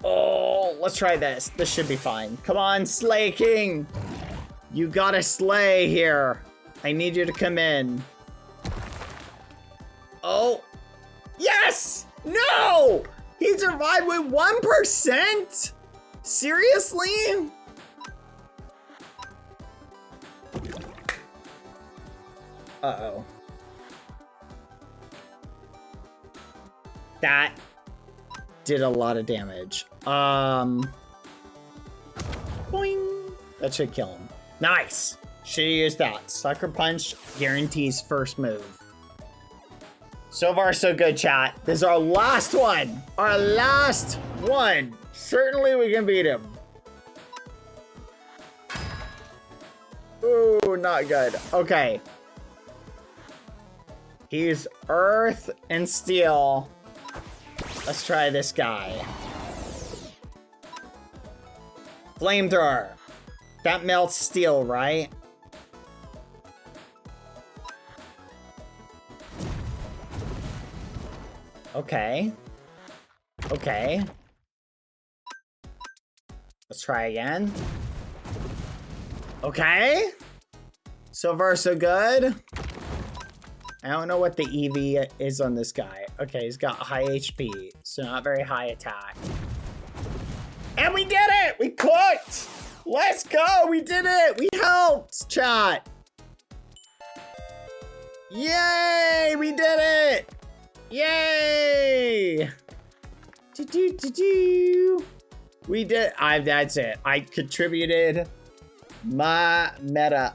Oh, let's try this. This should be fine. Come on, Slay King! You gotta slay here. I need you to come in. Oh. Yes! No! He survived with 1%? Seriously? Uh-oh. That did a lot of damage. Boing. That should kill him. Nice. Should use that. Sucker Punch guarantees first move. So far, so good, chat. This is our last one. Our last one. Certainly we can beat him. Ooh, not good. Okay. He's Earth and Steel. Let's try this guy. Flamethrower. That melts steel, right? Okay. Okay. Let's try again. Okay. So far, so good. I don't know what the EV is on this guy. Okay, he's got high HP, so not very high attack. And we did it! We cooked! Let's go! We did it! We helped, chat! Yay! We did it! Yay! We did. That's it. I contributed my meta.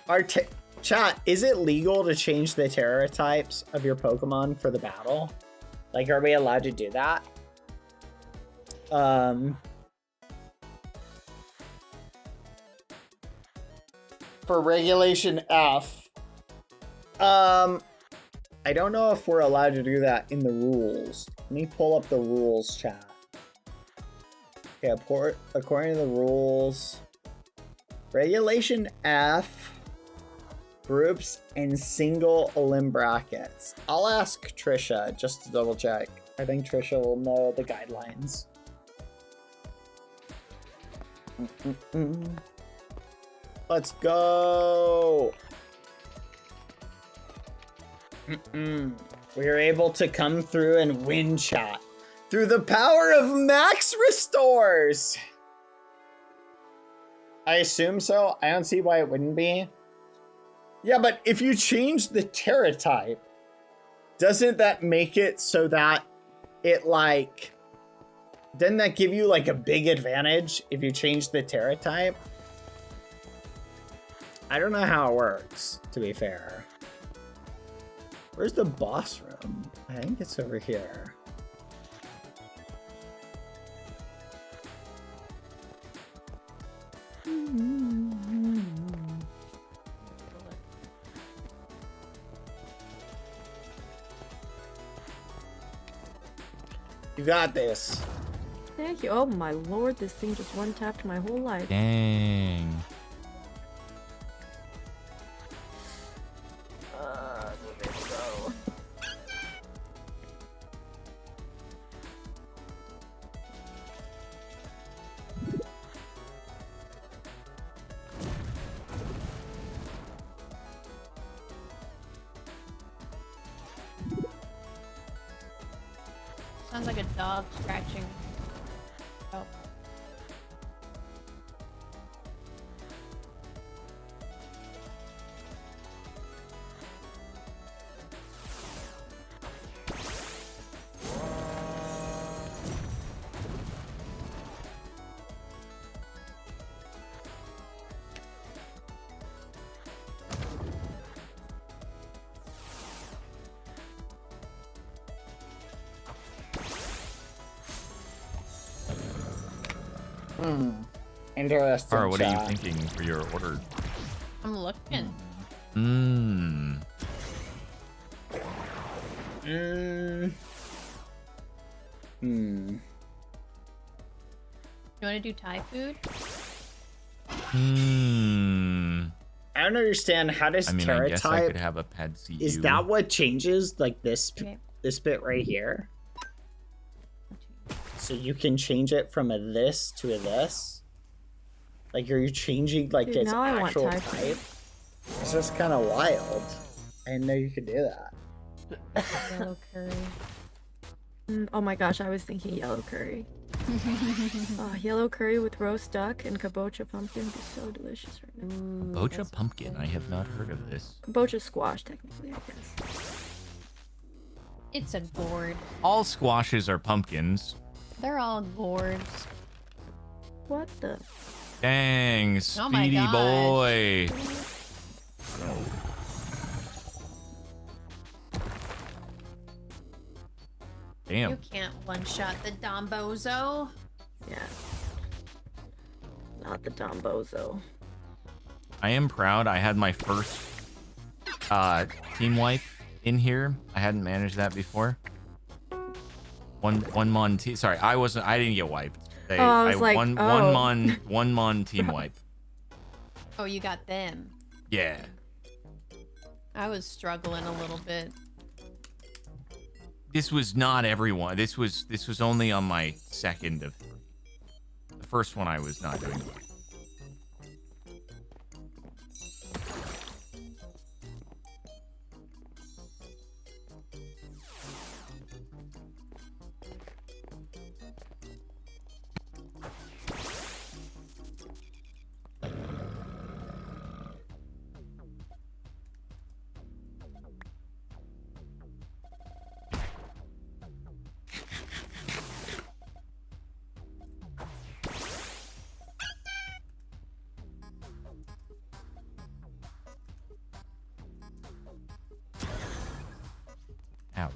Our chat, is it legal to change the terror types of your Pokemon for the battle? Like, are we allowed to do that? For Regulation F, I don't know if we're allowed to do that in the rules. Let me pull up the rules, chat. Okay, according to the rules, Regulation F, groups and single limb brackets. I'll ask Trisha just to double check. I think Trisha will know the guidelines. Let's go. We are able to come through and win, chat through the power of max restores. I assume so. I don't see why it wouldn't be. Yeah, but if you change the Terra type, doesn't that make it so that it like, doesn't that give you like a big advantage if you change the Terra type? I don't know how it works, to be fair. Where's the boss room? I think it's over here. You got this. Thank you. Oh my lord, this thing just one-tapped my whole life. Dang. There we go. Sounds like a dog scratching. Oh. Interesting. Tara, what are you chat. thinking for your order? I'm looking. Mmm. You want to do Thai food? Mmm. I don't understand. How does I mean, I guess I Terratype? could have a pad CU. Is that what changes? Like this, Okay. this bit right here. So you can change it from a this to a this. Like, are you changing like Dude, its now I want actual Thai type? It's just kind of wild. I didn't know you could do that. Yellow curry. Oh my gosh, I was thinking yellow curry. Yellow curry with roast duck and kabocha pumpkin would be so delicious right now. Bocha pumpkin? I have not heard of this. Kabocha squash, technically, I guess. It's a gourd. All squashes are pumpkins. They're all gourds. What the? Dang, Oh my speedy gosh. boy. Damn. You can't one-shot the Dombozo. Yeah. Not the Dombozo. I am proud. I had my first team wipe in here. I hadn't managed that before. One mon team. Sorry, I didn't get wiped. I was like, one mon team wipe. Oh, you got them. Yeah. I was struggling a little bit. This was not everyone. This was only on my second of 3. The first one I was not doing well. Ouch.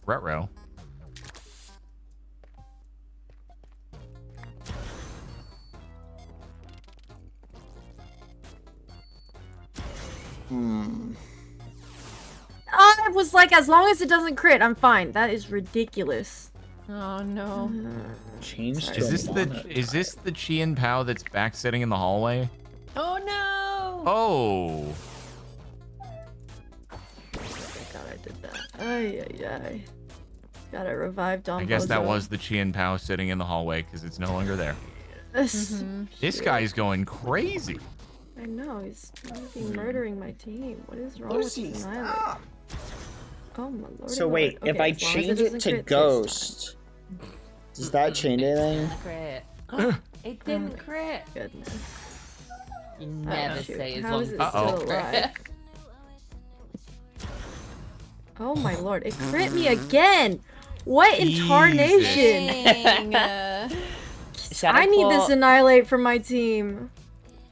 Retro. I was like, as long as it doesn't crit, I'm fine. That is ridiculous. Oh no. Changed. Is this the Chien Pao that's back sitting in the hallway? Oh no. Oh. Thank God I did that. Ay. Gotta revive Dombozo. I guess that was the Chien Pao sitting in the hallway because it's no longer there. This guy's going crazy. I know, he's murdering my team. What is wrong Lucy, with this Annihilate? stop. Oh my lord. So wait, if I change it to ghost, does that change anything? Crit. It didn't crit. Goodness. You never shoot. say as How long is as it it's still crit. alive? Oh my lord, it crit me again! What in tarnation? I need this Annihilate for my team.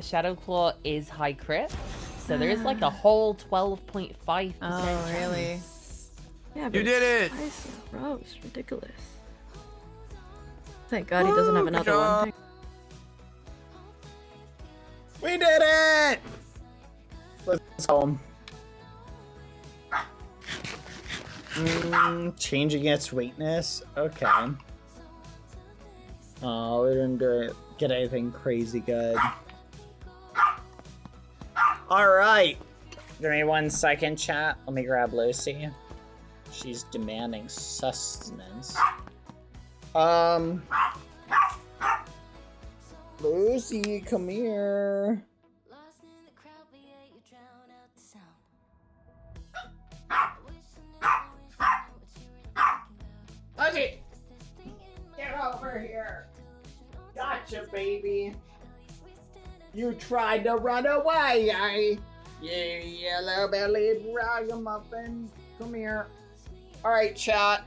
Shadow Claw is high crit, so there is like a whole 12.5%. Oh really? Yeah, You did it! Nice, gross, ridiculous. Thank God he doesn't have another one. We did it! Let's home. Changing its weakness? Okay. Oh, we didn't get anything crazy good. Alright. Give me 1 second, chat. Let me grab Lucy. She's demanding sustenance. Lucy, come here. Lucy! Get over here! Gotcha, baby! You tried to run away, you yellow-bellied ragamuffin. Come here. Alright, chat.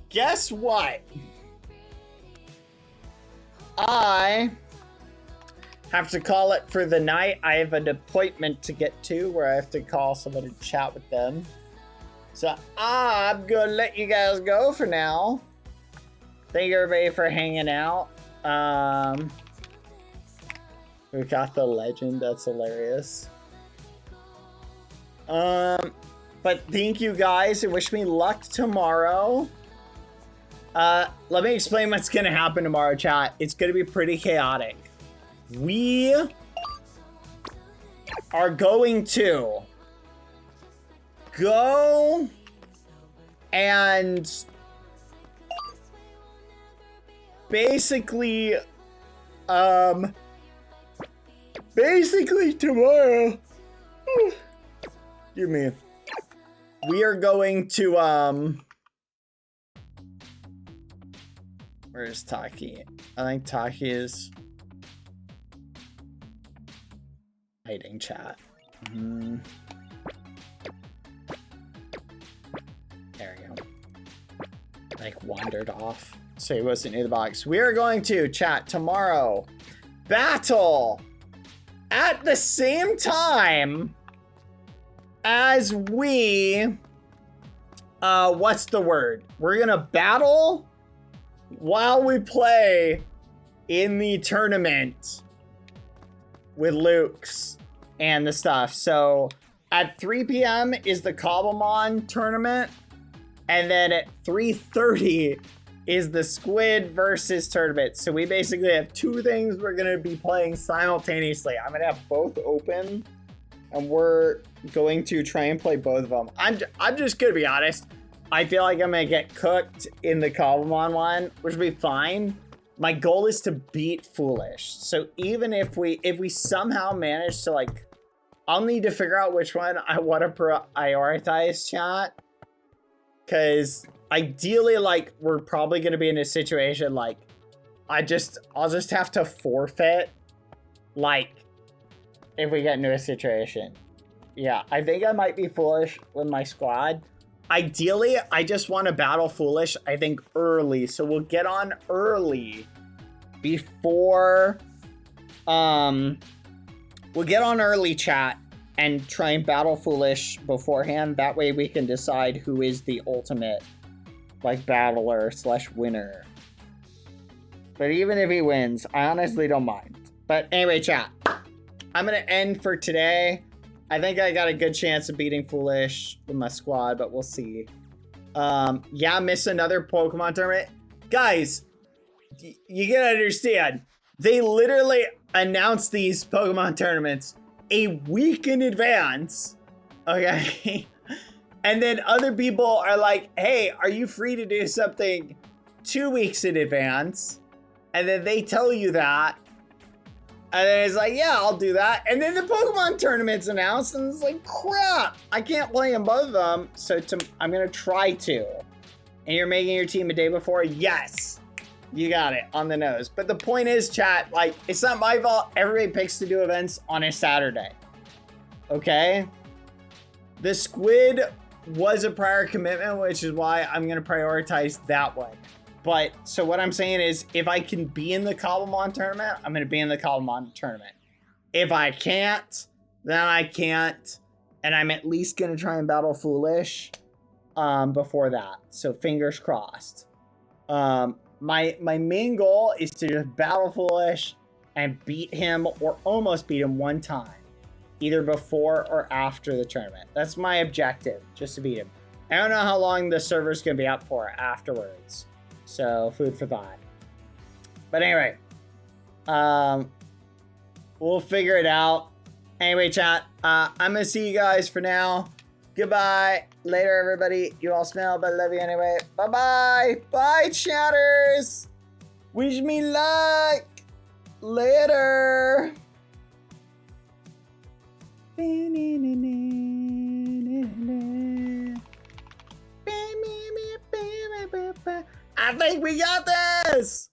Guess what? I have to call it for the night. I have an appointment to get to where I have to call someone to chat with them. So I'm gonna let you guys go for now. Thank you everybody for hanging out. We got the legend. That's hilarious. But thank you guys and wish me luck tomorrow. Let me explain what's gonna happen tomorrow, chat. It's gonna be pretty chaotic. We are going to go and basically tomorrow, excuse me, we are going to where's Taki? I think Taki is hiding chat. There we go. Like wandered off. So he wasn't near the box. We are going to chat tomorrow. Battle at the same time as we what's the word? We're gonna battle while we play in the tournament with Luke's and the stuff. So at 3 p.m. is the Cobblemon tournament, and then at 3:30 is the Squid versus tournament. So we basically have two things we're gonna be playing simultaneously. I'm gonna have both open, and we're going to try and play both of them. I'm just gonna be honest. I feel like I'm gonna get cooked in the Cobblemon one, which will be fine. My goal is to beat Foolish. So even if we somehow manage to like, I'll need to figure out which one I want to prioritize, chat. Cause ideally, like, we're probably gonna be in a situation like, I'll just have to forfeit, like, if we get into a situation. Yeah, I think I might be Foolish with my squad. Ideally, I just want to battle Foolish, I think, early. So we'll get on early before, we'll get on early, chat, and try and battle Foolish beforehand. That way we can decide who is the ultimate, like, battler / winner. But even if he wins, I honestly don't mind. But anyway, chat, I'm going to end for today. I think I got a good chance of beating Foolish with my squad, but we'll see. Yeah, miss another Pokemon tournament. Guys, you gotta understand, they literally announced these Pokemon tournaments a week in advance, okay? And then other people are like, hey, are you free to do something 2 weeks in advance? And then they tell you that. And then it's like, yeah, I'll do that. And then the Pokemon tournament's announced, and it's like, crap, I can't play in both of them. So I'm gonna try to. And you're making your team a day before? Yes, you got it on the nose. But the point is, chat, like, it's not my fault. Everybody picks to do events on a Saturday. Okay? The Squid was a prior commitment, which is why I'm gonna prioritize that one. But, so what I'm saying is, if I can be in the Cobblemon tournament, I'm going to be in the Cobblemon tournament. If I can't, then I can't. And I'm at least going to try and battle Foolish before that. So, fingers crossed. My main goal is to just battle Foolish and beat him, or almost beat him one time. Either before or after the tournament. That's my objective, just to beat him. I don't know how long the server's going to be up for afterwards. So, food for thought. But anyway, we'll figure it out. Anyway, chat, I'm going to see you guys for now. Goodbye. Later, everybody. You all smell, but I love you anyway. Bye-bye. Bye, chatters. Wish me luck. Later. I think we got this!